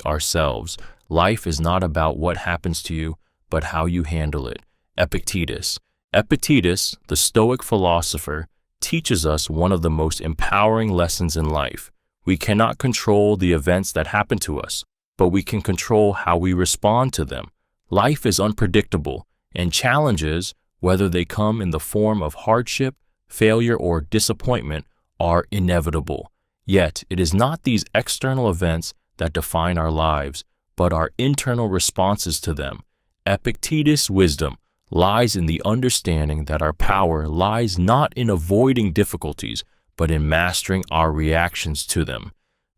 ourselves. Life is not about what happens to you, but how you handle it. Epictetus, the Stoic philosopher, teaches us one of the most empowering lessons in life. We cannot control the events that happen to us, but we can control how we respond to them. Life is unpredictable, and challenges, whether they come in the form of hardship, failure, or disappointment, are inevitable. Yet, it is not these external events that define our lives, but our internal responses to them. Epictetus' wisdom lies in the understanding that our power lies not in avoiding difficulties, but in mastering our reactions to them.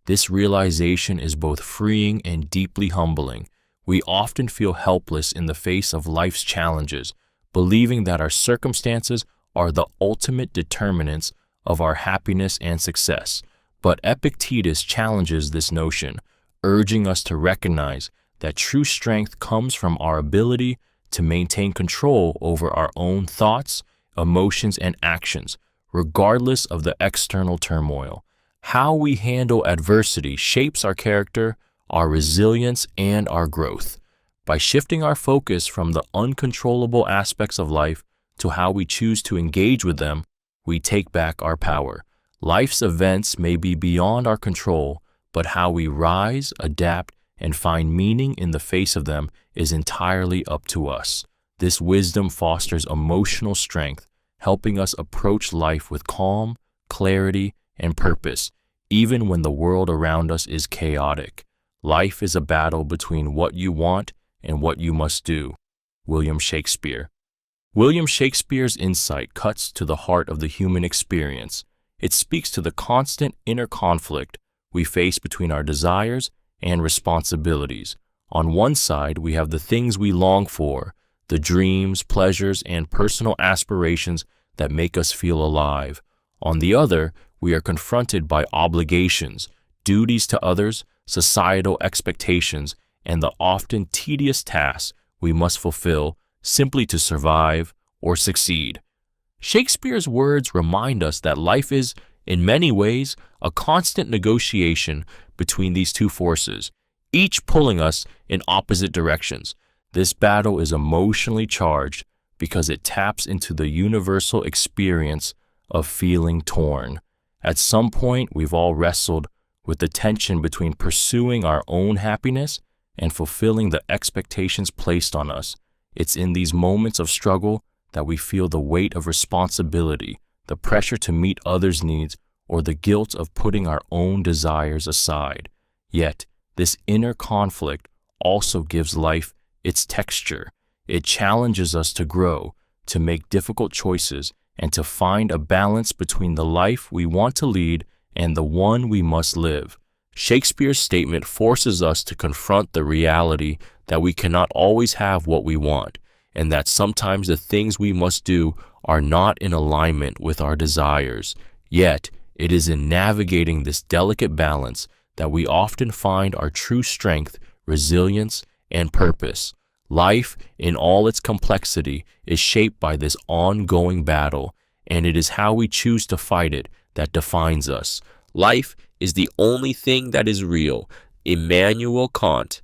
This realization is both freeing and deeply humbling. We often feel helpless in the face of life's challenges, believing that our circumstances are the ultimate determinants of our happiness and success. But Epictetus challenges this notion, urging us to recognize that true strength comes from our ability to maintain control over our own thoughts, emotions, and actions, regardless of the external turmoil. How we handle adversity shapes our character, our resilience, and our growth. By shifting our focus from the uncontrollable aspects of life to how we choose to engage with them, we take back our power. Life's events may be beyond our control, but how we rise, adapt, and find meaning in the face of them is entirely up to us. This wisdom fosters emotional strength, helping us approach life with calm, clarity, and purpose, even when the world around us is chaotic. Life is a battle between what you want and what you must do. William Shakespeare. William Shakespeare's insight cuts to the heart of the human experience. It speaks to the constant inner conflict we face between our desires and responsibilities. On one side, we have the things we long for, the dreams, pleasures, and personal aspirations that make us feel alive. On the other, we are confronted by obligations, duties to others, societal expectations, and the often tedious tasks we must fulfill simply to survive or succeed. Shakespeare's words remind us that life is, in many ways, a constant negotiation between these two forces, each pulling us in opposite directions. This battle is emotionally charged because it taps into the universal experience of feeling torn. At some point, we've all wrestled with the tension between pursuing our own happiness and fulfilling the expectations placed on us. It's in these moments of struggle that we feel the weight of responsibility, the pressure to meet others' needs, or the guilt of putting our own desires aside. Yet, this inner conflict also gives life its texture. It challenges us to grow, to make difficult choices, and to find a balance between the life we want to lead and the one we must live. Shakespeare's statement forces us to confront the reality that we cannot always have what we want, and that sometimes the things we must do are not in alignment with our desires. Yet, it is in navigating this delicate balance that we often find our true strength, resilience, and purpose. Life, in all its complexity, is shaped by this ongoing battle, and it is how we choose to fight it that defines us. Life is the only thing that is real. Immanuel Kant's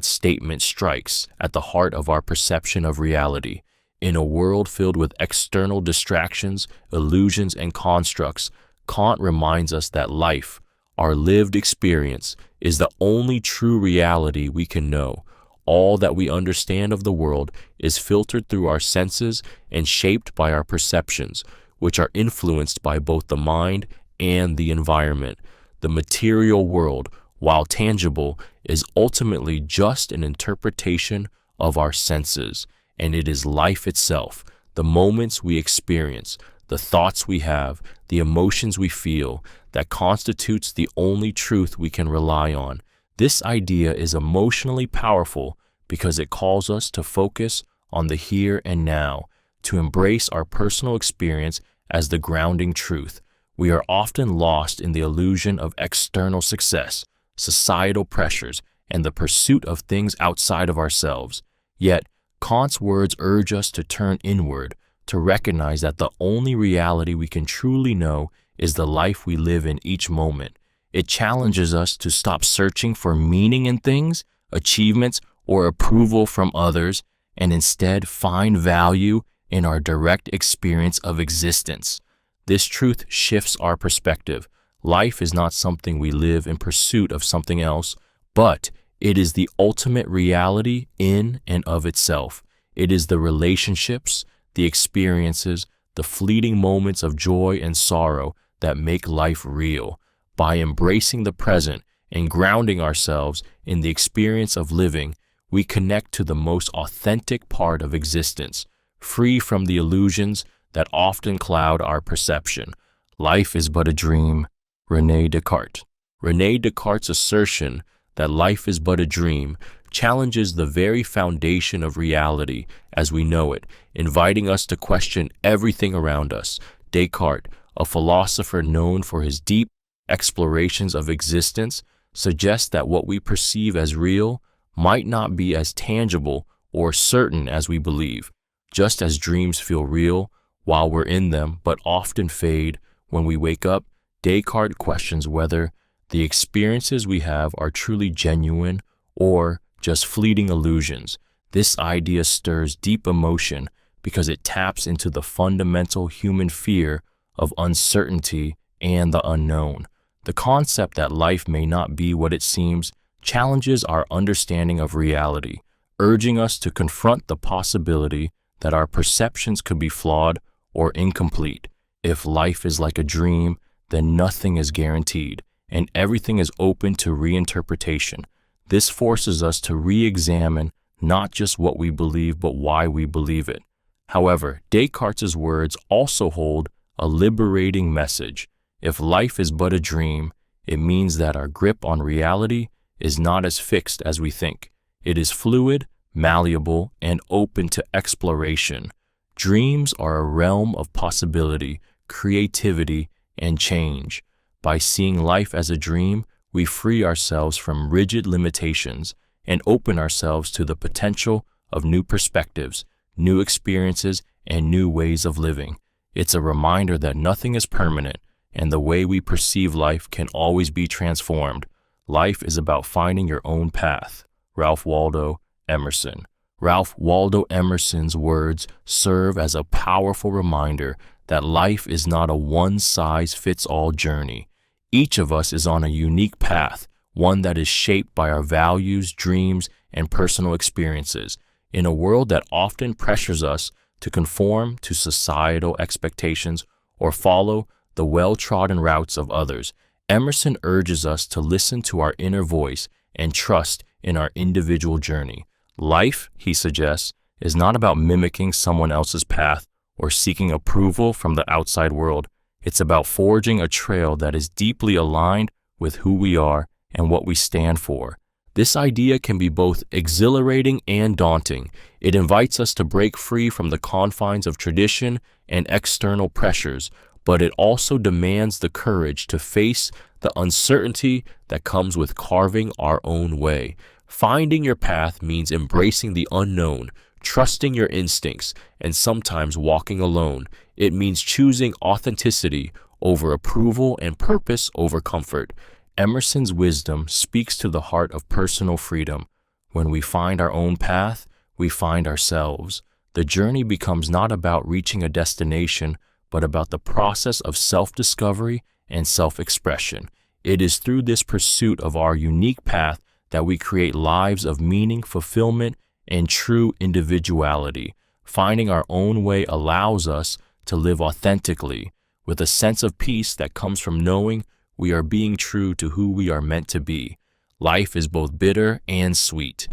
statement strikes at the heart of our perception of reality. In a world filled with external distractions, illusions, and constructs, Kant reminds us that life, our lived experience, is the only true reality we can know. All that we understand of the world is filtered through our senses and shaped by our perceptions, which are influenced by both the mind and the environment. The material world, while tangible, is ultimately just an interpretation of our senses, and it is life itself, the moments we experience, the thoughts we have, the emotions we feel, that constitutes the only truth we can rely on. This idea is emotionally powerful because it calls us to focus on the here and now, to embrace our personal experience as the grounding truth. We are often lost in the illusion of external success, societal pressures, and the pursuit of things outside of ourselves. Yet, Kant's words urge us to turn inward, to recognize that the only reality we can truly know is the life we live in each moment. It challenges us to stop searching for meaning in things, achievements, or approval from others, and instead find value in our direct experience of existence. This truth shifts our perspective. Life is not something we live in pursuit of something else, but it is the ultimate reality in and of itself. It is the relationships, the experiences, the fleeting moments of joy and sorrow that make life real. By embracing the present and grounding ourselves in the experience of living, we connect to the most authentic part of existence, free from the illusions that often cloud our perception. Life is but a dream. René Descartes. René Descartes' assertion that life is but a dream challenges the very foundation of reality as we know it, inviting us to question everything around us. Descartes, a philosopher known for his deep explorations of existence, suggests that what we perceive as real might not be as tangible or certain as we believe. Just as dreams feel real while we're in them but often fade when we wake up, Descartes questions whether the experiences we have are truly genuine or just fleeting illusions. This idea stirs deep emotion because it taps into the fundamental human fear of uncertainty and the unknown. The concept that life may not be what it seems challenges our understanding of reality, urging us to confront the possibility that our perceptions could be flawed or incomplete. If life is like a dream, then nothing is guaranteed, and everything is open to reinterpretation. This forces us to re-examine not just what we believe, but why we believe it. However, Descartes' words also hold a liberating message. If life is but a dream, it means that our grip on reality is not as fixed as we think. It is fluid, malleable, and open to exploration. Dreams are a realm of possibility, creativity, and change. By seeing life as a dream, we free ourselves from rigid limitations and open ourselves to the potential of new perspectives, new experiences, and new ways of living. It's a reminder that nothing is permanent, and the way we perceive life can always be transformed. Life is about finding your own path. Ralph Waldo Emerson. Ralph Waldo Emerson's words serve as a powerful reminder that life is not a one-size-fits-all journey. Each of us is on a unique path, one that is shaped by our values, dreams, and personal experiences. In a world that often pressures us to conform to societal expectations or follow the well-trodden routes of others, Emerson urges us to listen to our inner voice and trust in our individual journey. Life, he suggests, is not about mimicking someone else's path or seeking approval from the outside world. It's about forging a trail that is deeply aligned with who we are and what we stand for. This idea can be both exhilarating and daunting. It invites us to break free from the confines of tradition and external pressures, but it also demands the courage to face the uncertainty that comes with carving our own way. Finding your path means embracing the unknown, trusting your instincts, and sometimes walking alone. It means choosing authenticity over approval and purpose over comfort. Emerson's wisdom speaks to the heart of personal freedom. When we find our own path, we find ourselves. The journey becomes not about reaching a destination, but about the process of self-discovery and self-expression. It is through this pursuit of our unique path that we create lives of meaning, fulfillment, and true individuality. Finding our own way allows us to live authentically, with a sense of peace that comes from knowing we are being true to who we are meant to be. Life is both bitter and sweet.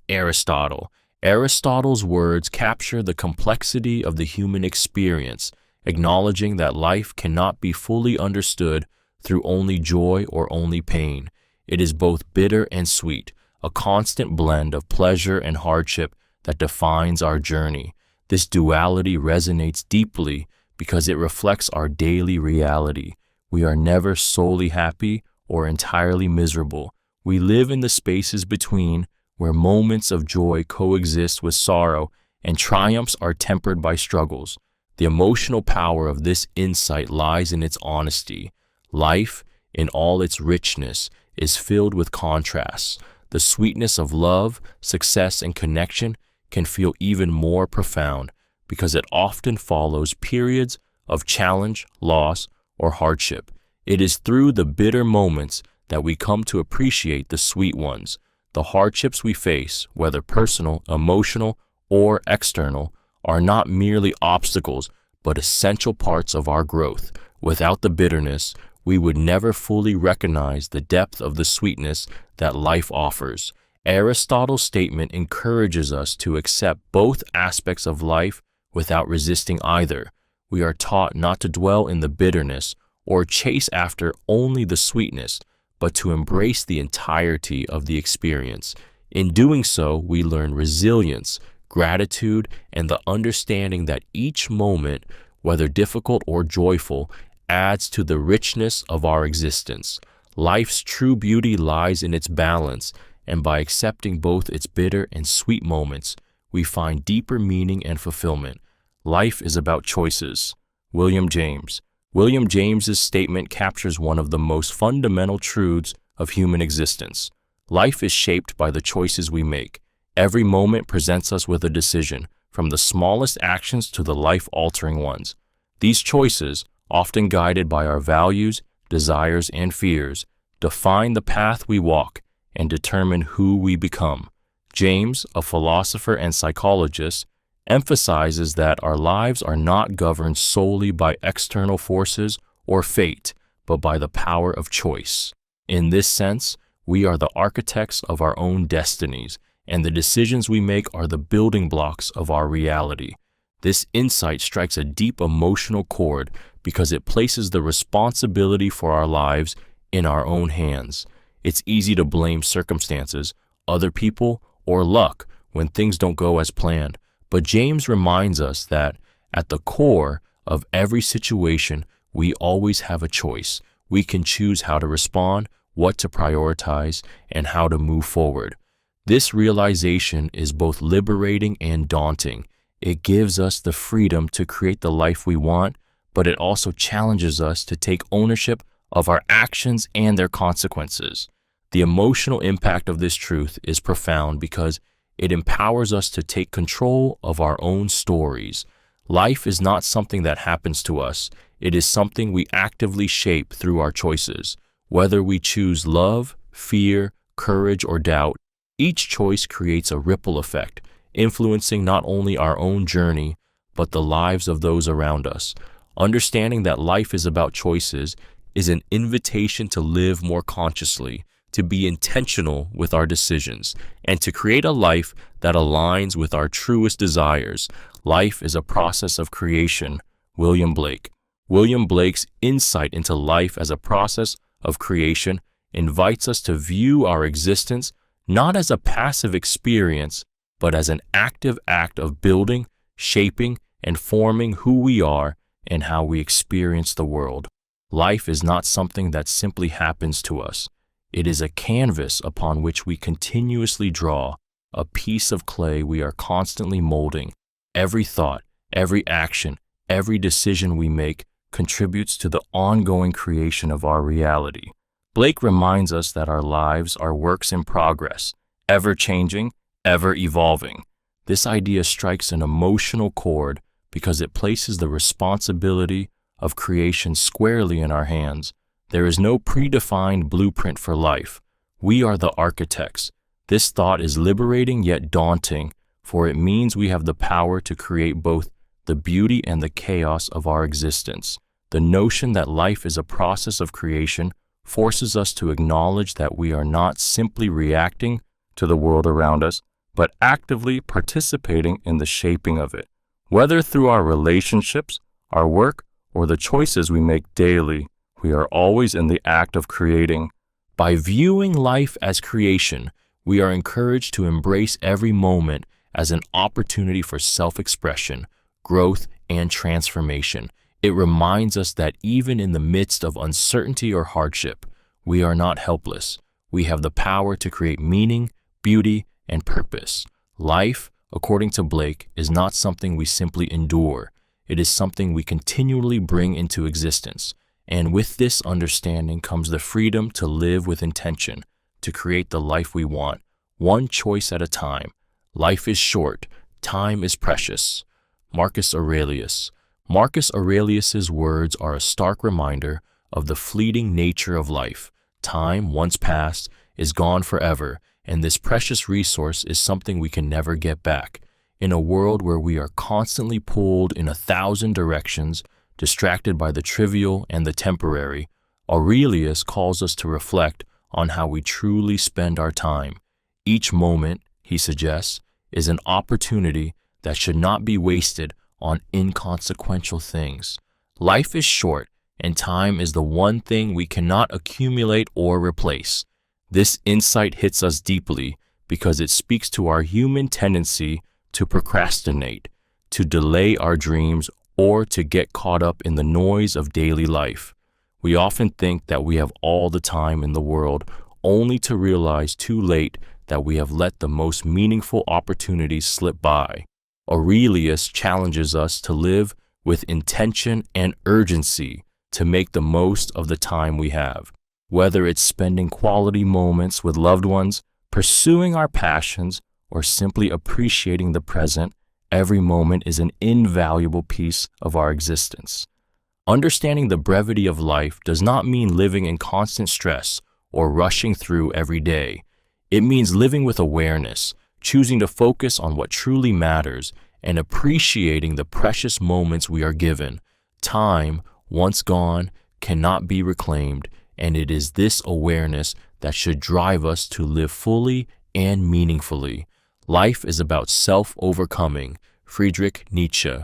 Aristotle. Aristotle's words capture the complexity of the human experience, acknowledging that life cannot be fully understood through only joy or only pain. It is both bitter and sweet, a constant blend of pleasure and hardship that defines our journey. This duality resonates deeply because it reflects our daily reality. We are never solely happy or entirely miserable. We live in the spaces between, where moments of joy coexist with sorrow and triumphs are tempered by struggles. The emotional power of this insight lies in its honesty. Life, in all its richness, is filled with contrasts. The sweetness of love, success, and connection can feel even more profound because it often follows periods of challenge, loss, or hardship. It is through the bitter moments that we come to appreciate the sweet ones. The hardships we face, whether personal, emotional, or external, are not merely obstacles, but essential parts of our growth. Without the bitterness, we would never fully recognize the depth of the sweetness that life offers. Aristotle's statement encourages us to accept both aspects of life without resisting either. We are taught not to dwell in the bitterness or chase after only the sweetness, but to embrace the entirety of the experience. In doing so, we learn resilience, gratitude, and the understanding that each moment, whether difficult or joyful, adds to the richness of our existence. Life's true beauty lies in its balance, and by accepting both its bitter and sweet moments, we find deeper meaning and fulfillment. Life is about choices. William James. William James's statement captures one of the most fundamental truths of human existence. Life is shaped by the choices we make. Every moment presents us with a decision, from the smallest actions to the life-altering ones. These choices, often guided by our values, desires, and fears, define the path we walk and determine who we become. James, a philosopher and psychologist, emphasizes that our lives are not governed solely by external forces or fate, but by the power of choice. In this sense, we are the architects of our own destinies, and the decisions we make are the building blocks of our reality. This insight strikes a deep emotional chord because it places the responsibility for our lives in our own hands. It's easy to blame circumstances, other people, or luck when things don't go as planned. But James reminds us that at the core of every situation, we always have a choice. We can choose how to respond, what to prioritize, and how to move forward. This realization is both liberating and daunting. It gives us the freedom to create the life we want, but it also challenges us to take ownership of our actions and their consequences. The emotional impact of this truth is profound because it empowers us to take control of our own stories. Life is not something that happens to us. It is something we actively shape through our choices. Whether we choose love, fear, courage, or doubt, each choice creates a ripple effect, influencing not only our own journey, but the lives of those around us. Understanding that life is about choices is an invitation to live more consciously, to be intentional with our decisions, and to create a life that aligns with our truest desires. Life is a process of creation. William Blake. William Blake's insight into life as a process of creation invites us to view our existence not as a passive experience, but as an active act of building, shaping, and forming who we are and how we experience the world. Life is not something that simply happens to us. It is a canvas upon which we continuously draw, a piece of clay we are constantly molding. Every thought, every action, every decision we make contributes to the ongoing creation of our reality. Blake reminds us that our lives are works in progress, ever-changing, ever-evolving. This idea strikes an emotional chord because it places the responsibility of creation squarely in our hands. There is no predefined blueprint for life. We are the architects. This thought is liberating yet daunting, for it means we have the power to create both the beauty and the chaos of our existence. The notion that life is a process of creation forces us to acknowledge that we are not simply reacting to the world around us, but actively participating in the shaping of it. Whether through our relationships, our work, or the choices we make daily, we are always in the act of creating. By viewing life as creation, we are encouraged to embrace every moment as an opportunity for self-expression, growth, and transformation. It reminds us that even in the midst of uncertainty or hardship, we are not helpless. We have the power to create meaning, beauty, and purpose. Life, according to Blake, is not something we simply endure. It is something we continually bring into existence. And with this understanding comes the freedom to live with intention, to create the life we want, one choice at a time. Life is short, time is precious. Marcus Aurelius. Marcus Aurelius's words are a stark reminder of the fleeting nature of life. Time, once past, is gone forever, and this precious resource is something we can never get back. In a world where we are constantly pulled in 1,000 directions, distracted by the trivial and the temporary, Aurelius calls us to reflect on how we truly spend our time. Each moment, he suggests, is an opportunity that should not be wasted on inconsequential things. Life is short, and time is the one thing we cannot accumulate or replace. This insight hits us deeply because it speaks to our human tendency to procrastinate, to delay our dreams, or to get caught up in the noise of daily life. We often think that we have all the time in the world, only to realize too late that we have let the most meaningful opportunities slip by. Aurelius challenges us to live with intention and urgency to make the most of the time we have. Whether it's spending quality moments with loved ones, pursuing our passions, or simply appreciating the present, every moment is an invaluable piece of our existence. Understanding the brevity of life does not mean living in constant stress or rushing through every day. It means living with awareness, choosing to focus on what truly matters, and appreciating the precious moments we are given. Time, once gone, cannot be reclaimed, and it is this awareness that should drive us to live fully and meaningfully. Life is about self-overcoming. Friedrich Nietzsche.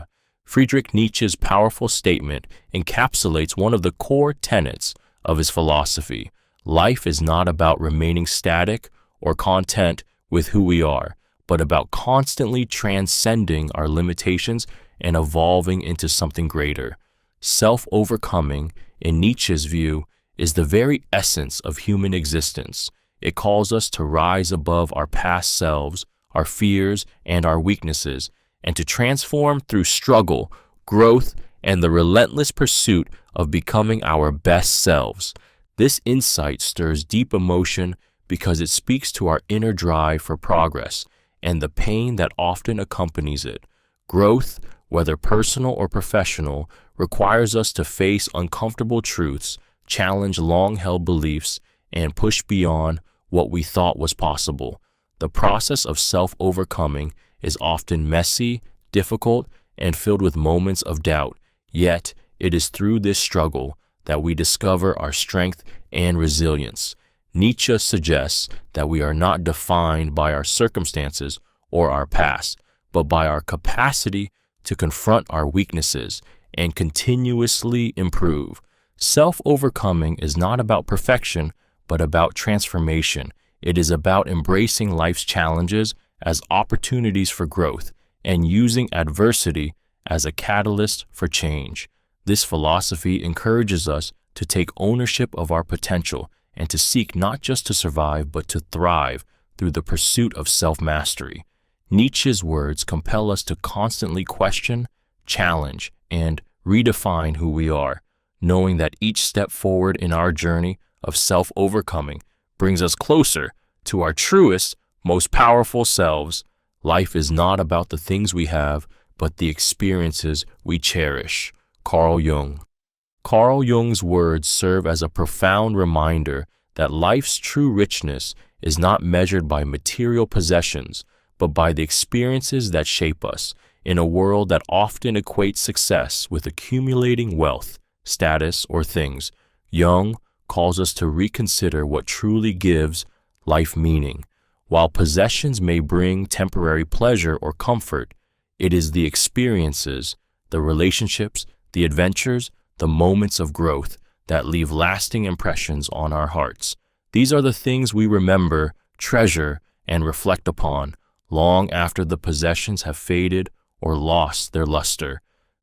Friedrich Nietzsche's powerful statement encapsulates one of the core tenets of his philosophy. Life is not about remaining static or content with who we are, but about constantly transcending our limitations and evolving into something greater. Self-overcoming, in Nietzsche's view, is the very essence of human existence. It calls us to rise above our past selves, our fears, and our weaknesses, and to transform through struggle, growth, and the relentless pursuit of becoming our best selves. This insight stirs deep emotion because it speaks to our inner drive for progress and the pain that often accompanies it. Growth, whether personal or professional, requires us to face uncomfortable truths, challenge long-held beliefs, and push beyond what we thought was possible. The process of self-overcoming is often messy, difficult, and filled with moments of doubt. Yet, it is through this struggle that we discover our strength and resilience. Nietzsche suggests that we are not defined by our circumstances or our past, but by our capacity to confront our weaknesses and continuously improve. Self-overcoming is not about perfection, but about transformation. It is about embracing life's challenges as opportunities for growth and using adversity as a catalyst for change. This philosophy encourages us to take ownership of our potential and to seek not just to survive, but to thrive through the pursuit of self-mastery. Nietzsche's words compel us to constantly question, challenge, and redefine who we are, knowing that each step forward in our journey of self-overcoming brings us closer to our truest, most powerful selves. Life is not about the things we have, but the experiences we cherish. Carl Jung. Carl Jung's words serve as a profound reminder that life's true richness is not measured by material possessions, but by the experiences that shape us. In a world that often equates success with accumulating wealth, status, or things, Jung calls us to reconsider what truly gives life meaning. While possessions may bring temporary pleasure or comfort, it is the experiences, the relationships, the adventures, the moments of growth that leave lasting impressions on our hearts. These are the things we remember, treasure, and reflect upon long after the possessions have faded or lost their luster.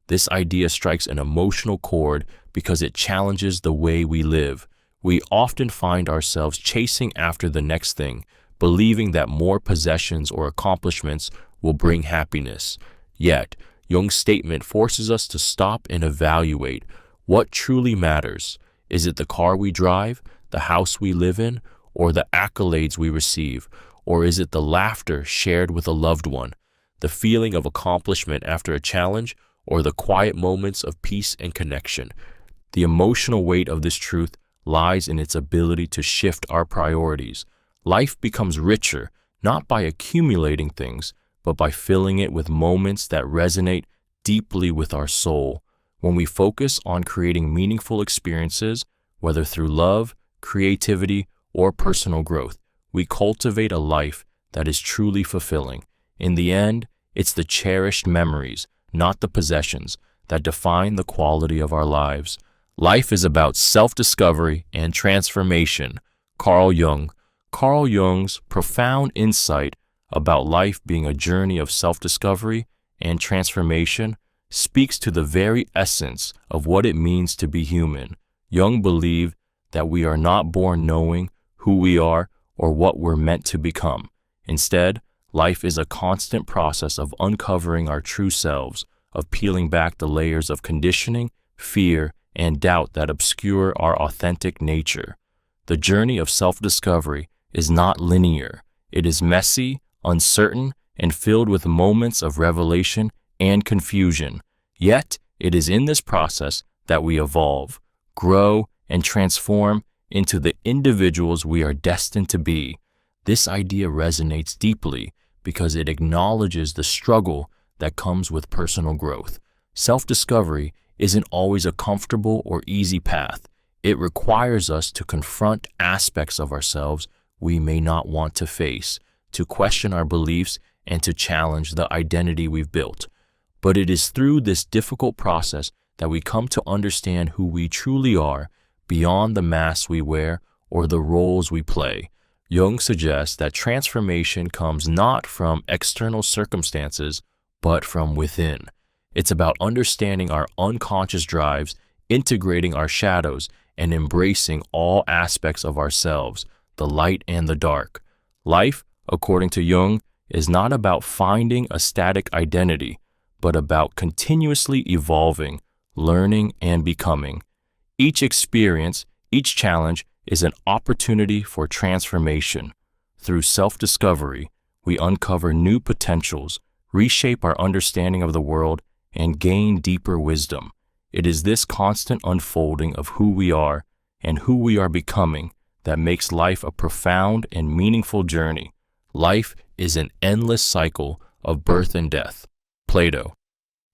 This idea strikes an emotional chord because it challenges the way we live. We often find ourselves chasing after the next thing, believing that more possessions or accomplishments will bring happiness. Yet, Jung's statement forces us to stop and evaluate what truly matters. Is it the car we drive, the house we live in, or the accolades we receive? Or is it the laughter shared with a loved one, the feeling of accomplishment after a challenge, or the quiet moments of peace and connection? The emotional weight of this truth lies in its ability to shift our priorities. Life becomes richer, not by accumulating things, but by filling it with moments that resonate deeply with our soul. When we focus on creating meaningful experiences, whether through love, creativity, or personal growth, we cultivate a life that is truly fulfilling. In the end, it's the cherished memories, not the possessions, that define the quality of our lives. Life is about self-discovery and transformation. Carl Jung. Carl Jung's profound insight about life being a journey of self-discovery and transformation speaks to the very essence of what it means to be human. Jung believed that we are not born knowing who we are or what we're meant to become. Instead, life is a constant process of uncovering our true selves, of peeling back the layers of conditioning, fear, and doubt that obscure our authentic nature. The journey of self-discovery is not linear. It is messy, uncertain, and filled with moments of revelation and confusion. Yet, it is in this process that we evolve, grow, and transform into the individuals we are destined to be. This idea resonates deeply because it acknowledges the struggle that comes with personal growth. Self-discovery isn't always a comfortable or easy path. It requires us to confront aspects of ourselves we may not want to face, to question our beliefs, and to challenge the identity we've built. But it is through this difficult process that we come to understand who we truly are, beyond the masks we wear or the roles we play. Jung suggests that transformation comes not from external circumstances, but from within. It's about understanding our unconscious drives, integrating our shadows, and embracing all aspects of ourselves, the light and the dark. Life, according to Jung, is not about finding a static identity, but about continuously evolving, learning, and becoming. Each experience, each challenge is an opportunity for transformation. Through self-discovery, we uncover new potentials, reshape our understanding of the world, and gain deeper wisdom. It is this constant unfolding of who we are and who we are becoming that makes life a profound and meaningful journey. Life is an endless cycle of birth and death. Plato.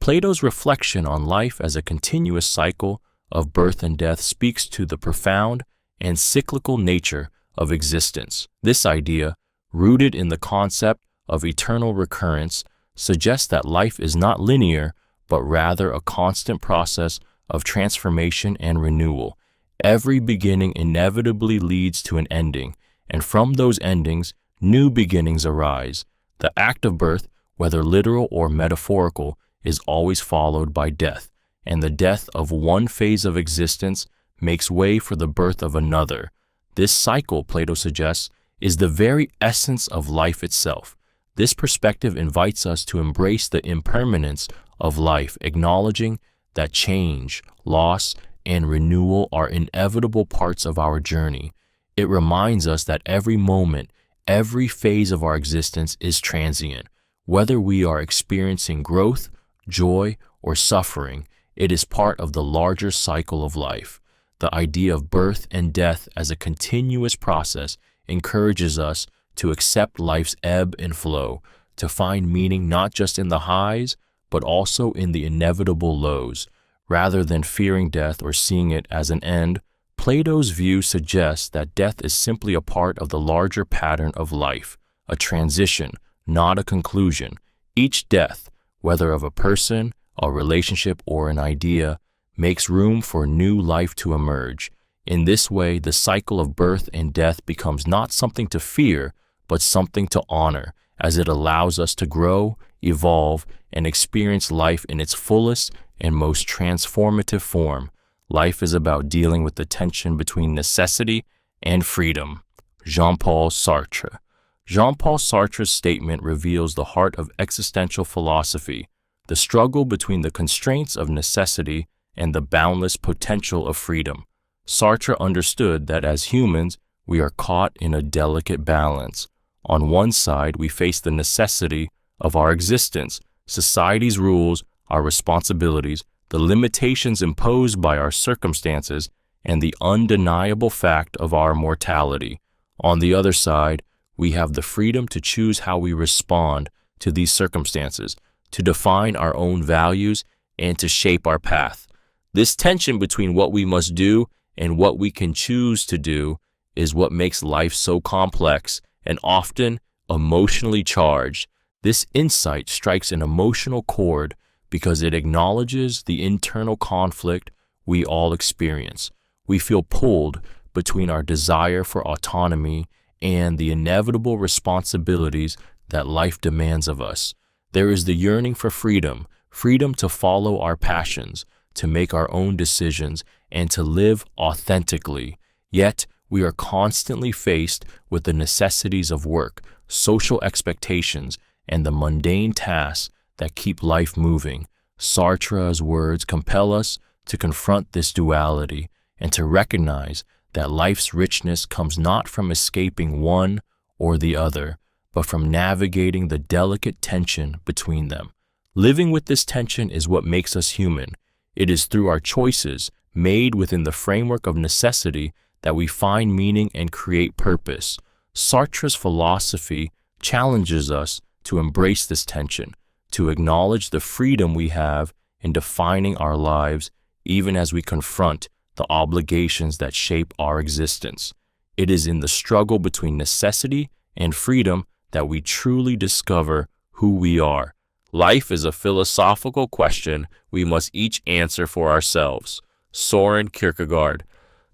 Plato's reflection on life as a continuous cycle of birth and death speaks to the profound and cyclical nature of existence. This idea, rooted in the concept of eternal recurrence, suggests that life is not linear, but rather a constant process of transformation and renewal. Every beginning inevitably leads to an ending, and from those endings, new beginnings arise. The act of birth, whether literal or metaphorical, is always followed by death, and the death of one phase of existence makes way for the birth of another. This cycle, Plato suggests, is the very essence of life itself. This perspective invites us to embrace the impermanence of life, acknowledging that change, loss, and renewal are inevitable parts of our journey. It reminds us that every moment, every phase of our existence is transient. Whether we are experiencing growth, joy, or suffering, it is part of the larger cycle of life. The idea of birth and death as a continuous process encourages us to accept life's ebb and flow, to find meaning not just in the highs, but also in the inevitable lows. Rather than fearing death or seeing it as an end, Plato's view suggests that death is simply a part of the larger pattern of life, a transition, not a conclusion. Each death, whether of a person, a relationship, or an idea, makes room for new life to emerge. In this way, the cycle of birth and death becomes not something to fear, but something to honor, as it allows us to grow, evolve, and experience life in its fullest and most transformative form. Life is about dealing with the tension between necessity and freedom. Jean-Paul Sartre. Jean-Paul Sartre's statement reveals the heart of existential philosophy, the struggle between the constraints of necessity and the boundless potential of freedom. Sartre understood that as humans, we are caught in a delicate balance. On one side, we face the necessity of our existence, society's rules, our responsibilities, the limitations imposed by our circumstances, and the undeniable fact of our mortality. On the other side, we have the freedom to choose how we respond to these circumstances, to define our own values, and to shape our path. This tension between what we must do and what we can choose to do is what makes life so complex and often emotionally charged. This insight strikes an emotional chord because it acknowledges the internal conflict we all experience. We feel pulled between our desire for autonomy and the inevitable responsibilities that life demands of us. There is the yearning for freedom, freedom to follow our passions, to make our own decisions, and to live authentically. Yet, we are constantly faced with the necessities of work, social expectations, and the mundane tasks that keep life moving. Sartre's words compel us to confront this duality and to recognize that life's richness comes not from escaping one or the other, but from navigating the delicate tension between them. Living with this tension is what makes us human. It is through our choices, made within the framework of necessity, that we find meaning and create purpose. Sartre's philosophy challenges us to embrace this tension, to acknowledge the freedom we have in defining our lives, even as we confront the obligations that shape our existence. It is in the struggle between necessity and freedom that we truly discover who we are. Life is a philosophical question we must each answer for ourselves. Soren Kierkegaard.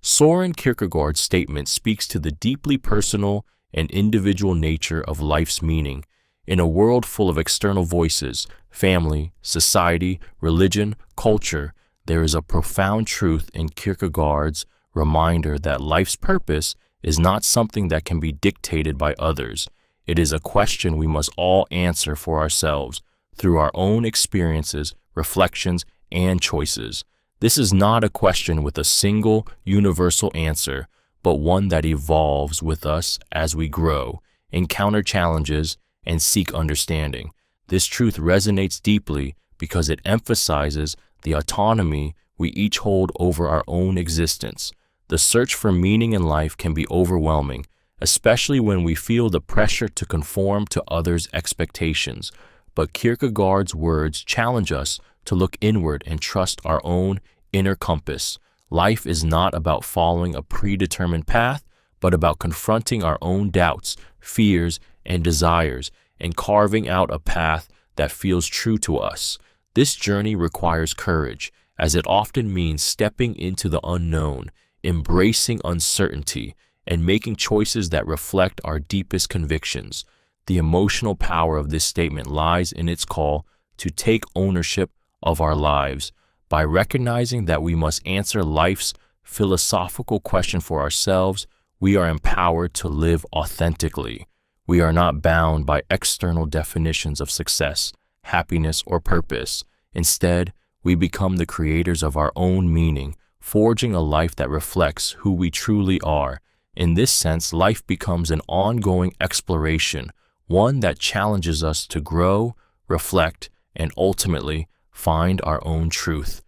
Soren Kierkegaard's statement speaks to the deeply personal and individual nature of life's meaning. In a world full of external voices, family, society, religion, culture, there is a profound truth in Kierkegaard's reminder that life's purpose is not something that can be dictated by others. It is a question we must all answer for ourselves through our own experiences, reflections, and choices. This is not a question with a single, universal answer, but one that evolves with us as we grow, encounter challenges, and seek understanding. This truth resonates deeply because it emphasizes the autonomy we each hold over our own existence. The search for meaning in life can be overwhelming, especially when we feel the pressure to conform to others' expectations. But Kierkegaard's words challenge us to look inward and trust our own inner compass. Life is not about following a predetermined path, but about confronting our own doubts, fears, and desires, and carving out a path that feels true to us. This journey requires courage, as it often means stepping into the unknown, embracing uncertainty, and making choices that reflect our deepest convictions. The emotional power of this statement lies in its call to take ownership of our lives. By recognizing that we must answer life's philosophical question for ourselves, we are empowered to live authentically. We are not bound by external definitions of success, happiness, or purpose. Instead, we become the creators of our own meaning, forging a life that reflects who we truly are. In this sense, life becomes an ongoing exploration, one that challenges us to grow, reflect, and ultimately find our own truth.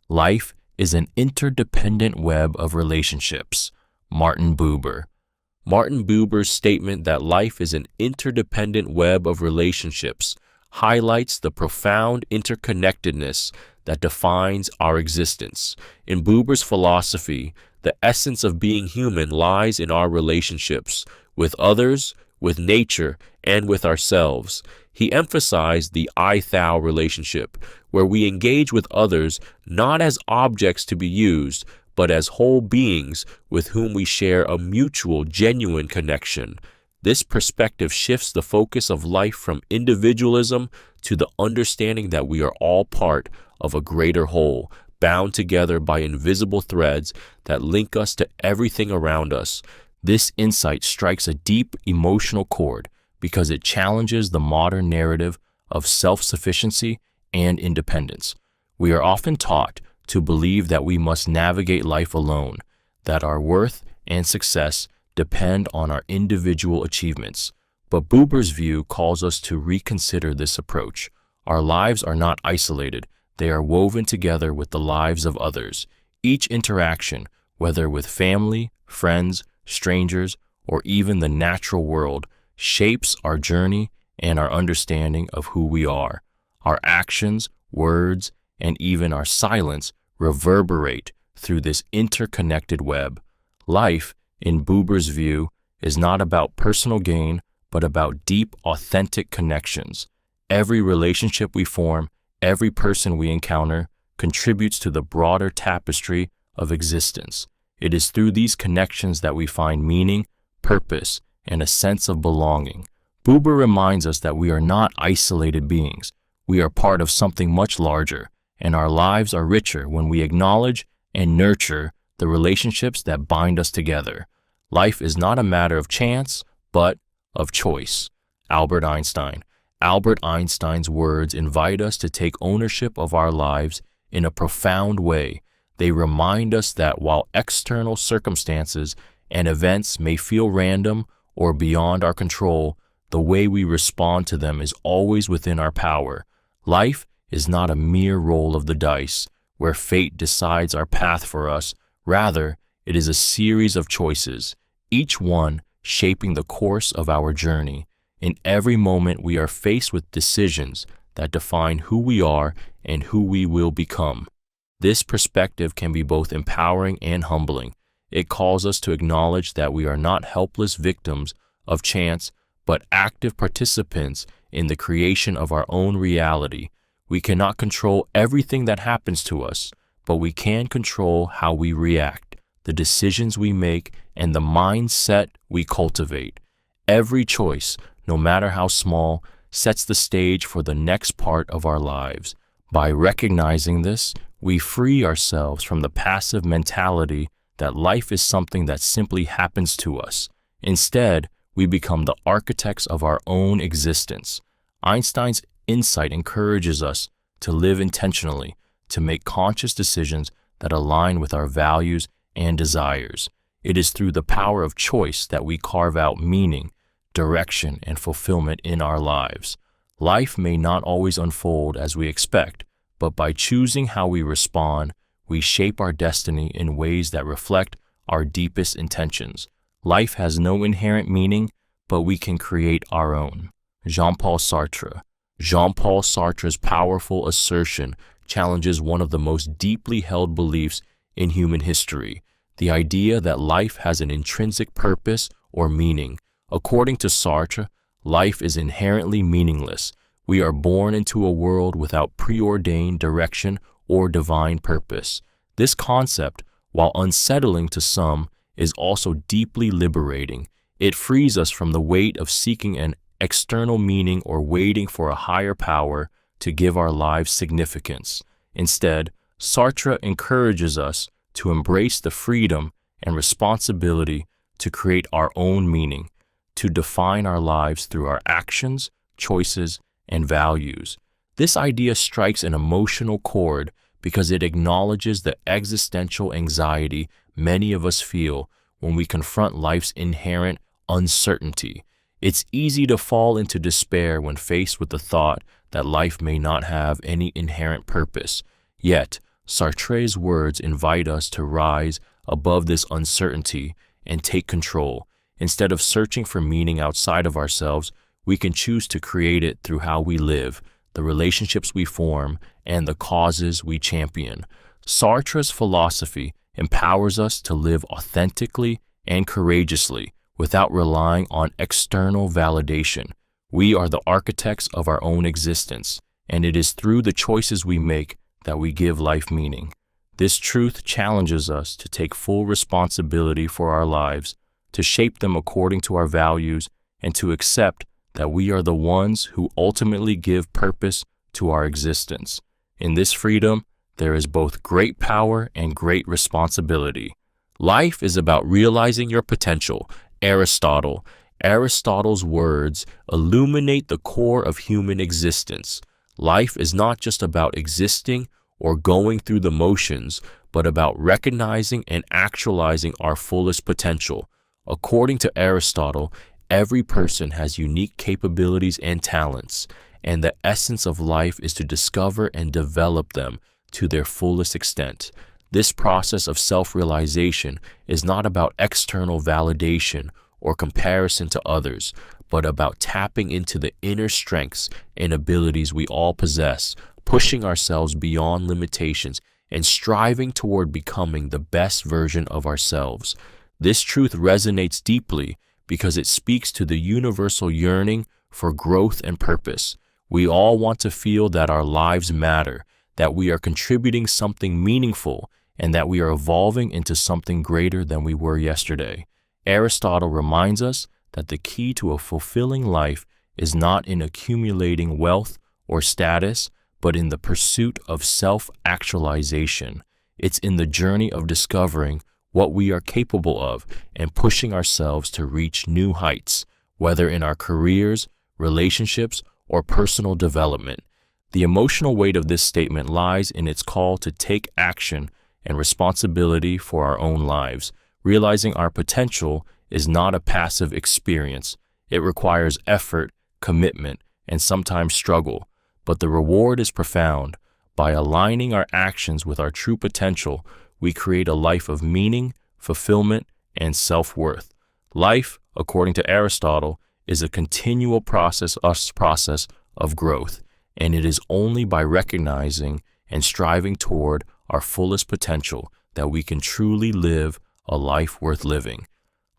Life is an interdependent web of relationships. Martin Buber. Martin Buber's statement that life is an interdependent web of relationships highlights the profound interconnectedness that defines our existence. In Buber's philosophy, the essence of being human lies in our relationships with others, with nature, and with ourselves. He emphasized the I-thou relationship, where we engage with others not as objects to be used, but as whole beings with whom we share a mutual, genuine connection. This perspective shifts the focus of life from individualism to the understanding that we are all part of a greater whole, bound together by invisible threads that link us to everything around us. This insight strikes a deep emotional chord because it challenges the modern narrative of self-sufficiency and independence. We are often taught to believe that we must navigate life alone, that our worth and success depend on our individual achievements. But Buber's view calls us to reconsider this approach. Our lives are not isolated. They are woven together with the lives of others. Each interaction, whether with family, friends, strangers, or even the natural world, shapes our journey and our understanding of who we are. Our actions, words, and even our silence reverberate through this interconnected web. Life, in Buber's view, is not about personal gain, but about deep, authentic connections. Every relationship we form, every person we encounter, contributes to the broader tapestry of existence. It is through these connections that we find meaning, purpose, and a sense of belonging. Buber reminds us that we are not isolated beings. We are part of something much larger, and our lives are richer when we acknowledge and nurture the relationships that bind us together. Life is not a matter of chance, but of choice. Albert Einstein. Albert Einstein's words invite us to take ownership of our lives in a profound way. They remind us that while external circumstances and events may feel random or beyond our control, the way we respond to them is always within our power. Life is not a mere roll of the dice, where fate decides our path for us. Rather, it is a series of choices, each one shaping the course of our journey. In every moment, we are faced with decisions that define who we are and who we will become. This perspective can be both empowering and humbling. It calls us to acknowledge that we are not helpless victims of chance, but active participants in the creation of our own reality. We cannot control everything that happens to us, but we can control how we react, the decisions we make, and the mindset we cultivate. Every choice, no matter how small, sets the stage for the next part of our lives. By recognizing this, we free ourselves from the passive mentality that life is something that simply happens to us. Instead, we become the architects of our own existence. Einstein's insight encourages us to live intentionally, to make conscious decisions that align with our values and desires. It is through the power of choice that we carve out meaning, direction, and fulfillment in our lives. Life may not always unfold as we expect, but by choosing how we respond, we shape our destiny in ways that reflect our deepest intentions. Life has no inherent meaning, but we can create our own. Jean-Paul Sartre. Jean-Paul Sartre's powerful assertion challenges one of the most deeply held beliefs in human history, the idea that life has an intrinsic purpose or meaning. According to Sartre, life is inherently meaningless. We are born into a world without preordained direction or divine purpose. This concept, while unsettling to some, is also deeply liberating. It frees us from the weight of seeking an external meaning or waiting for a higher power to give our lives significance. Instead, Sartre encourages us to embrace the freedom and responsibility to create our own meaning, to define our lives through our actions, choices, and values. This idea strikes an emotional chord because it acknowledges the existential anxiety many of us feel when we confront life's inherent uncertainty. It's easy to fall into despair when faced with the thought that life may not have any inherent purpose. Yet, Sartre's words invite us to rise above this uncertainty and take control. Instead of searching for meaning outside of ourselves, we can choose to create it through how we live, the relationships we form, and the causes we champion. Sartre's philosophy empowers us to live authentically and courageously without relying on external validation. We are the architects of our own existence, and it is through the choices we make that we give life meaning. This truth challenges us to take full responsibility for our lives, to shape them according to our values, and to accept that we are the ones who ultimately give purpose to our existence. In this freedom, there is both great power and great responsibility. Life is about realizing your potential. Aristotle's words illuminate the core of human existence. Life is not just about existing or going through the motions, but about recognizing and actualizing our fullest potential. According to Aristotle, every person has unique capabilities and talents, and the essence of life is to discover and develop them to their fullest extent. This process of self-realization is not about external validation or comparison to others, but about tapping into the inner strengths and abilities we all possess, pushing ourselves beyond limitations, and striving toward becoming the best version of ourselves. This truth resonates deeply because it speaks to the universal yearning for growth and purpose. We all want to feel that our lives matter, that we are contributing something meaningful, and that we are evolving into something greater than we were yesterday. Aristotle reminds us that the key to a fulfilling life is not in accumulating wealth or status, but in the pursuit of self-actualization. It's in the journey of discovering what we are capable of and pushing ourselves to reach new heights, whether in our careers, relationships, or personal development. The emotional weight of this statement lies in its call to take action and responsibility for our own lives. Realizing our potential is not a passive experience. It requires effort, commitment, and sometimes struggle, but the reward is profound. By aligning our actions with our true potential, we create a life of meaning, fulfillment, and self-worth. Life, according to Aristotle, is a continual process of growth, and it is only by recognizing and striving toward our fullest potential that we can truly live a life worth living.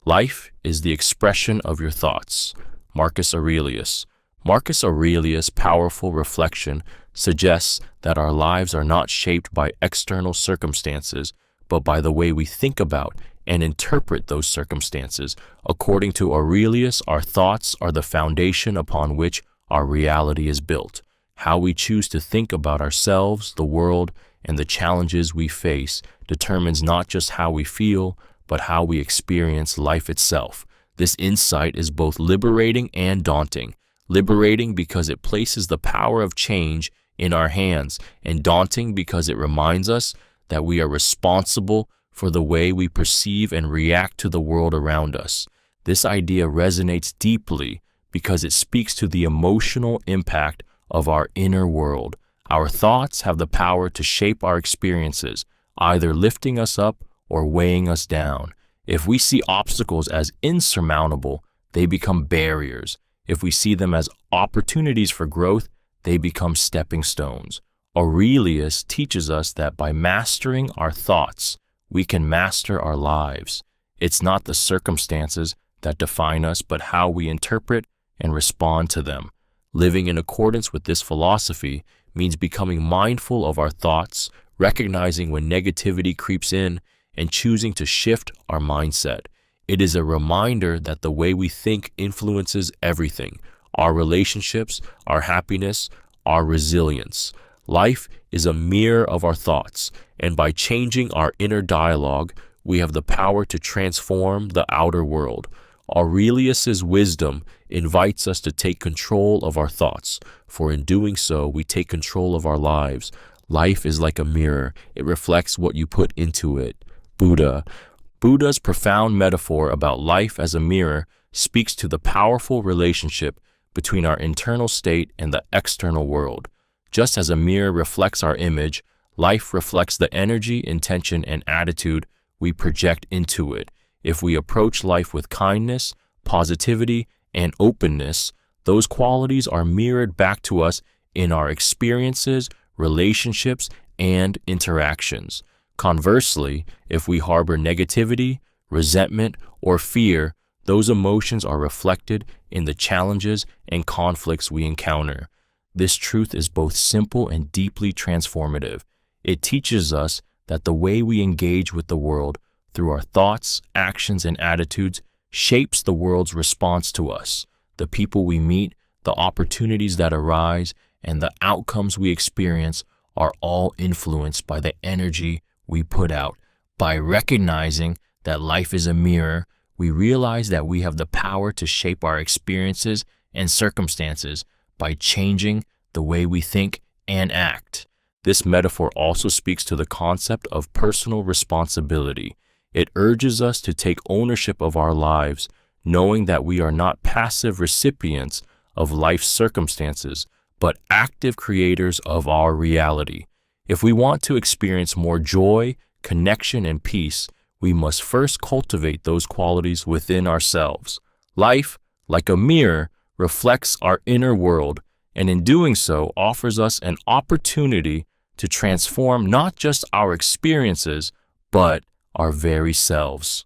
Life is the expression of your thoughts. Marcus Aurelius. Marcus Aurelius' powerful reflection suggests that our lives are not shaped by external circumstances, but by the way we think about and interpret those circumstances. According to Aurelius, our thoughts are the foundation upon which our reality is built. How we choose to think about ourselves, the world, and the challenges we face determines not just how we feel, but how we experience life itself. This insight is both liberating and daunting. Liberating because it places the power of change in our hands, and daunting because it reminds us that we are responsible for the way we perceive and react to the world around us. This idea resonates deeply because it speaks to the emotional impact of our inner world. Our thoughts have the power to shape our experiences, either lifting us up or weighing us down. If we see obstacles as insurmountable, they become barriers. If we see them as opportunities for growth, they become stepping stones. Aurelius teaches us that by mastering our thoughts, we can master our lives. It's not the circumstances that define us, but how we interpret and respond to them. Living in accordance with this philosophy means becoming mindful of our thoughts, recognizing when negativity creeps in, and choosing to shift our mindset. It is a reminder that the way we think influences everything: our relationships, our happiness, our resilience. Life is a mirror of our thoughts, and by changing our inner dialogue, we have the power to transform the outer world. Aurelius's wisdom invites us to take control of our thoughts, for in doing so, we take control of our lives. Life is like a mirror. It reflects what you put into it. Buddha's profound metaphor about life as a mirror speaks to the powerful relationship between our internal state and the external world. Just as a mirror reflects our image, life reflects the energy, intention, and attitude we project into it. If we approach life with kindness, positivity, and openness, those qualities are mirrored back to us in our experiences, relationships, and interactions. Conversely, if we harbor negativity, resentment, or fear, those emotions are reflected in the challenges and conflicts we encounter. This truth is both simple and deeply transformative. It teaches us that the way we engage with the world through our thoughts, actions, and attitudes shapes the world's response to us. The people we meet, the opportunities that arise, and the outcomes we experience are all influenced by the energy we put out. By recognizing that life is a mirror, we realize that we have the power to shape our experiences and circumstances by changing the way we think and act. This metaphor also speaks to the concept of personal responsibility. It urges us to take ownership of our lives, knowing that we are not passive recipients of life's circumstances, but active creators of our reality. If we want to experience more joy, connection, and peace, we must first cultivate those qualities within ourselves. Life, like a mirror, reflects our inner world, and in doing so offers us an opportunity to transform not just our experiences, but our very selves.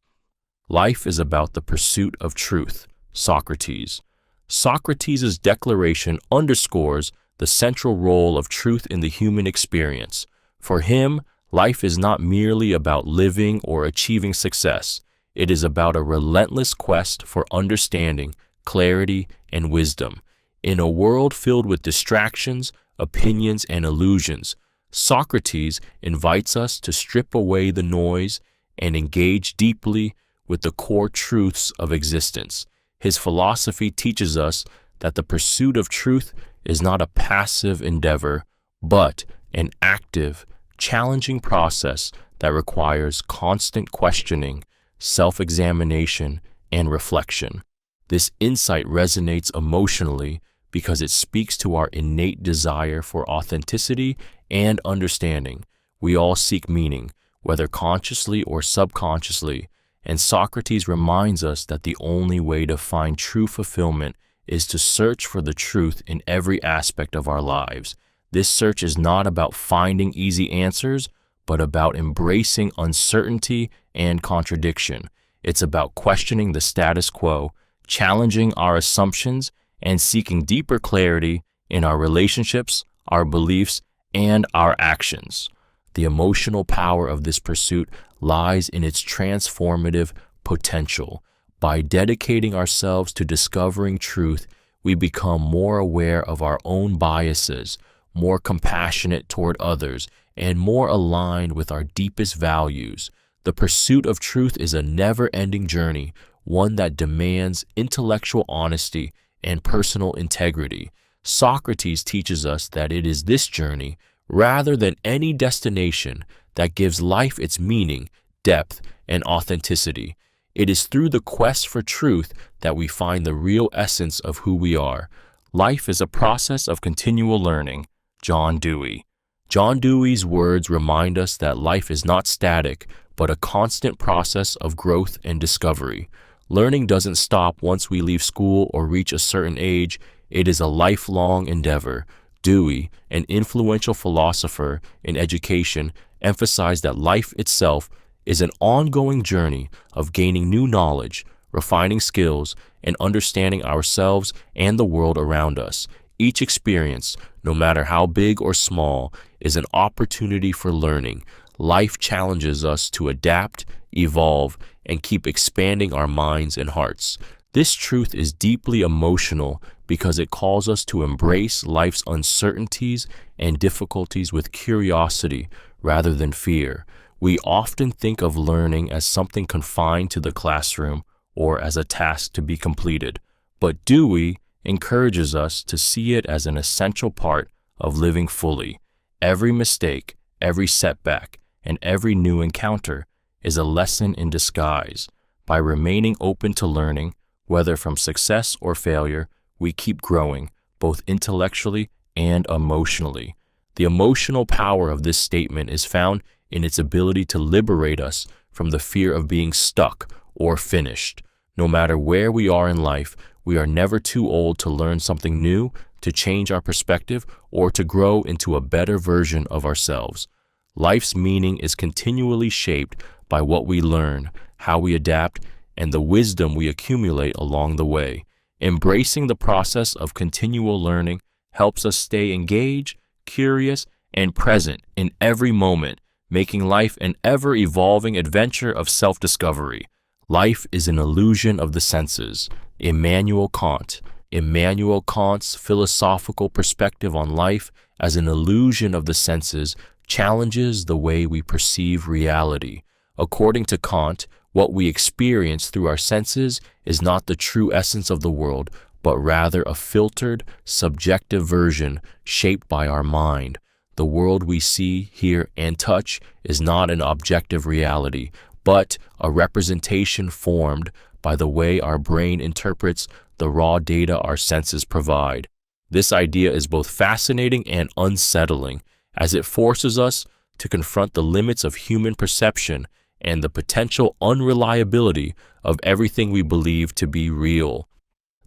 Life is about the pursuit of truth. Socrates. Socrates' declaration underscores the central role of truth in the human experience. For him, life is not merely about living or achieving success. It is about a relentless quest for understanding, clarity, and wisdom. In a world filled with distractions, opinions, and illusions, Socrates invites us to strip away the noise and engage deeply with the core truths of existence. His philosophy teaches us that the pursuit of truth is not a passive endeavor, but an active, challenging process that requires constant questioning, self-examination, and reflection. This insight resonates emotionally because it speaks to our innate desire for authenticity and understanding. We all seek meaning, whether consciously or subconsciously, and Socrates reminds us that the only way to find true fulfillment is to search for the truth in every aspect of our lives. This search is not about finding easy answers, but about embracing uncertainty and contradiction. It's about questioning the status quo, challenging our assumptions, and seeking deeper clarity in our relationships, our beliefs, and our actions. The emotional power of this pursuit lies in its transformative potential. By dedicating ourselves to discovering truth, we become more aware of our own biases, more compassionate toward others, and more aligned with our deepest values. The pursuit of truth is a never-ending journey, one that demands intellectual honesty and personal integrity. Socrates teaches us that it is this journey, rather than any destination, that gives life its meaning, depth, and authenticity. It is through the quest for truth that we find the real essence of who we are. Life is a process of continual learning. John Dewey. John Dewey's words remind us that life is not static, but a constant process of growth and discovery. Learning doesn't stop once we leave school or reach a certain age. It is a lifelong endeavor. Dewey, an influential philosopher in education, emphasized that life itself is an ongoing journey of gaining new knowledge, refining skills, and understanding ourselves and the world around us. Each experience, no matter how big or small, is an opportunity for learning. Life challenges us to adapt, evolve, and keep expanding our minds and hearts. This truth is deeply emotional because it calls us to embrace life's uncertainties and difficulties with curiosity rather than fear. We often think of learning as something confined to the classroom or as a task to be completed. But Dewey encourages us to see it as an essential part of living fully. Every mistake, every setback, and every new encounter is a lesson in disguise. By remaining open to learning, whether from success or failure, we keep growing, both intellectually and emotionally. The emotional power of this statement is found in its ability to liberate us from the fear of being stuck or finished. No matter where we are in life, we are never too old to learn something new, to change our perspective, or to grow into a better version of ourselves. Life's meaning is continually shaped by what we learn, how we adapt, and the wisdom we accumulate along the way. Embracing the process of continual learning helps us stay engaged, curious, and present in every moment, making life an ever-evolving adventure of self-discovery. Life is an illusion of the senses. Immanuel Kant. Immanuel Kant's philosophical perspective on life as an illusion of the senses challenges the way we perceive reality. According to Kant, what we experience through our senses is not the true essence of the world, but rather a filtered, subjective version shaped by our mind. The world we see, hear, and touch is not an objective reality, but a representation formed by the way our brain interprets the raw data our senses provide. This idea is both fascinating and unsettling, as it forces us to confront the limits of human perception and the potential unreliability of everything we believe to be real.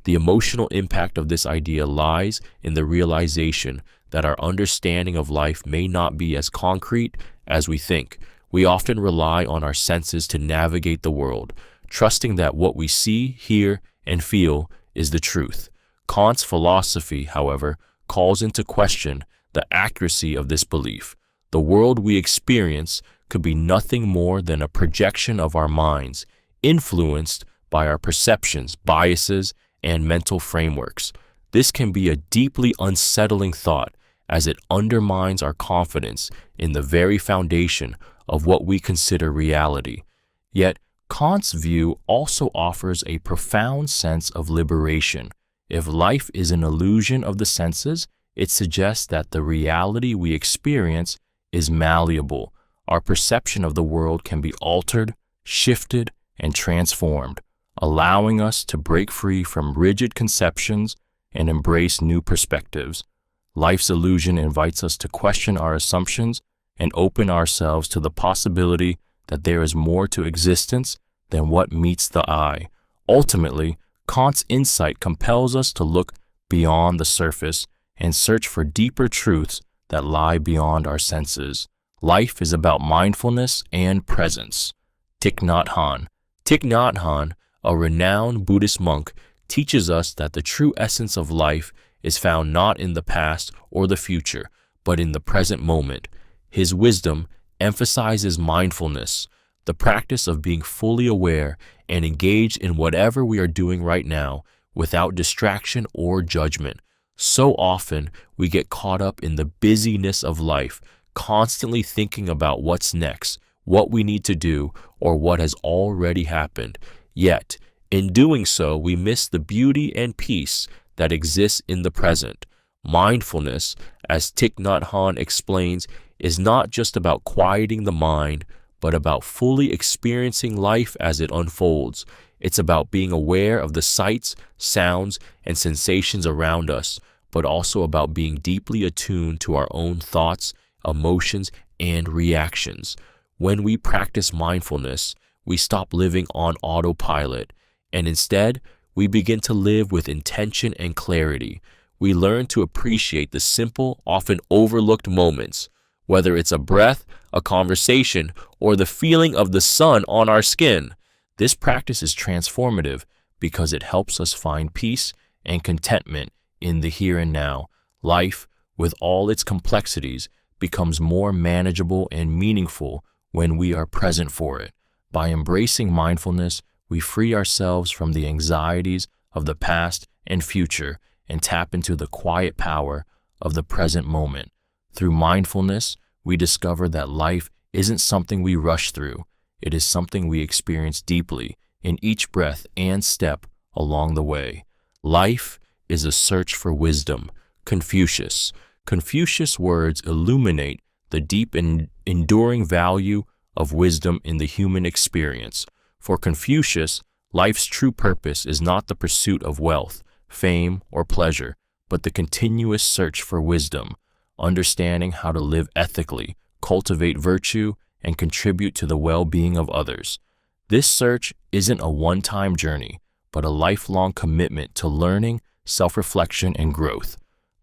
The emotional impact of this idea lies in the realization that our understanding of life may not be as concrete as we think. We often rely on our senses to navigate the world, trusting that what we see, hear, and feel is the truth. Kant's philosophy, however, calls into question the accuracy of this belief. The world we experience could be nothing more than a projection of our minds, influenced by our perceptions, biases, and mental frameworks. This can be a deeply unsettling thought, as it undermines our confidence in the very foundation of what we consider reality. Yet, Kant's view also offers a profound sense of liberation. If life is an illusion of the senses, it suggests that the reality we experience is malleable. Our perception of the world can be altered, shifted, and transformed, allowing us to break free from rigid conceptions and embrace new perspectives. Life's illusion invites us to question our assumptions and open ourselves to the possibility that there is more to existence than what meets the eye. Ultimately, Kant's insight compels us to look beyond the surface and search for deeper truths that lie beyond our senses. Life is about mindfulness and presence. Thich Nhat Hanh. Thich Nhat Hanh, a renowned Buddhist monk, teaches us that the true essence of life is found not in the past or the future, but in the present moment. His wisdom emphasizes mindfulness, the practice of being fully aware and engaged in whatever we are doing right now without distraction or judgment. So often, we get caught up in the busyness of life, constantly thinking about what's next, what we need to do, or what has already happened. Yet, in doing so, we miss the beauty and peace that exists in the present. Mindfulness, as Thich Nhat Hanh explains, is not just about quieting the mind, but about fully experiencing life as it unfolds. It's about being aware of the sights, sounds, and sensations around us, but also about being deeply attuned to our own thoughts, emotions, and reactions. When we practice mindfulness, we stop living on autopilot, and instead, we begin to live with intention and clarity. We learn to appreciate the simple, often overlooked moments. whether it's a breath, a conversation, or the feeling of the sun on our skin. This practice is transformative because it helps us find peace and contentment in the here and now. Life, with all its complexities, becomes more manageable and meaningful when we are present for it. By embracing mindfulness, we free ourselves from the anxieties of the past and future and tap into the quiet power of the present moment. Through mindfulness, we discover that life isn't something we rush through. It is something we experience deeply in each breath and step along the way. Life is a search for wisdom. Confucius. Confucius' words illuminate the deep and enduring value of wisdom in the human experience. For Confucius, life's true purpose is not the pursuit of wealth, fame, or pleasure, but the continuous search for wisdom, understanding how to live ethically, cultivate virtue, and contribute to the well-being of others. This search isn't a one-time journey, but a lifelong commitment to learning, self-reflection, and growth.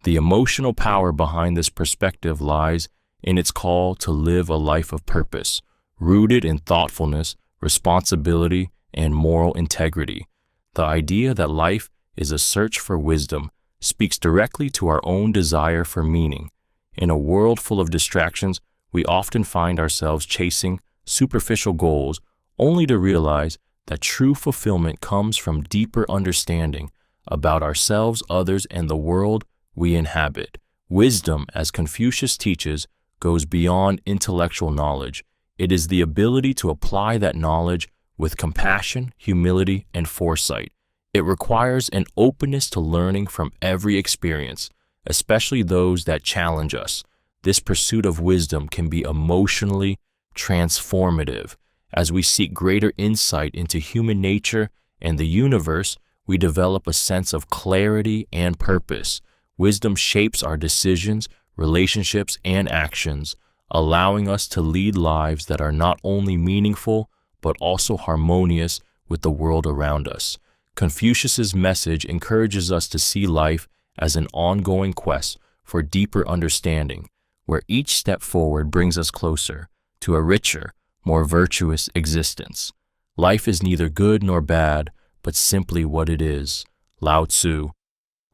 The emotional power behind this perspective lies in its call to live a life of purpose, rooted in thoughtfulness, responsibility, and moral integrity. The idea that life is a search for wisdom speaks directly to our own desire for meaning. In a world full of distractions, we often find ourselves chasing superficial goals only to realize that true fulfillment comes from deeper understanding about ourselves, others, and the world we inhabit. Wisdom, as Confucius teaches, goes beyond intellectual knowledge. It is the ability to apply that knowledge with compassion, humility, and foresight. It requires an openness to learning from every experience, especially those that challenge us. This pursuit of wisdom can be emotionally transformative. As we seek greater insight into human nature and the universe, we develop a sense of clarity and purpose. Wisdom shapes our decisions, relationships, and actions, allowing us to lead lives that are not only meaningful, but also harmonious with the world around us. Confucius's message encourages us to see life as an ongoing quest for deeper understanding, where each step forward brings us closer to a richer, more virtuous existence. Life is neither good nor bad, but simply what it is. Lao Tzu.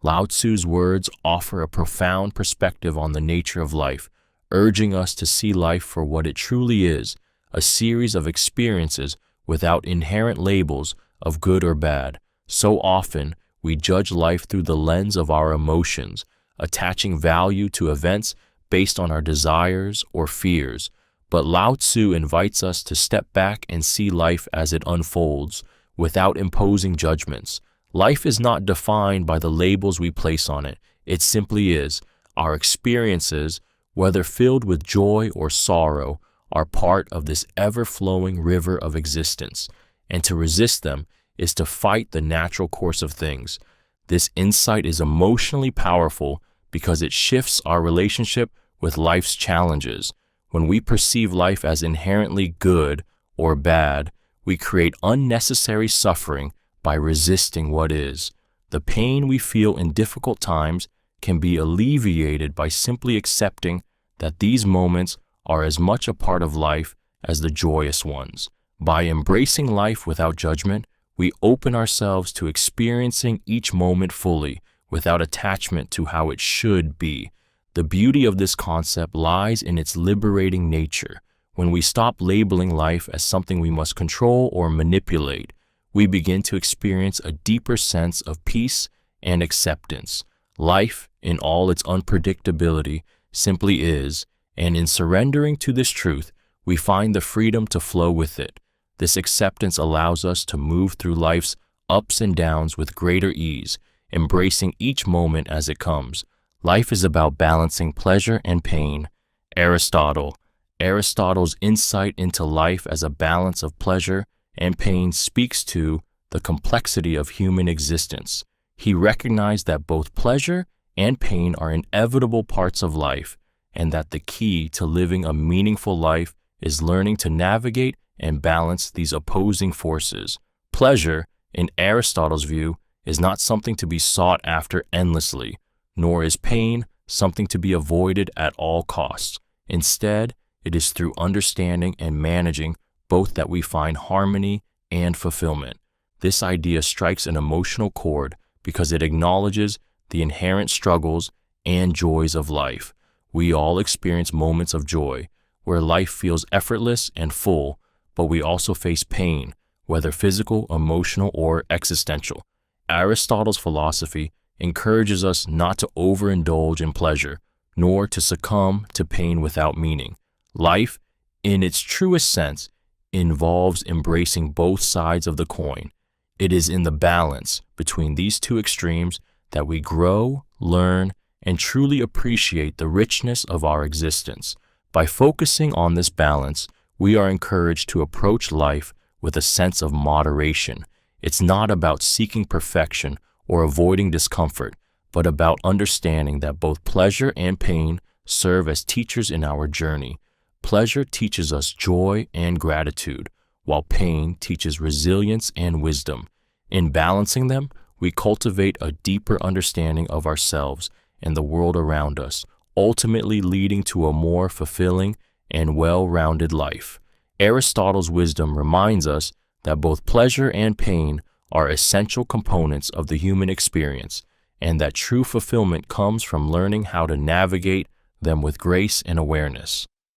Lao Tzu's words offer a profound perspective on the nature of life, urging us to see life for what it truly is, a series of experiences without inherent labels of good or bad. So often, we judge life through the lens of our emotions, attaching value to events based on our desires or fears. But Lao Tzu invites us to step back and see life as it unfolds, without imposing judgments. Life is not defined by the labels we place on it. It simply is. Our experiences, whether filled with joy or sorrow, are part of this ever-flowing river of existence, and to resist them is to fight the natural course of things. This insight is emotionally powerful because it shifts our relationship with life's challenges. When we perceive life as inherently good or bad, we create unnecessary suffering by resisting what is. The pain we feel in difficult times can be alleviated by simply accepting that these moments are as much a part of life as the joyous ones. By embracing life without judgment, we open ourselves to experiencing each moment fully, without attachment to how it should be. The beauty of this concept lies in its liberating nature. When we stop labeling life as something we must control or manipulate, we begin to experience a deeper sense of peace and acceptance. Life, in all its unpredictability, simply is, and in surrendering to this truth, we find the freedom to flow with it. This acceptance allows us to move through life's ups and downs with greater ease, embracing each moment as it comes. Life is about balancing pleasure and pain. Aristotle. Aristotle's insight into life as a balance of pleasure and pain speaks to the complexity of human existence. He recognized that both pleasure and pain are inevitable parts of life, and that the key to living a meaningful life is learning to navigate and balance these opposing forces. Pleasure, in Aristotle's view, is not something to be sought after endlessly, nor is pain something to be avoided at all costs. Instead, it is through understanding and managing both that we find harmony and fulfillment. This idea strikes an emotional chord because it acknowledges the inherent struggles and joys of life. We all experience moments of joy, where life feels effortless and full, but we also face pain, whether physical, emotional, or existential. Aristotle's philosophy encourages us not to overindulge in pleasure, nor to succumb to pain without meaning. Life, in its truest sense, involves embracing both sides of the coin. It is in the balance between these two extremes that we grow, learn, and truly appreciate the richness of our existence. By focusing on this balance, we are encouraged to approach life with a sense of moderation. It's not about seeking perfection or avoiding discomfort, but about understanding that both pleasure and pain serve as teachers in our journey. Pleasure teaches us joy and gratitude, while pain teaches resilience and wisdom. In balancing them, we cultivate a deeper understanding of ourselves and the world around us, ultimately leading to a more fulfilling and well-rounded life. Aristotle's wisdom reminds us that both pleasure and pain are essential components of the human experience, and that true fulfillment comes from learning how to navigate them with grace and awareness.